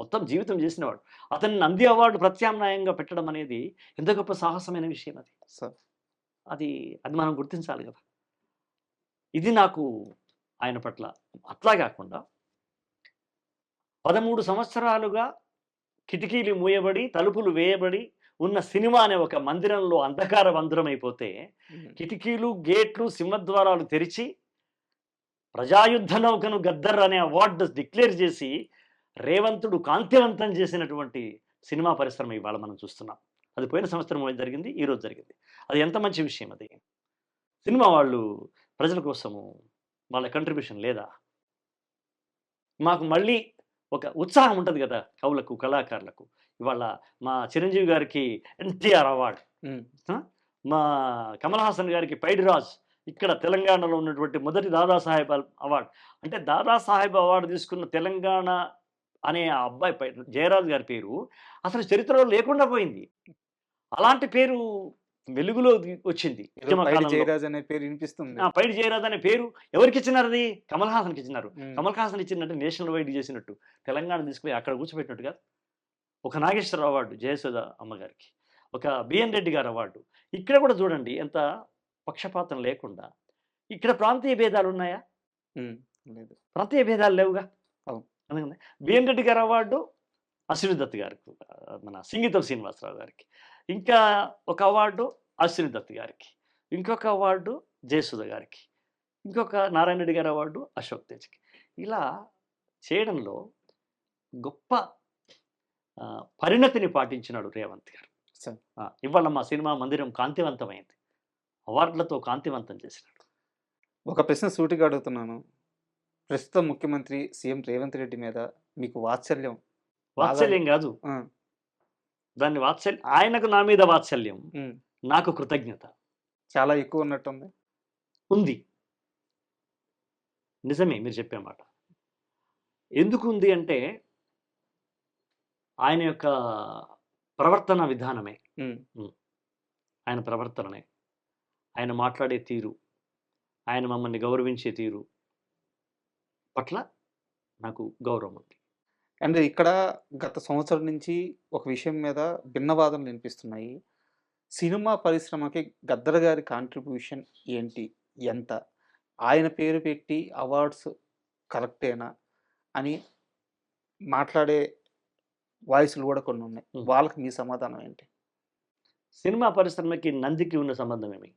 మొత్తం జీవితం చేసినవాడు. అతన్ని నంది అవార్డు ప్రత్యామ్నాయంగా పెట్టడం అనేది ఎంత గొప్ప సాహసమైన విషయం అది. అది మనం గుర్తించాలి కదా. ఇది నాకు ఆయన పట్ల. అట్లా కాకుండా 13 సంవత్సరాలుగా కిటికీలు మూయబడి, తలుపులు వేయబడి, ఉన్న సినిమా అనే ఒక మందిరంలో అంధకార మందిరమైపోతే కిటికీలు గేట్లు సింహద్వారాలు తెరిచి ప్రజాయుద్ధ నౌకను గద్దర్ అనే అవార్డు డిక్లేర్ చేసి రేవంతుడు కాంతివంతం చేసినటువంటి సినిమా పరిశ్రమ ఇవాళ మనం చూస్తున్నాం. అది పోయిన సంవత్సరం జరిగింది, ఈరోజు జరిగింది. అది ఎంత మంచి విషయం. అది సినిమా వాళ్ళు ప్రజల కోసము వాళ్ళ కంట్రిబ్యూషన్ లేదా? మాకు మళ్ళీ ఒక ఉత్సాహం ఉంటుంది కదా కవులకు, కళాకారులకు. ఇవాళ మా చిరంజీవి గారికి ఎన్టీఆర్ అవార్డు, మా కమల్ హాసన్ గారికి పైడిరాజ్, ఇక్కడ తెలంగాణలో ఉన్నటువంటి మొదటి దాదాసాహెబ్ అవార్డు. అంటే దాదాసాహెబ్ అవార్డు తీసుకున్న తెలంగాణ అనే ఆ అబ్బాయి జయరాజ్ గారి పేరు అసలు చరిత్రలో లేకుండా పోయింది. అలాంటి పేరు వెలుగులో వచ్చింది. జయరాజ్ అనే పేరు వినిపిస్తుంది. పైడి జయరాజ్ అనే పేరు ఎవరికి ఇచ్చినారు? అది కమల్ హాసన్కి ఇచ్చినారు. కమల్ హాసన్ ఇచ్చినట్టు నేషనల్ వైడ్ చేసినట్టు తెలంగాణ తీసుకుపోయి అక్కడ కూర్చోబెట్టినట్టుగా ఒక నాగేశ్వర అవార్డు జయసుధ అమ్మగారికి, ఒక బిఎన్ రెడ్డి గారు అవార్డు. ఇక్కడ కూడా చూడండి ఎంత పక్షపాతం లేకుండా. ఇక్కడ ప్రాంతీయ భేదాలు ఉన్నాయా? ప్రాంతీయ భేదాలు లేవుగా. అందుకని బిఎన్ రెడ్డి గారు అవార్డు అశ్విని దత్ గారికి, మన సింగీతం శ్రీనివాసరావు గారికి, ఇంకా ఒక అవార్డు అశ్విని దత్ గారికి, ఇంకొక అవార్డు జయసుధ గారికి, ఇంకొక నారాయణ రెడ్డి గారి అవార్డు అశోక్ తేజ్కి. ఇలా చేయడంలో గొప్ప పరిణతిని పాటించినాడు రేవంత్ గారు. ఇవాళ మా సినిమా మందిరం కాంతివంతమైంది, అవార్డులతో కాంతివంతం చేసినాడు. ఒక ప్రశ్న సూటిగా అడుగుతున్నాను. ప్రస్తుత ముఖ్యమంత్రి సీఎం రేవంత్ రెడ్డి మీద మీకు వాత్సల్యం? వాత్సల్యం కాదు, దాన్ని వాత్సల్యం, ఆయనకు నా మీద వాత్సల్యం, నాకు కృతజ్ఞత చాలా ఎక్కువ ఉన్నట్టుంది. ఉంది, నిజమే మీరు చెప్పే మాట. ఎందుకు ఉంది అంటే ఆయన యొక్క ప్రవర్తన విధానమే, ఆయన ప్రవర్తననే, ఆయన మాట్లాడే తీరు, ఆయన మమ్మల్ని గౌరవించే తీరు పట్ల నాకు గౌరవం ఉంది. అండ్ ఇక్కడ గత సంవత్సరం నుంచి ఒక విషయం మీద భిన్నవాదనలు వినిపిస్తున్నాయి. సినిమా పరిశ్రమకి గద్దర్ గారి కాంట్రిబ్యూషన్ ఏంటి, ఎంత, ఆయన పేరు పెట్టి అవార్డ్స్ కరెక్టేనా అని మాట్లాడే వాయిస్లు కూడా కొన్ని ఉన్నాయి. వాళ్ళకి మీ సమాధానం ఏంటి? సినిమా పరిశ్రమకి నందికి ఉన్న సంబంధం ఏమి?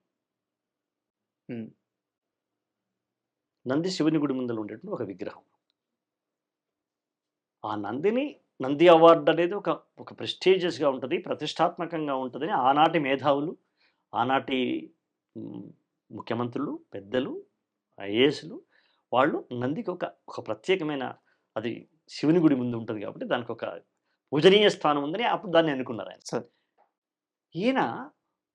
నంది శివుని గుడి ముందర ఉండేటువంటి ఒక విగ్రహం. ఆ నంది అవార్డు అనేది ఒక ప్రెస్టీజియస్గా ఉంటుంది, ప్రతిష్టాత్మకంగా ఉంటుందని ఆనాటి మేధావులు, ఆనాటి ముఖ్యమంత్రులు, పెద్దలు, ఐఏఎస్లు వాళ్ళు నందికి ఒక ప్రత్యేకమైన, అది శివుని గుడి ముందు ఉంటుంది కాబట్టి దానికి ఒక పూజనీయ స్థానం ఉందని అప్పుడు దాన్ని అనుకున్నారు ఆయన. ఈయన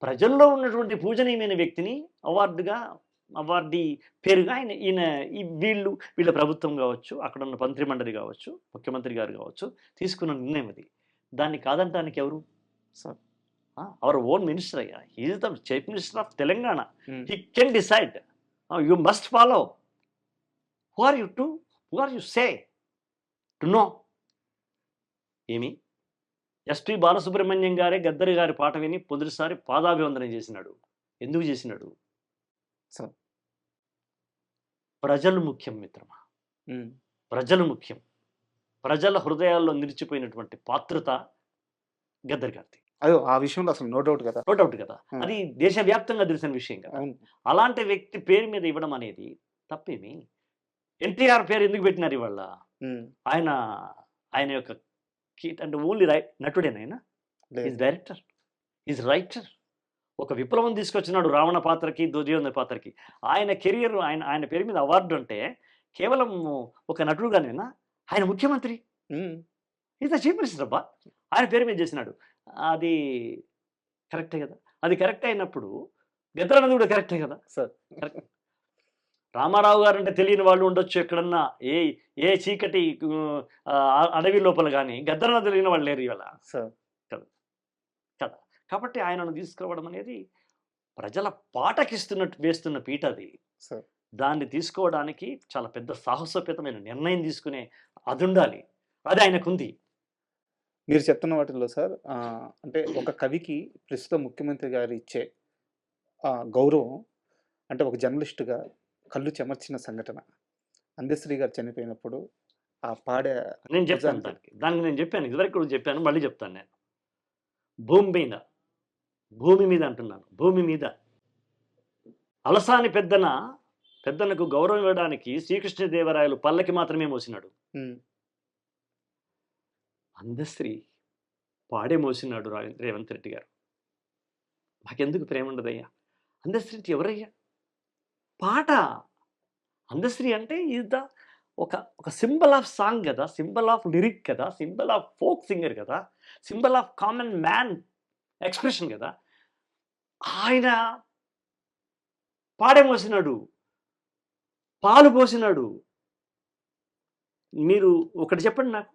ప్రజల్లో ఉన్నటువంటి పూజనీయమైన వ్యక్తిని అవార్డీ పేరుగా ఈయన వీళ్ళ ప్రభుత్వం కావచ్చు, అక్కడ ఉన్న మంత్రిమండలి కావచ్చు, ముఖ్యమంత్రి గారు కావచ్చు తీసుకున్న నిర్ణయం అది. దాన్ని కాదంటానికి ఎవరు? అవర్ ఓన్ మినిస్టర్ అయ్యా, is the chief minister of Telangana. He can decide, you must follow. Who are you say to no? ఏమి ఎస్పి బాలసుబ్రహ్మణ్యం గారే గద్దర్ గారి పాట విని మొదటిసారి పాదాభివందనం చేసినాడు. ఎందుకు చేసినాడు? ప్రజలు ముఖ్యం మిత్రమా, ప్రజలు ముఖ్యం. ప్రజల హృదయాల్లో నిలిచిపోయినటువంటి పాత్రత గద్దర్ గారిది. అయ్యో, ఆ విషయంలో అసలు నో డౌట్ కదా. అది దేశవ్యాప్తంగా తెలిసిన విషయం కదా. అలాంటి వ్యక్తి పేరు మీద ఇవ్వడం అనేది తప్పేమి? ఎన్టీఆర్ పేరు ఎందుకు పెట్టినారు ఇవాళ? ఆయన యొక్క అంటే ఓన్లీ నటుడేనాయన? Is director, is writer. ఒక విప్లవం తీసుకొచ్చినాడు రావణ పాత్రకి, దుర్యోధన పాత్రకి. ఆయన కెరియర్, ఆయన పేరు మీద అవార్డు అంటే కేవలం ఒక నటుడుగానేనా? ఆయన ముఖ్యమంత్రి, ఈజ్ ద చీఫ్ మినిస్టర్ అబ్బా, ఆయన పేరు మీద చేసినాడు. అది కరెక్టే కదా. అది కరెక్ట్ అయినప్పుడు గద్దర్ అన్నది కూడా కరెక్టే కదా సార్. రామారావు గారు అంటే తెలియని వాళ్ళు ఉండొచ్చు ఎక్కడన్నా, ఏ చీకటి అడవి లోపల, కానీ గద్దర్ అన్న తెలియని వాళ్ళు లేరు ఇవాళ కదా. కాబట్టి ఆయనను తీసుకురావడం అనేది ప్రజల వేస్తున్న పీట అది. దాన్ని తీసుకోవడానికి చాలా పెద్ద సాహసోపేతమైన నిర్ణయం తీసుకునే అది ఉండాలి, అది ఆయనకుంది. మీరు చెప్తున్న వాటిల్లో సార్, అంటే ఒక కవికి ప్రస్తుత ముఖ్యమంత్రి గారు ఇచ్చే గౌరవం, అంటే ఒక జర్నలిస్టుగా కళ్ళు చెమర్చిన సంఘటన అందశ్రీ గారు చనిపోయినప్పుడు ఆ పాడే. నేను చెప్తాను దానికి నేను చెప్పాను, ఇదివరకు కూడా చెప్పాను, మళ్ళీ చెప్తాను. నేను భూమి మీద అంటున్నాను, భూమి మీద అలసాని పెద్దనకు గౌరవం ఇవ్వడానికి శ్రీకృష్ణదేవరాయలు పల్లకి మాత్రమే మోసినాడు. అందశ్రీ పాడే మోసినాడు రేవంత్ రెడ్డి గారు. మాకెందుకు ప్రేమ ఉండదయ్యా? అందశ్రీ అంటే ఎవరయ్యా? పాట. అందశ్రీ అంటే ఈజ్ ద ఒక సింబల్ ఆఫ్ సాంగ్ కదా, సింబల్ ఆఫ్ లిరిక్ కదా, సింబల్ ఆఫ్ ఫోక్ సింగర్ కదా, symbol of common man expression కదా. ఆయన పాడే మోసినాడు, పాలు పోసినాడు. మీరు ఒకటి చెప్పండి నాకు,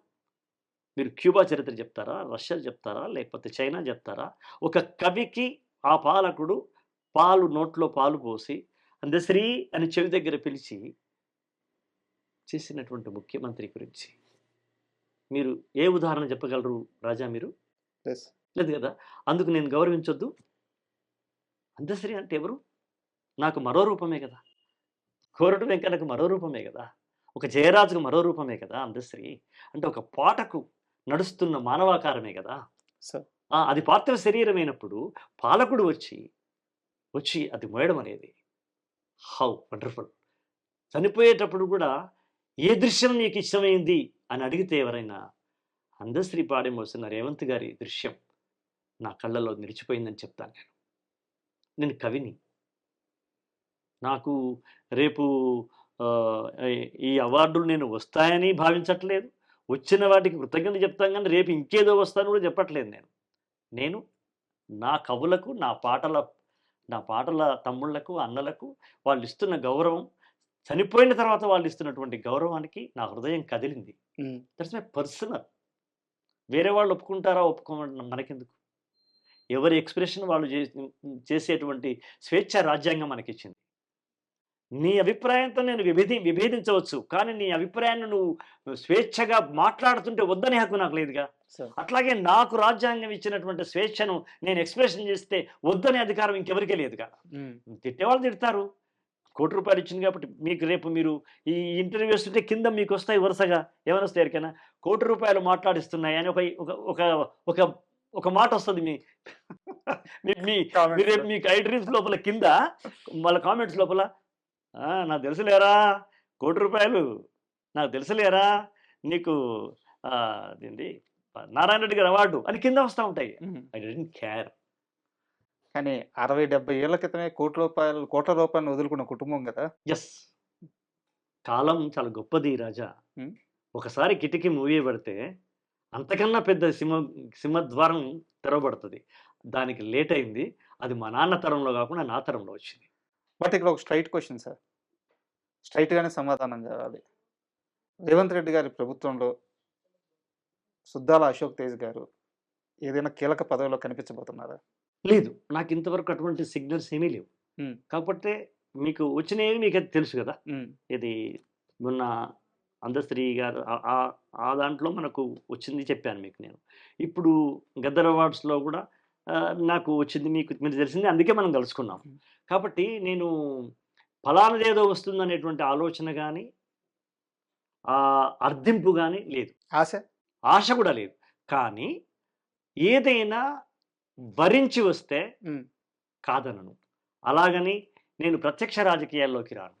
మీరు క్యూబా చరిత్ర చెప్తారా, రష్యా చెప్తారా, లేకపోతే చైనా చెప్తారా? ఒక కవికి ఆ పాలకుడు నోట్లో పాలు పోసి అందశ్రీ అని చెవి దగ్గర పిలిచి చేసినటువంటి ముఖ్యమంత్రి గురించి మీరు ఏ ఉదాహరణ చెప్పగలరు రాజా? మీరు లేదు కదా. అందుకు నేను గౌరవించొద్దు? అందశ్రీ అంటే ఎవరు? నాకు మరో రూపమే కదా. కోరటు వెంకన్నకు మరో రూపమే కదా. ఒక జయరాజుకు మరో రూపమే కదా అందశ్రీ. అంటే ఒక పాటకు నడుస్తున్న మానవాకారమే కదా. అది పార్థివ శరీరమైనప్పుడు పాలకుడు వచ్చి అది మోయడం అనేది హౌ వండర్ఫుల్. చనిపోయేటప్పుడు కూడా ఏ దృశ్యం నీకు ఇష్టమైంది అని అడిగితే ఎవరైనా అందశ్రీ పాడే మోసిన రేవంత్ గారి దృశ్యం నా కళ్ళలో నిలిచిపోయిందని చెప్తాను. నేను కవిని. నాకు రేపు ఈ అవార్డులు నేను వస్తాయని భావించట్లేదు. వచ్చిన వాటికి కృతజ్ఞత చెప్తాను, కానీ రేపు ఇంకేదో వస్తాను కూడా చెప్పట్లేదు. నేను నా కవులకు, నా పాటల తమ్ముళ్లకు, అన్నలకు వాళ్ళు ఇస్తున్న గౌరవం, చనిపోయిన తర్వాత వాళ్ళు ఇస్తున్నటువంటి గౌరవానికి నా హృదయం కదిలింది. That's my personal. వేరే వాళ్ళు ఒప్పుకుంటారా ఒప్పుకోమంటున్నా మనకెందుకు? ఎవరి ఎక్స్ప్రెషన్ వాళ్ళు చేసేటువంటి స్వేచ్ఛ రాజ్యాంగం మనకిచ్చింది. నీ అభిప్రాయంతో నేను విభేదించవచ్చు, కానీ నీ అభిప్రాయాన్ని నువ్వు స్వేచ్ఛగా మాట్లాడుతుంటే వద్దనే హక్కు నాకు లేదుగా. అట్లాగే నాకు రాజ్యాంగం ఇచ్చినటువంటి స్వేచ్ఛను నేను ఎక్స్ప్రెషన్ చేస్తే వద్దనే అధికారం ఇంకెవరికే లేదుగా. తిట్టేవాళ్ళు తిడతారు. ₹1 ఇచ్చింది కాబట్టి మీకు రేపు మీరు ఈ ఇంటర్వ్యూ వస్తుంటే కింద మీకు వస్తాయి వరుసగా. ఏమైనా వస్తాయి ఎరికైనా ₹1 మాట్లాడిస్తున్నాయి అని ఒక మాట వస్తుంది. మీకు ఐ డ్రీమ్స్ లోపల కింద వాళ్ళ కామెంట్స్ లోపల నాకు తెలుసులేరా ₹1 నాకు తెలుసులేరా నీకు అదేంటి నారాయణ రెడ్డి గారి అవార్డు అని కింద వస్తూ ఉంటాయి. I don't care. కానీ 60-70 ఏళ్ల క్రితమే కోట్ల రూపాయలు వదులుకున్న కుటుంబం కదా. ఎస్, కాలం చాలా గొప్పది రాజా. ఒకసారి కిటికీ మూవీ పడితే అంతకన్నా పెద్ద సింహద్వారం తెరవబడుతుంది. దానికి లేట్ అయింది. అది మా నాన్న తరంలో కాకుండా నా తరంలో వచ్చింది. బట్ ఇక్కడ ఒక స్ట్రైట్ క్వశ్చన్ సార్, స్ట్రైట్గానే సమాధానం కావాలి. రేవంత్ రెడ్డి గారి ప్రభుత్వంలో సుద్దాల అశోక్ తేజ్ గారు ఏదైనా కీలక పదవిలో కనిపించబోతున్నారా? లేదు, నాకు ఇంతవరకు అటువంటి సిగ్నల్స్ ఏమీ లేవు. కాకపోతే మీకు వచ్చినవి మీకు అది తెలుసు కదా. ఇది మొన్న అందశ్రీ గారు ఆ దాంట్లో మనకు వచ్చింది చెప్పాను మీకు నేను. ఇప్పుడు గద్దర్ అవార్డ్స్లో కూడా నాకు వచ్చింది, మీకు తెలిసింది. అందుకే మనం కలుసుకున్నాం. కాబట్టి నేను ఫలానదేదో వస్తుందనేటువంటి ఆలోచన కానీ అర్థింపు కానీ లేదు, ఆశ కూడా లేదు. కానీ ఏదైనా భరించి వస్తే కాదనను. అలాగని నేను ప్రత్యక్ష రాజకీయాల్లోకి రాను.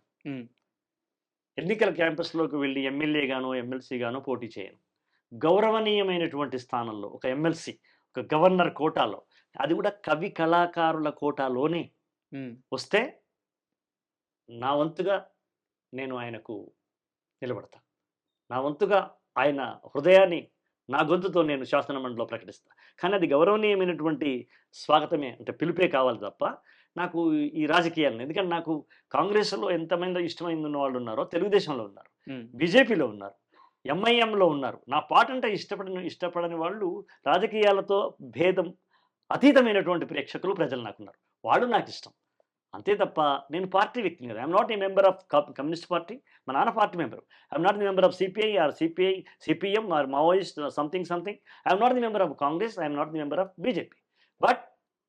ఎన్నికల క్యాంపస్లోకి వెళ్ళి ఎమ్మెల్యే గానో ఎమ్మెల్సీ గానో పోటీ చేయను. గౌరవనీయమైనటువంటి స్థానంలో ఒక ఎమ్మెల్సీ, ఒక గవర్నర్ కోటాలో, అది కూడా కవి కళాకారుల కోటాలోనే వస్తే నా వంతుగా నేను ఆయనకు నిలబడతా. నా వంతుగా ఆయన హృదయాన్ని నా గొంతుతో నేను శాసనమండలిలో ప్రకటిస్తా. కానీ అది గౌరవనీయమైనటువంటి స్వాగతమే, అంటే పిలుపే కావాలి తప్ప నాకు ఈ రాజకీయాలను. ఎందుకంటే నాకు కాంగ్రెస్లో ఎంతమంది ఇష్టమైన వాళ్ళు ఉన్నారో తెలుగుదేశంలో ఉన్నారు, బీజేపీలో ఉన్నారు, ఎంఐఎంలో ఉన్నారు. నా పాట అంటే ఇష్టపడని వాళ్ళు, రాజకీయాలతో భేదం అతీతమైనటువంటి ప్రేక్షకులు ప్రజలు నాకున్నారు. వాళ్ళు నాకు ఇష్టం అంతే తప్ప నేను పార్టీ వ్యక్తిని కదా. I'm not a member of communist party. మా నాన్న party member. I'm not the member of CPI or CPM or Maoist something. I'm not the member of Congress. I'm not the member of BJP. But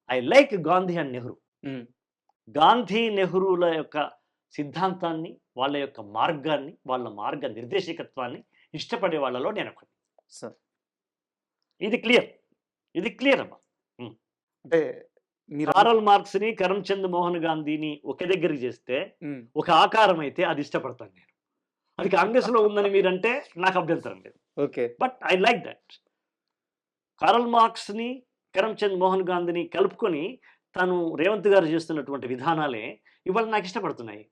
I like Gandhi and Nehru. Gandhi నెహ్రూల యొక్క సిద్ధాంతాన్ని, వాళ్ళ యొక్క మార్గాన్ని, వాళ్ళ మార్గ నిర్దేశకత్వాన్ని ఇష్టపడే వాళ్ళలో నేను ఒకటి. ఇది క్లియర్ అమ్మా. అంటే మీరు కారల్ మార్క్స్ ని కరమ్చంద్ మోహన్ గాంధీని ఒకే దగ్గరికి చేస్తే ఒక ఆకారం అయితే అది ఇష్టపడతాను నేను. అది కాంగ్రెస్ లో ఉందని మీరంటే నాకు అభ్యంతరం లేదు. Okay. But I like that. Karl marks ని కరమ్చంద్ మోహన్ గాంధీని కలుపుకొని తను రేవంత్ గారు చేస్తున్నటువంటి విధానాలే ఇవాళ నాకు ఇష్టపడుతున్నాయి.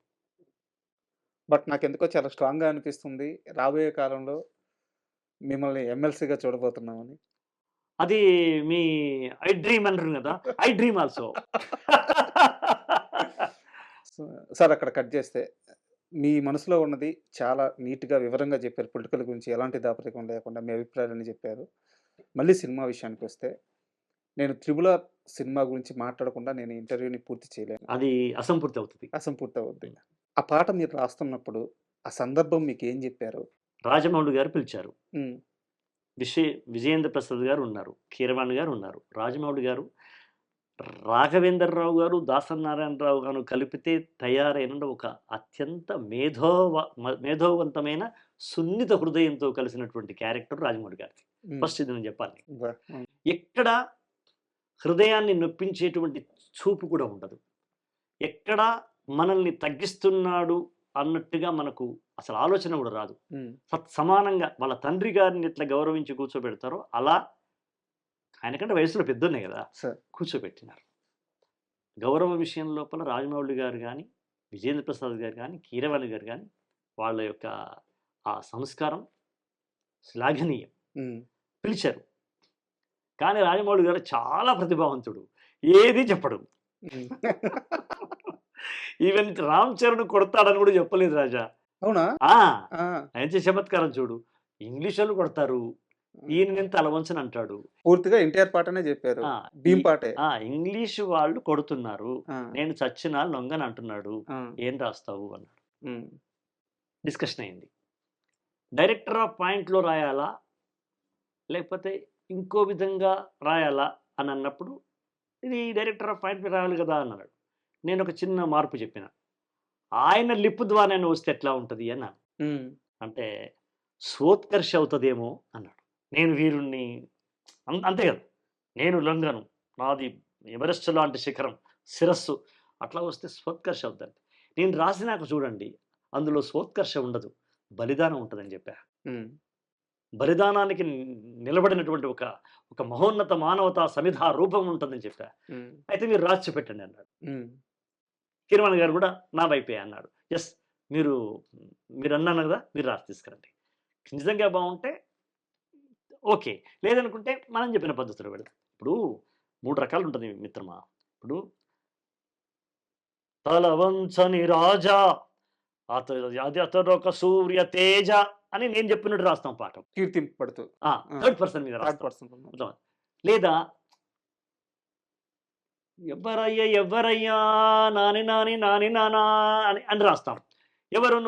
బట్ నాకెందుకో చాలా స్ట్రాంగ్‌గా అనిపిస్తుంది. రాబోయే కాలంలో మిమ్మల్ని ఎమ్మెల్సీగా చూడబోతున్నామని. అది మీ ఐ డ్రీమ్ అంటారు కదా! I dream also. సార్ అక్కడ కట్ చేస్తే మీ మనసులో ఉన్నది చాలా నీట్‌గా వివరంగా చెప్పారు. పొలిటికల్ గురించి ఎలాంటి దాపరికం లేకుండా మీ అభిప్రాయాలన్నీ చెప్పారు. మళ్ళీ సినిమా విషయానికొస్తే నేను 'త్రిబుల్ ఆర్' సినిమా గురించి మాట్లాడకుండా నేను ఇంటర్వ్యూని పూర్తి చేయలేను. అది అసంపూర్తి అవుతది. అసంపూర్తి అవుద్ది. ఆ పాట మీరు రాస్తున్నప్పుడు ఆ సందర్భం మీకేం చెప్పారు? రాజమౌళి గారు పిలిచారు. హ్మ్. విజయేంద్ర ప్రసాద్ గారు ఉన్నారు. కీరవాణి గారు ఉన్నారు. రాజమౌళి గారు, రాఘవేంద్రరావు గారు, దాసనారాయణరావు గారు కలిపితే తయారైన ఒక అత్యంత మేధోవంతమైన సున్నిత హృదయంతో కలిసినటువంటి క్యారెక్టర్ రాజమౌళి గారిది. హ్మ్. ఫస్ట్ ఇది నేను చెప్పాలి. హ్మ్. ఎక్కడ హృదయాన్ని నొప్పించేటువంటి చూపు కూడా ఉండదు. ఎక్కడ మనల్ని తగ్గిస్తున్నాడు అన్నట్టుగా మనకు అసలు ఆలోచన కూడా రాదు. హ్మ్. సమానంగా వాళ్ళ తండ్రి గారిని ఎట్లా గౌరవించి కూర్చోబెడతారో అలా ఆయనకంటే వయసులో పెద్దోన్నే కదా సార్. కూర్చోబెట్టినారు. గౌరవ విషయం లోపల రాజమౌళి గారు కానీ, విజేంద్ర ప్రసాద్ గారు కానీ, కీరవాణి గారు కానీ వాళ్ళ యొక్క ఆ సంస్కారం శ్లాఘనీయం. హ్మ్. పిలిచారు. కానీ రాజమౌళి గారు చాలా ప్రతిభావంతుడు. ఏది చెప్పడు. హ్మ్. ఈవెన్ రామ్ చరణ్ కొడతాడని కూడా చెప్పలేదు రాజా. అవునా? ఆ! ఆ! ఆయన చేసే చమత్కారం చూడు. ఇంగ్లీషోళ్ళు కొడతారు. ఈయన తల వంచని అంటాడు. పూర్తిగా ఎన్టీఆర్ పాటనే చెప్పారు. ఆ! భీమ్ పాటే. ఇంగ్లీష్ వాళ్ళు కొడుతున్నారు. ఆ! నేను చచ్చినా లొంగను అంటున్నాడు. ఆ! ఏం రాస్తావు అన్నాడు. హ్మ్. డిస్కషన్ అయింది. డైరెక్టర్ ఆఫ్ పాయింట్‌లో రాయాలా? లేకపోతే ఇంకో విధంగా రాయాలా? అని అన్నప్పుడు ఇది డైరెక్టర్ ఆఫ్ పాయింట్ రాయాలి కదా అన్నాడు. నేను ఒక చిన్న మార్పు చెప్పిన. ఆయన లిప్ ద్వారానే వస్తే ఎట్లా ఉంటది అన్నాను. హ్మ్. అంటే స్వోత్కర్ష అవుతదేమో అన్నాడు. నేను వీరుణ్ణి అంతే కదా! నేను లొంగను. నాది ఎవరెస్ట్ లాంటి శిఖరం, శిరస్సు అట్లా వస్తే స్వోత్కర్ష అవుద్దండి. నేను రాసినాక చూడండి అందులో స్వోత్కర్ష ఉండదు. బలిదానం ఉంటదని చెప్పా. హ్మ్. బలిదానానికి నిలబడినటువంటి ఒక మహోన్నత మానవతా సమిధా రూపం ఉంటుందని చెప్పా. హ్మ్. అయితే మీరు రాసి చూపెట్టండి అన్నాడు. హ్మ్. కిరవాణి గారు కూడా నా వైపే అన్నాడు. యెస్. మీరన్నాను కదా! మీరు రాసి తీసుకురండి. నిజంగా బావుంటే ఓకే. లేదనుకుంటే మనం చెప్పిన పద్ధతిలో వెళ్దాం. ఇప్పుడు 3 రకాలుంటది మిత్రమా. ఇప్పుడు తల వంచని రాజా అది అతడొక సూర్య తేజ అని నేను చెప్పినట్టు రాస్తాం పాఠం. కీర్తింపబడుతూ. థర్డ్ పర్సన్ మీద థర్డ్ రాస్తాం. పర్సన్. అర్థమా? లేదా ఎవ్వరయ్యా నాని నాని నాని నానా అని రాస్తాం. ఎవరు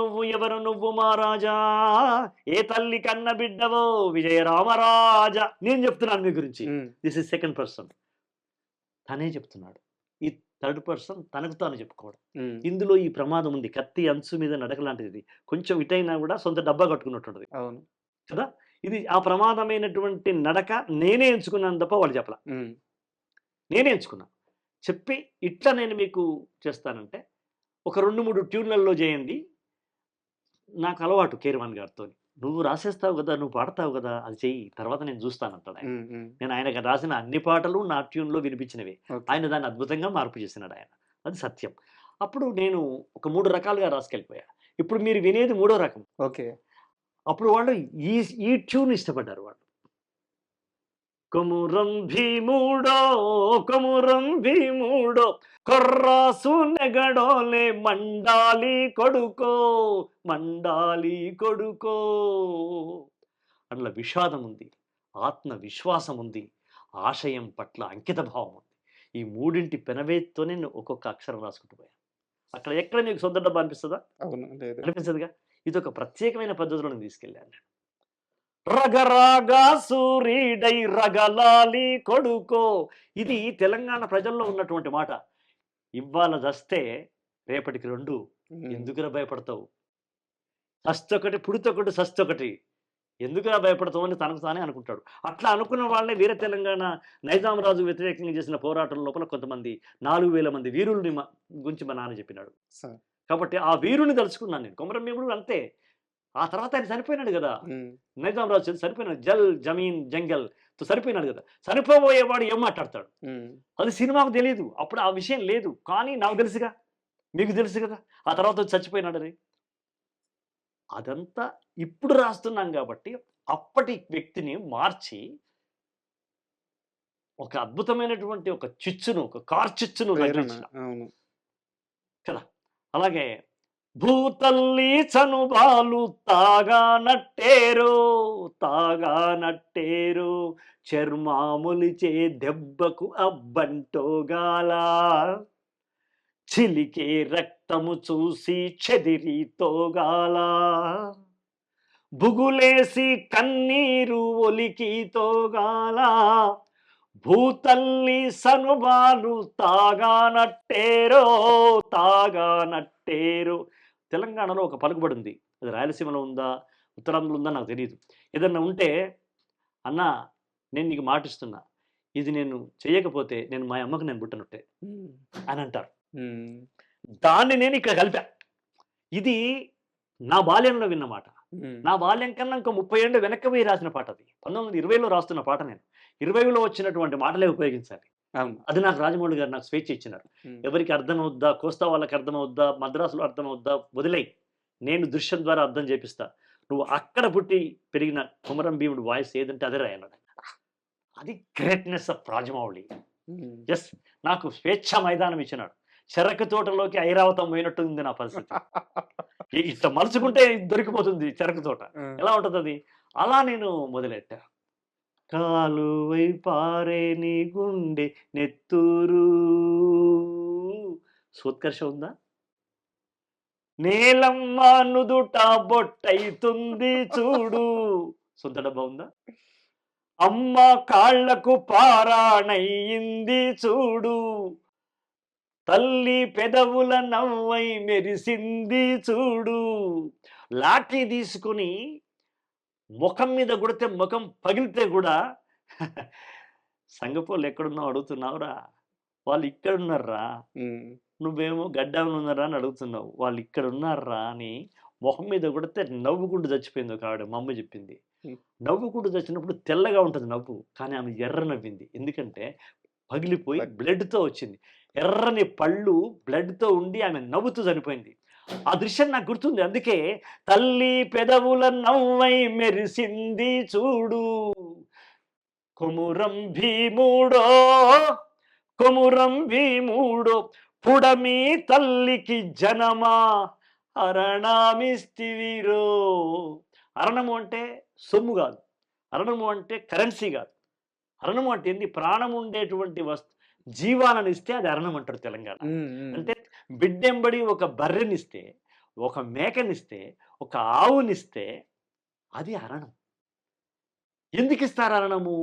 నువ్వు మహారాజా ఏ తల్లి కన్న బిడ్డవో విజయ రామరాజా నేను చెప్తున్నాను మీ గురించి. హ్మ్. This is second person. తనే చెప్తున్నాడు. ఈ థర్డ్ పర్సన్ తనకు తాను చెప్పుకోవడం. హ్మ్. ఇందులో ఈ ప్రమాదం ఉంది. కత్తి అంచు మీద నడక లాంటిది. కొంచెం ఇటైనా కూడా సొంత డబ్బా కట్టుకున్నట్టుంటది. అవును. కదా! ఇది ఆ ప్రమాదమైనటువంటి నడక నేనే ఎంచుకున్నాను తప్ప వాళ్ళు చెప్పలా. హ్మ్. నేనే ఎంచుకున్నా. చెప్పి ఇట్లా నేను మీకు చేస్తానంటే ఒక 2, 3 ట్యూన్‌లలో చేయండి. నాకు అలవాటు కీరవాణి గారితోని. నువ్వు రాసేస్తావు గదా! నువ్వు పాడతావు గదా! అది చెయ్యి. తర్వాత నేను జూస్తానంటాడాయన. హ్మ్. హ్మ్. నేను ఆయనకు రాసిన అన్ని పాటలు నా ట్యూన్‌లో వినిపించినవే. ఓకే. ఆయన దాన్ని అద్భుతంగా మార్పు చేసినాడాయన. అది సత్యం. అప్పుడు నేను ఒక 3 రకాలుగా రాసుకెళ్ళిపోయా. ఇప్పుడు మీరు వినేది మూడో రకం. ఓకే. అప్పుడు వాళ్ళు ఈ ఈ ట్యూన్ ఇష్టపడ్డారు వాళ్ళు. కొమురం భీముడో కొమురం భీముడో కొర్రాసు నెగడోలే మండాలి కొడుకో అట్లా విషాదం ఉంది, ఆత్మవిశ్వాసం ఉంది, ఆశయం పట్ల అంకిత భావం ఉంది. ఈ మూడింటి పెనవేత్తోనే నేను ఒక్కొక్క అక్షరం రాసుకుంటూ పోయాను. అక్కడ ఎక్కడ మీకు సొంత డబ్బా అనిపిస్తుందా? అవును. లేదు. అనిపించదుగా. ఇది ఒక ప్రత్యేకమైన పద్ధతిలో నేను తీసుకెళ్ళాను. రగరాగా సూరీడై రగలాలి కొడుకో ఇది తెలంగాణ ప్రజల్లో ఉన్నటువంటి మాట. ఇవాళ దస్తే రేపటికి 2 హ్మ్. ఎందుకురా భయపడతావు? సస్తొకటి పుడితొకటి సస్తొకటి ఎందుకులా భయపడతామని తనకు తానే అనుకుంటాడు. అట్లా అనుకున్న వాళ్ళే వీర తెలంగాణ నైజాం రాజు వ్యతిరేకంగా చేసిన పోరాటం లోపల కొంతమంది 4000 మంది వీరుల్ని గురించి మా నాన్న చెప్పినాడు. సార్. కాబట్టి ఆ వీరుని తలుచుకున్నాను నేను. కొమరం భీముడు అంతే. ఆ తర్వాత ఆయన చనిపోయినాడు కదా! నైజాం రాజు చనిపోయినాడు. జల్, జమీన్, జంగల్‌తో చనిపోయినాడు కదా! చనిపోబోయేవాడు ఏం మాట్లాడతాడు? అది సినిమాకు తెలీదు. అప్పుడు ఆ విషయం లేదు. కానీ నాకు తెలుసుగా. మీకు తెలుసు కదా! ఆ తర్వాత వచ్చి చచ్చిపోయినాడని. అదంతా ఇప్పుడు రాస్తున్నాం కాబట్టి అప్పటి వ్యక్తిని మార్చి ఒక అద్భుతమైనటువంటి ఒక చిచ్చును, ఒక కార్చిచ్చును రచించిన కదా! అలాగే భూతల్లి చనుబాలు తాగానట్టేరో తాగానట్టేరో చర్మాములిచే దెబ్బకు అబ్బంటోగాల చిలికే రక్తము చూసి చెదిరి తోగాల బుగులేసి కన్నీరు ఒలికి తోగాల భూతల్లి సనుబాలు తాగానట్టేరో తాగానట్టేరో. తెలంగాణలో ఒక పలుకుబడి ఉంది. అది రాయలసీమలో ఉందా, ఉత్తరాంధ్రలో ఉందా నాకు తెలియదు. ఏదన్నా ఉంటే అన్న నేను నీకు మాటిస్తున్నా, ఇది నేను చేయకపోతే నేను మా అమ్మకు నేను పుట్టనట్టే అని అంటారు. దాన్ని నేను ఇక్కడ కలిపా. ఇది నా బాల్యంలో విన్న మాట. నా బాల్యం కన్నా ఇంకో 30 ఏళ్ళు వెనక్కి పోయి రాసిన పాట అది. 1920లో రాస్తున్న పాట నేను. 20లో వచ్చినటువంటి మాటలే ఉపయోగించాలి. అది నాకు రాజమౌళి గారు నాకు స్వేచ్ఛ ఇచ్చినారు. ఎవరికి అర్థమవుద్దా, కోస్తా వాళ్ళకి అర్థమవుద్దా, మద్రాసులో అర్థమవుద్దా వదిలేయి, నేను దృశ్యం ద్వారా అర్థం చేపిస్తా, నువ్వు అక్కడ పుట్టి పెరిగిన కొమరం భీముడు వాయిస్ ఏదంటే అదే రాయన్నాడు. అది గ్రేట్నెస్ ఆఫ్ రాజమౌళి. ఎస్, నాకు స్వేచ్ఛ మైదానం ఇచ్చినాడు. చెరకు తోటలోకి ఐరావతం పోయినట్టు ఉంది నా పరిస్థితి. ఇట్లా మలుచుకుంటే దొరికిపోతుంది చెరకు తోట. ఎలా ఉంటుంది అది? అలా నేను మొదలెట్టా. కాలువై పారే నీ గుండె నెత్తూరు. సోత్కర్ష ఉందా? నేలమ్మ నుదుట బొట్టయితుంది చూడు. సొంత డబ్బా ఉందా? అమ్మ కాళ్లకు పారాణయింది చూడు. తల్లి పెదవుల నవ్వై మెరిసింది చూడు. లాఠీ తీసుకుని ముఖం మీద కొడితే ముఖం పగిలితే కూడా సంగపోళ్ళు ఎక్కడున్నావు అడుగుతున్నావురా, వాళ్ళు ఇక్కడ ఉన్నారా, నువ్వేమో గడ్డాలు ఉన్నారా అని అడుగుతున్నావు, వాళ్ళు ఇక్కడ ఉన్నారా అని ముఖం మీద కొడితే నవ్వుకుంటూ చచ్చిపోయింది ఒక ఆవిడ. మా అమ్మ చెప్పింది. నవ్వుకుంటూ చచ్చినప్పుడు తెల్లగా ఉంటుంది నవ్వు, కానీ ఆమె ఎర్ర నవ్వింది. ఎందుకంటే పగిలిపోయి బ్లడ్తో వచ్చింది. ఎర్రని పళ్ళు బ్లడ్తో ఉండి ఆమె నవ్వుతూ చనిపోయింది. ఆ దృశ్యం నాకు గుర్తుంది. అందుకే తల్లి పెదవుల నవ్వై మెరిసింది చూడు. కొమురం భీముడో కొమురం భీముడో పుడమి తల్లికి జనమా అరణమిస్తివిరో. అరణము అంటే సొమ్ము కాదు, అరణము అంటే కరెన్సీ కాదు. అరణము అంటే ఏంది? ప్రాణం ఉండేటువంటి జీవాలను ఇస్తే అది అరణం అంటారు తెలంగాణ. అంటే బిడ్డెంబడి ఒక బర్రెనిస్తే, ఒక మేకనిస్తే, ఒక ఆవునిస్తే అది అరణం. ఎందుకు ఇస్తారు అరణము?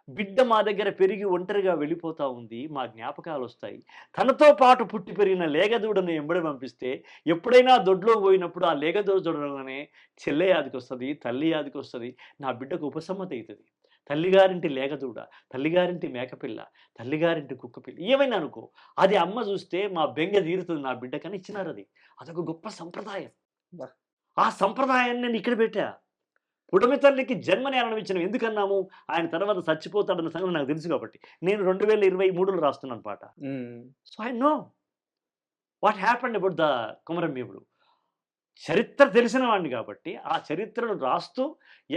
బిడ్డ మా దగ్గర పెరిగి ఒంటరిగా వెళ్ళిపోతా ఉంది, మా జ్ఞాపకాలు వస్తాయి. తనతో పాటు పుట్టి పెరిగిన లేగదూడను ఎంబడి పంపిస్తే ఎప్పుడైనా దొడ్లో పోయినప్పుడు ఆ లేగదూడ చూడగానే చెల్లె యాదికి వస్తుంది, తల్లి యాదికి వస్తుంది, నా బిడ్డకు ఉపశమతి అవుతుంది. తల్లిగారింటి లేగదూడ, తల్లిగారింటి మేకపిల్ల, తల్లిగారింటి కుక్కపిల్ల ఏమైనా అనుకో, అది అమ్మ చూస్తే మా బెంగ తీరుతుంది నా బిడ్డకని ఇచ్చినారు. అదొక గొప్ప సంప్రదాయం. ఆ సంప్రదాయాన్ని నేను ఇక్కడ పెట్టా. పుడమి తల్లికి జన్మని ఆనందించిన ఎందుకన్నాము? ఆయన తర్వాత చచ్చిపోతాడన్న సంగతి నాకు తెలుసు కాబట్టి. నేను 2023లో రాస్తున్నాను పాట. So I know what happened about the Komaram భీముడు. చరిత్ర తెలిసిన వాడిని కాబట్టి ఆ చరిత్రను రాస్తూ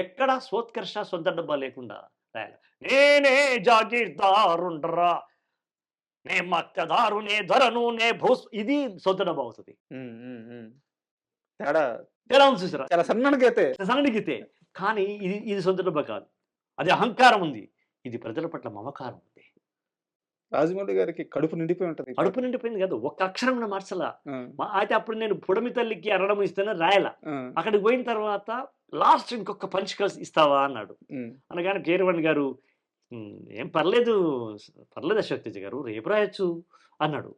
ఎక్కడా సోత్కర్ష, సొంత డబ్బా లేకుండా రాయాలి. నేనే జాగీర్దారుండ్రా, నే మత్స్యదారు, నే ధరను, నే భూస్. ఇది సొంత డబ్బా అవుతుంది. ఎలా ఉంది చూసారా? చాలా సన్నడిగితే. కానీ ఇది సొంత డబ్బా కాదు. అది అహంకారం ఉంది, ఇది ప్రజల పట్ల మమకారం ఉంది. రాజమౌళి గారికి కడుపు నిండిపోయి ఉంటుంది. కడుపు నిండిపోయింది కాదు, ఒక్క అక్షరం కూడా మార్చలా. అయితే అప్పుడు నేను పుడమి తల్లికి అరణం ఇస్తేనే రాయలా. అక్కడికి పోయిన తర్వాత లాస్ట్ ఇంకొక పంచ్ కలిసి ఇస్తావా అన్నాడు. అనగానే కీరవాణి గారు ఏం పర్లేదు అశోక్ తేజ గారు, రేపు రాయొచ్చు అన్నాడు.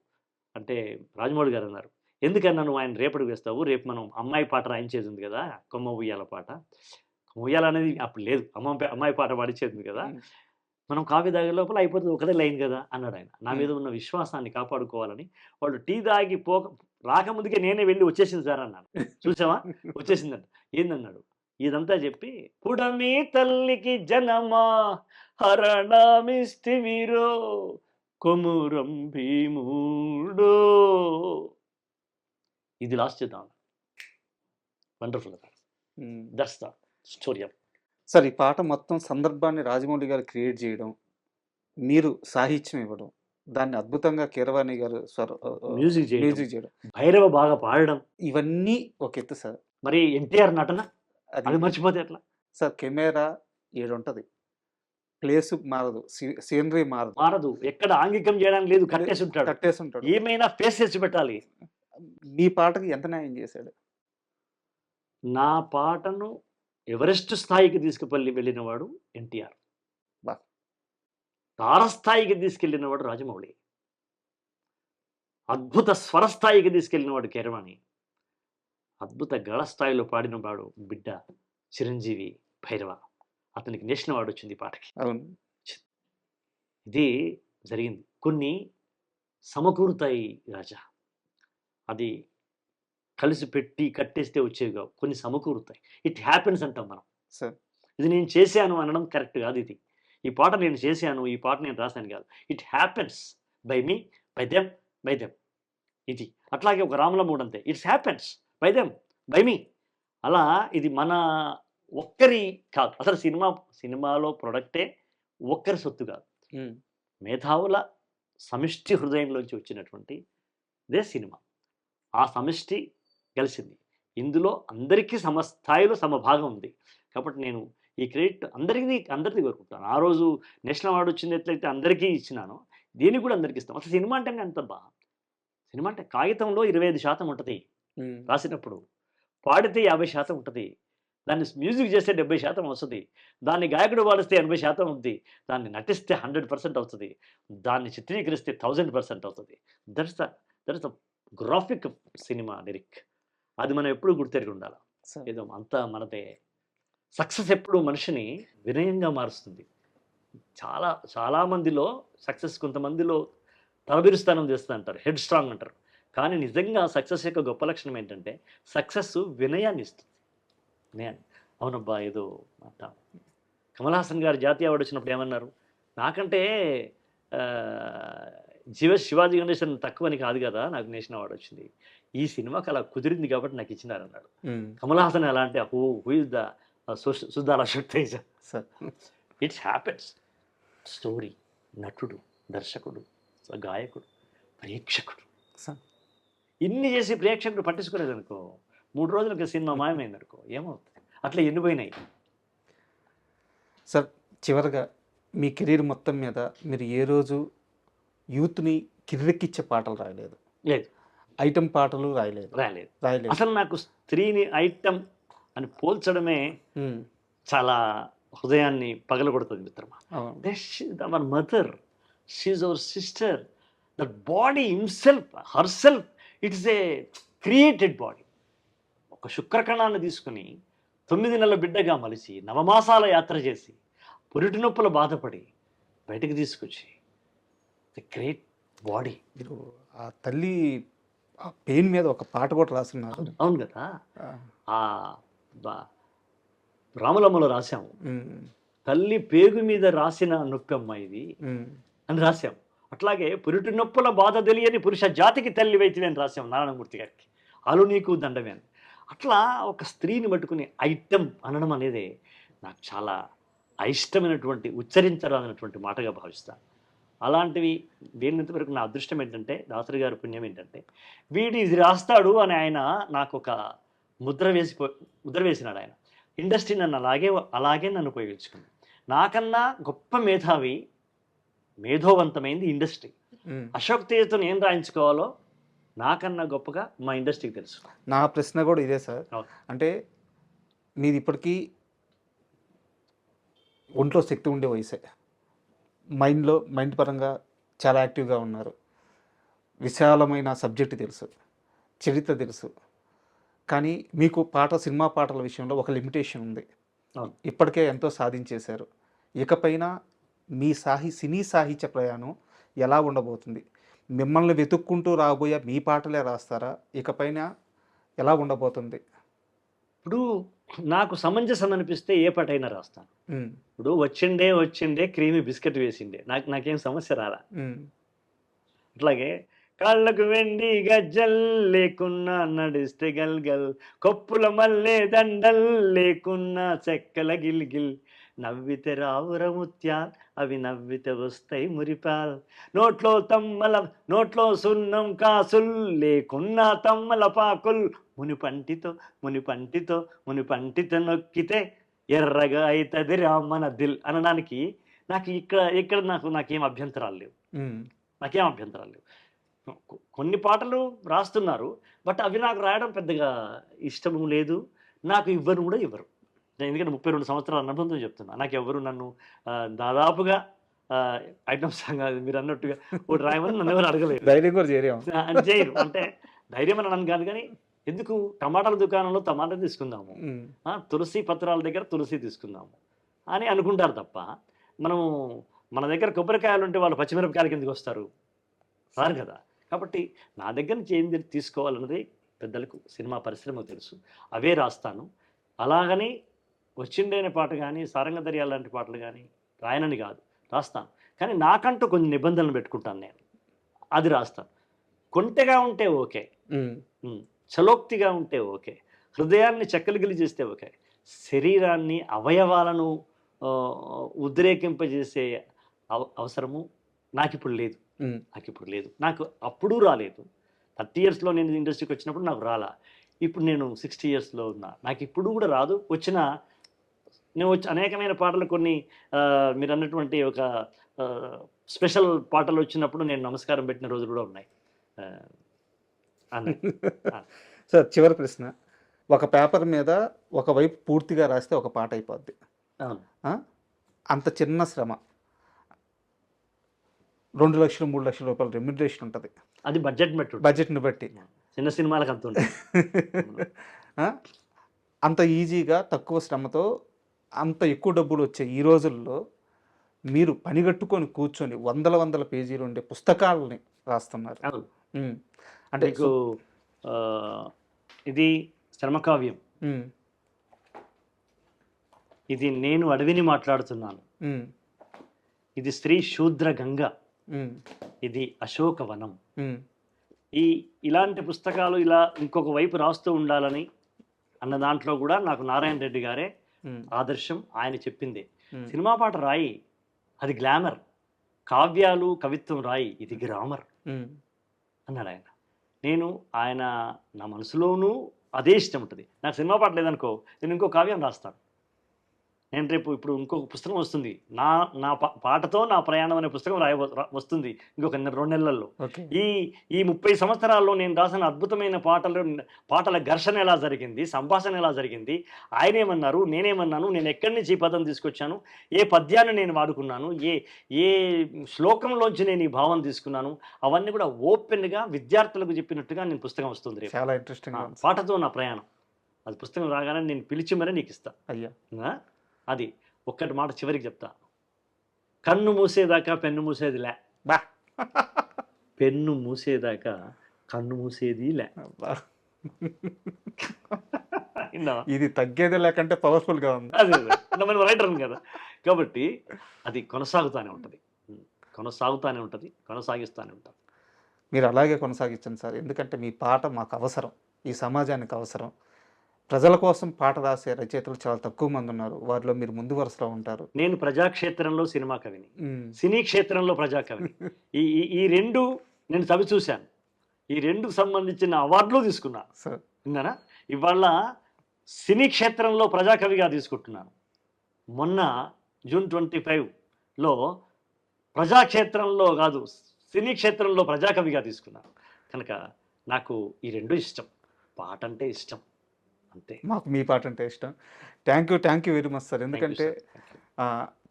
అంటే రాజమౌళి గారు అన్నారు, ఎందుకన్నా నువ్వు ఆయన రేపటికి వేస్తావు, రేపు మనం అమ్మాయి పాట రాయించేది ఉంది కదా, కొమ్మ ఉయ్యాల పాట, మోయాలనేది అప్పుడు లేదు. అమ్మాయి పాట పాడిచ్చేది కదా! హ్మ్. మనం కాఫీ తాగే లోపల అయిపోతది. ఒకటే లైన్ కదా! అన్నాడాయన. నా హ్మ్. మీద ఉన్న విశ్వాసాన్ని కాపాడుకోవాలని వాళ్ళు టీ తాగి రాకముందుకే నేనే వెళ్లి వచ్చేసింది సార్ అన్నాను. చూసావా? వచ్చేసిందంట. ఏందన్నాడు. ఇదంతా చెప్పి పుడమి తల్లికి జనమా హరణమిస్తివిరో కొమురం భీముడో. ఇది లాస్ట్ చేద్దాం. వండర్‌ఫుల్. హ్మ్. That's the story of sir ఈ పాట మొత్తం సందర్భాన్ని రాజమౌళి గారు క్రియేట్ చేయడం, మీరు సాహిత్యం ఇవ్వడం, దాన్ని అద్భుతంగా కీరవాణి గారు మ్యూజిక్ చేయడం, మ్యూజిక్ చేయడం, భైరవ బాగా పాడడం, ఇవన్నీ ఒక ఎత్తు సార్. మరి ఎన్టీఆర్ నటన అది అది మర్చిపోతే ఎట్లా? సార్ కెమెరా ఏడుంటది. ప్లేస్ మారదు. సీనరీ మారదు. మారదు. ఎక్కడ ఆంగికం చేయడానికి లేదు. కట్టేసి ఉంటాడు. కట్టేసుంటాడు. ఏమైనా ఫేస్ చేసి పెట్టాలి. మీ పాటకి ఎంత న్యాయం చేశాడు? నా పాటను ఎవరెస్ట్ స్థాయికి వెళ్ళినవాడు ఎన్టీఆర్. బా! తారస్థాయికి తీసుకెళ్ళినవాడు రాజమౌళి. అద్భుత స్వరస్థాయికి తీసుకెళ్ళినవాడు కీరవాణి. అద్భుత గళ స్థాయిలో పాడినవాడు బిడ్డ చిరంజీవి భైరవ. అతనికి నేషనల్ అవార్డు వచ్చింది ఈ పాటకి. అవును. ఇది జరిగింది. కొన్ని సమకూరుతాయి రాజా. అది కలిసి పెట్టి కట్టేస్తే వచ్చేవి కావు. కొన్ని సమకూరుతాయి. ఇట్ హ్యాపెన్స్ అంటాం మనం. సార్. ఇది నేను చేశాను అనడం కరెక్ట్ కాదు ఇది. ఈ పాట నేను చేశాను, ఈ పాట నేను రాశాను కాదు. It happens by me, by them, by them. ఇది. అట్లాగే ఒక రాముల మూడు అంతే. It's happens by them, by me. అలా ఇది మన ఒక్కరి కాదు. అసలు సినిమాలో ప్రొడక్టే ఒక్కరి సొత్తు కాదు. మేధావుల సమిష్టి హృదయంలోంచి వచ్చినటువంటి ఇదే సినిమా. ఆ సమిష్టి కలిసింది. ఇందులో అందరికీ సమస్థాయిలో సమభాగం ఉంది. కాబట్టి నేను ఈ క్రెడిట్ అందరిది కోరుకుంటాను. ఆ రోజు నేషనల్ అవార్డు వచ్చింది ఎట్లయితే అందరికీ ఇచ్చినానో దీనికి కూడా అందరికీ ఇస్తాం. అసలు సినిమా అంటేనే అంత సినిమా అంటే కాగితంలో 25% ఉంటుంది రాసినప్పుడు, పాడితే 50% ఉంటుంది, దాన్ని మ్యూజిక్ చేస్తే 70% వస్తుంది, దాన్ని గాయకుడు పాడిస్తే 80% ఉంది, దాన్ని నటిస్తే 100% అవుతుంది, దాన్ని చిత్రీకరిస్తే 1000% అవుతుంది. That's the graphic cinema lyric. అది మనం ఎప్పుడు గుర్తెరిగి ఉండాలి. ఏదో అంతా మనదే. సక్సెస్ ఎప్పుడు మనిషిని వినయంగా మారుస్తుంది. చాలా మందిలో సక్సెస్ కొంతమందిలో తలబిరుస్థానం చేస్తూ అంటారు, హెడ్ స్ట్రాంగ్ అంటారు. కానీ నిజంగా సక్సెస్ యొక్క గొప్ప లక్షణం ఏంటంటే సక్సెస్ వినయాన్ని ఇస్తుంది. వినయాన్ని. అవునబ్బా ఏదో అంట. కమల్ హాసన్ గారు జాతీయ అవార్డు వచ్చినప్పుడు ఏమన్నారు, నాకంటే శివాజీ గణేశన్ తక్కువని కాదు కదా నాకు నేషనల్ అవార్డు వచ్చింది, ఈ సినిమాకి అలా కుదిరింది కాబట్టి నాకు ఇచ్చినారన్నాడు. కమల్ హాసన్ ఎలా అంటే హూ ఇస్ ద సుధారా శక్తేజ. It's happens. స్టోరీ, నటుడు, దర్శకుడు, గాయకుడు, ప్రేక్షకుడు, ఇన్ని చేసి ప్రేక్షకుడు పట్టించుకోలేదనుకో, 3 రోజులకి సినిమా మాయమైందనుకో ఏమవుతుంది? అట్లా ఎన్నిపోయినాయి. సార్ చివరిగా మీ కెరీర్ మొత్తం మీద మీరు ఏ రోజు యూత్ని కిర్రెక్కిచ్చే పాటలు రాయలేదు? లేదు. ఐటమ్ పాటలు రాయలేదు. అసలు నాకు స్త్రీని ఐటమ్ అని పోల్చడమే చాలా హృదయాన్ని పగలగొడుతుంది మిత్రమా. Our mother, she is our sister, that body herself it's a created body. ఒక శుక్రకణాన్ని తీసుకుని 9 నెలల బిడ్డగా మలిచి నవమాసాల యాత్ర చేసి పురిటి నొప్పులు బాధపడి బయటకు తీసుకొచ్చి గ్రేట్ బాడీ. మీరు ఆ తల్లి ఆ పెయిన్ మీద ఒక పాట కూడా రాస్తున్నారు. అవును కదా. రాములమ్మలో రాశాము, తల్లి పేగు మీద రాసిన నొప్పమ్మ ఇది అని రాశాం. అట్లాగే పురిటి నొప్పుల బాధ తెలియని పురుష జాతికి తల్లి వైద్యులు అని రాశాం నారాయణమూర్తి గారికి. అలు నీకు దండమే అని. అట్లా ఒక స్త్రీని పట్టుకుని ఐటమ్ అనడం అనేది నాకు చాలా అయిష్టమైనటువంటి, ఉచ్చరించరాదనటువంటి మాటగా భావిస్తాను. అలాంటివి వీళ్ళంత వరకు నా అదృష్టం ఏంటంటే, దాసరి గారి పుణ్యం ఏంటంటే, వీడు ఇది రాస్తాడు అని ఆయన నాకు ఒక ముద్ర వేసినాడు ఆయన. ఇండస్ట్రీ నన్ను అలాగే నన్ను ఉపయోగించుకుంది. నాకన్నా గొప్ప మేధోవంతమైంది ఇండస్ట్రీ. అశోక్ తేజ్తో ఏం రాయించుకోవాలో నాకన్నా గొప్పగా మా ఇండస్ట్రీకి తెలుసు. నా ప్రశ్న కూడా ఇదే సార్. అంటే మీది ఇప్పటికీ ఒంట్లో శక్తి ఉండే వయసే, మైండ్ పరంగా చాలా యాక్టివ్గా ఉన్నారు, విశాలమైన సబ్జెక్ట్ తెలుసు, చరిత్ర తెలుసు. కానీ మీకు సినిమా పాటల విషయంలో ఒక లిమిటేషన్ ఉంది. అవును. ఇప్పటికే ఎంతో సాధించేశారు. ఇకపైన మీ సినీ సాహిత్య ప్రయాణం ఎలా ఉండబోతుంది? మిమ్మల్ని వెతుక్కుంటూ రాబోయే మీ పాటలే రాస్తారా? ఇకపైన ఎలా ఉండబోతుంది? ఇప్పుడు నాకు సమంజసం అనిపిస్తే ఏ పాటైనా రాస్తాను. హ్మ్. ఇప్పుడు వచ్చిండే క్రీమీ బిస్కెట్ వేసిండే. నాకేం సమస్య రాలా. హ్మ్. అట్లాగే కాళ్ళకు వెండి గజ్జల్ లేకున్నా నడిస్తే గల్గల్, కొప్పుల మల్లె దండల్ లేకున్నా చెక్కల గిల్గిల్, నవ్వితే రావుర ముత్యాల్ అవి నవ్వితే వస్తాయి మురిపాల్, నోట్లో సున్నం కాసుల్ లేకున్నా తమ్మల పాకుల్, మునిపంటితో నొక్కితే ఎర్రగా అవుతుంది రామన దిల్ అనడానికి ఇక్కడ నాకేం అభ్యంతరాలు లేవు. హ్మ్. నాకేం అభ్యంతరాలు లేవు. కొన్ని పాటలు రాస్తున్నారు. బట్ అవి నాకు రాయడం పెద్దగా ఇష్టము లేదు. నాకు ఇవ్వరు కూడా ఇవ్వరు. ఎందుకంటే 32 సంవత్సరాల అనుబంధం చెప్తున్నా. నాకెవ్వరు నన్ను దాదాపుగా ఐటమ్ సాంగ్ అది మీరన్నట్టుగా ఒకటి రాయమని నన్నెవరు అడగలేదు. ధైర్యం కూడా చేయరేమో. చేయరు. అంటే ధైర్యం అని అనను కాదు కానీ, ఎందుకు టమాటాల దుకాణంలో టమాటా తీసుకుందాము, హ్మ్. తులసి పత్రాల దగ్గర తులసి తీసుకుందాము అని అనుకుంటారు తప్ప, మనము మన దగ్గర కొబ్బరికాయలు ఉంటే వాళ్ళు పచ్చిమిరపకాయలకి ఎందుకు వస్తారు? రారు కదా. కాబట్టి నా దగ్గర నుంచి ఏం తీసుకోవాలన్నది పెద్దలకు, సినిమా పరిశ్రమకు తెలుసు. అవే రాస్తాను. అలాగని వచ్చిండైన పాట కానీ, సారంగ దర్యాల లాంటి పాటలు కానీ రాయనని కాదు, రాస్తాను. కానీ నాకంటూ కొన్ని నిబంధనలు పెట్టుకుంటాను నేను. అది రాస్తాను. కొంటెగా ఉంటే ఓకే, చలోక్తిగా ఉంటే ఓకే, హృదయాన్ని చెక్కలిగిలి చేస్తే ఓకే, శరీరాన్ని అవయవాలను ఉద్రేకింపజేసే అవసరము నాకిప్పుడు లేదు. నాకు అప్పుడు రాలేదు. 30 yearsలో నేను ఇండస్ట్రీకి వచ్చినప్పుడు నాకు రాలా. ఇప్పుడు నేను 60 yearsలో ఉన్నా, నాకు ఇప్పుడు కూడా రాదు. నేను అనేకమైన పాటలు కొన్ని మీరు అన్నటువంటి ఒక స్పెషల్ పాటలు వచ్చినప్పుడు నేను నమస్కారం పెట్టిన రోజులు కూడా ఉన్నాయి. సార్, చివరి ప్రశ్న. ఒక పేపర్ మీద ఒకవైపు పూర్తిగా రాస్తే ఒక పాట అయిపోద్ది. అంత చిన్న శ్రమ 2 లక్షలు 3 లక్షల రూపాయల రెమ్యునరేషన్ ఉంటుంది. అది బడ్జెట్ని బట్టి చిన్న సినిమాలకు అంత ఉంటుంది. అంత ఈజీగా తక్కువ శ్రమతో అంత ఎక్కువ డబ్బులు వచ్చే ఈ రోజుల్లో మీరు పనిగట్టుకొని కూర్చొని వందల పేజీలు ఉండే పుస్తకాలని రాస్తున్నారు. అంటే ఇది శ్రమకావ్యం. ఇది నేను అడవిని మాట్లాడుతున్నాను. ఇది స్త్రీ శూద్ర గంగ. ఇది అశోకవనం. ఇలాంటి పుస్తకాలు ఇలా ఇంకొక వైపు రాస్తూ ఉండాలని అన్న దాంట్లో కూడా నాకు నారాయణ రెడ్డి గారే ఆదర్శం. ఆయన చెప్పింది, సినిమా పాట రాయి, అది గ్లామర్, కావ్యాలు కవిత్వం రాయి, ఇది గ్రామర్ అన్నాడు ఆయన. ఆయన నా మనసులోనూ అదే ఇష్టం ఉంటుంది. నాకు సినిమా పాట లేదనుకో, నేను ఇంకో కావ్యం రాస్తాను. నేను ఇప్పుడు ఇంకొక పుస్తకం వస్తుంది, నా పాటతో నా ప్రయాణం అనే పుస్తకం వస్తుంది ఇంకొక 2 నెలల్లో. ఈ 30 సంవత్సరాల్లో నేను రాసిన అద్భుతమైన పాటల ఘర్షణ ఎలా జరిగింది, సంభాషణ ఎలా జరిగింది, ఆయన ఏమన్నారు, నేనేమన్నాను, నేను ఎక్కడి నుంచి ఈ పదం తీసుకొచ్చాను, ఏ పద్యాన్ని నేను వాడుకున్నాను, ఏ శ్లోకంలోంచి నేను ఈ భావం తీసుకున్నాను, అవన్నీ కూడా ఓపెన్గా విద్యార్థులకు చెప్పినట్టుగా నేను పుస్తకం వస్తుంది. చాలా ఇంట్రెస్టింగ్. పాటతో నా ప్రయాణం, అది పుస్తకం రాగానే నేను పిలిచి మరీ నీకు ఇస్తా. అయ్యా, అది ఒక్కటి మాట చివరికి చెప్తా. కన్ను మూసేదాకా పెన్ను మూసేదిలే, పెన్ను మూసేదాకా కన్ను మూసేదిలే. ఇది తగ్గేది లేకంటే పవర్ఫుల్గా ఉంది. అదే మనం రైటర్ కదా, కాబట్టి అది కొనసాగుతూనే ఉంటుంది, కొనసాగిస్తూనే ఉంటాం. మీరు అలాగే కొనసాగించండి సార్. ఎందుకంటే మీ పాట మాకు అవసరం, ఈ సమాజానికి అవసరం. ప్రజల కోసం పాట రాసే రచయితలు చాలా తక్కువ మంది ఉన్నారు. వారిలో మీరు ముందు వరుసలో ఉంటారు. నేను ప్రజాక్షేత్రంలో సినిమా కవిని, సినీ క్షేత్రంలో ప్రజా కవిని. ఈ రెండు నేను చవి చూశాను. ఈ రెండుకు సంబంధించిన అవార్డులు తీసుకున్నా. విన్నారా? ఇవాళ సినీ క్షేత్రంలో ప్రజాకవిగా తీసుకుంటున్నాను. మొన్న June 25లో ప్రజాక్షేత్రంలో కాదు, సినీ క్షేత్రంలో ప్రజాకవిగా తీసుకున్నాను. కనుక నాకు ఈ రెండు ఇష్టం. పాట అంటే ఇష్టం, అంతే. మాకు మీ పాట అంటే ఇష్టం. Thank you very much sir. ఎందుకంటే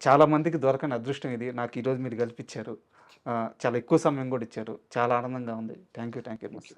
చాలామందికి దొరకని అదృష్టం ఇది. నాకు ఈరోజు మీరు కల్పించారు. చాలా ఎక్కువ సమయం కూడా ఇచ్చారు. చాలా ఆనందంగా ఉంది. Thank you very much.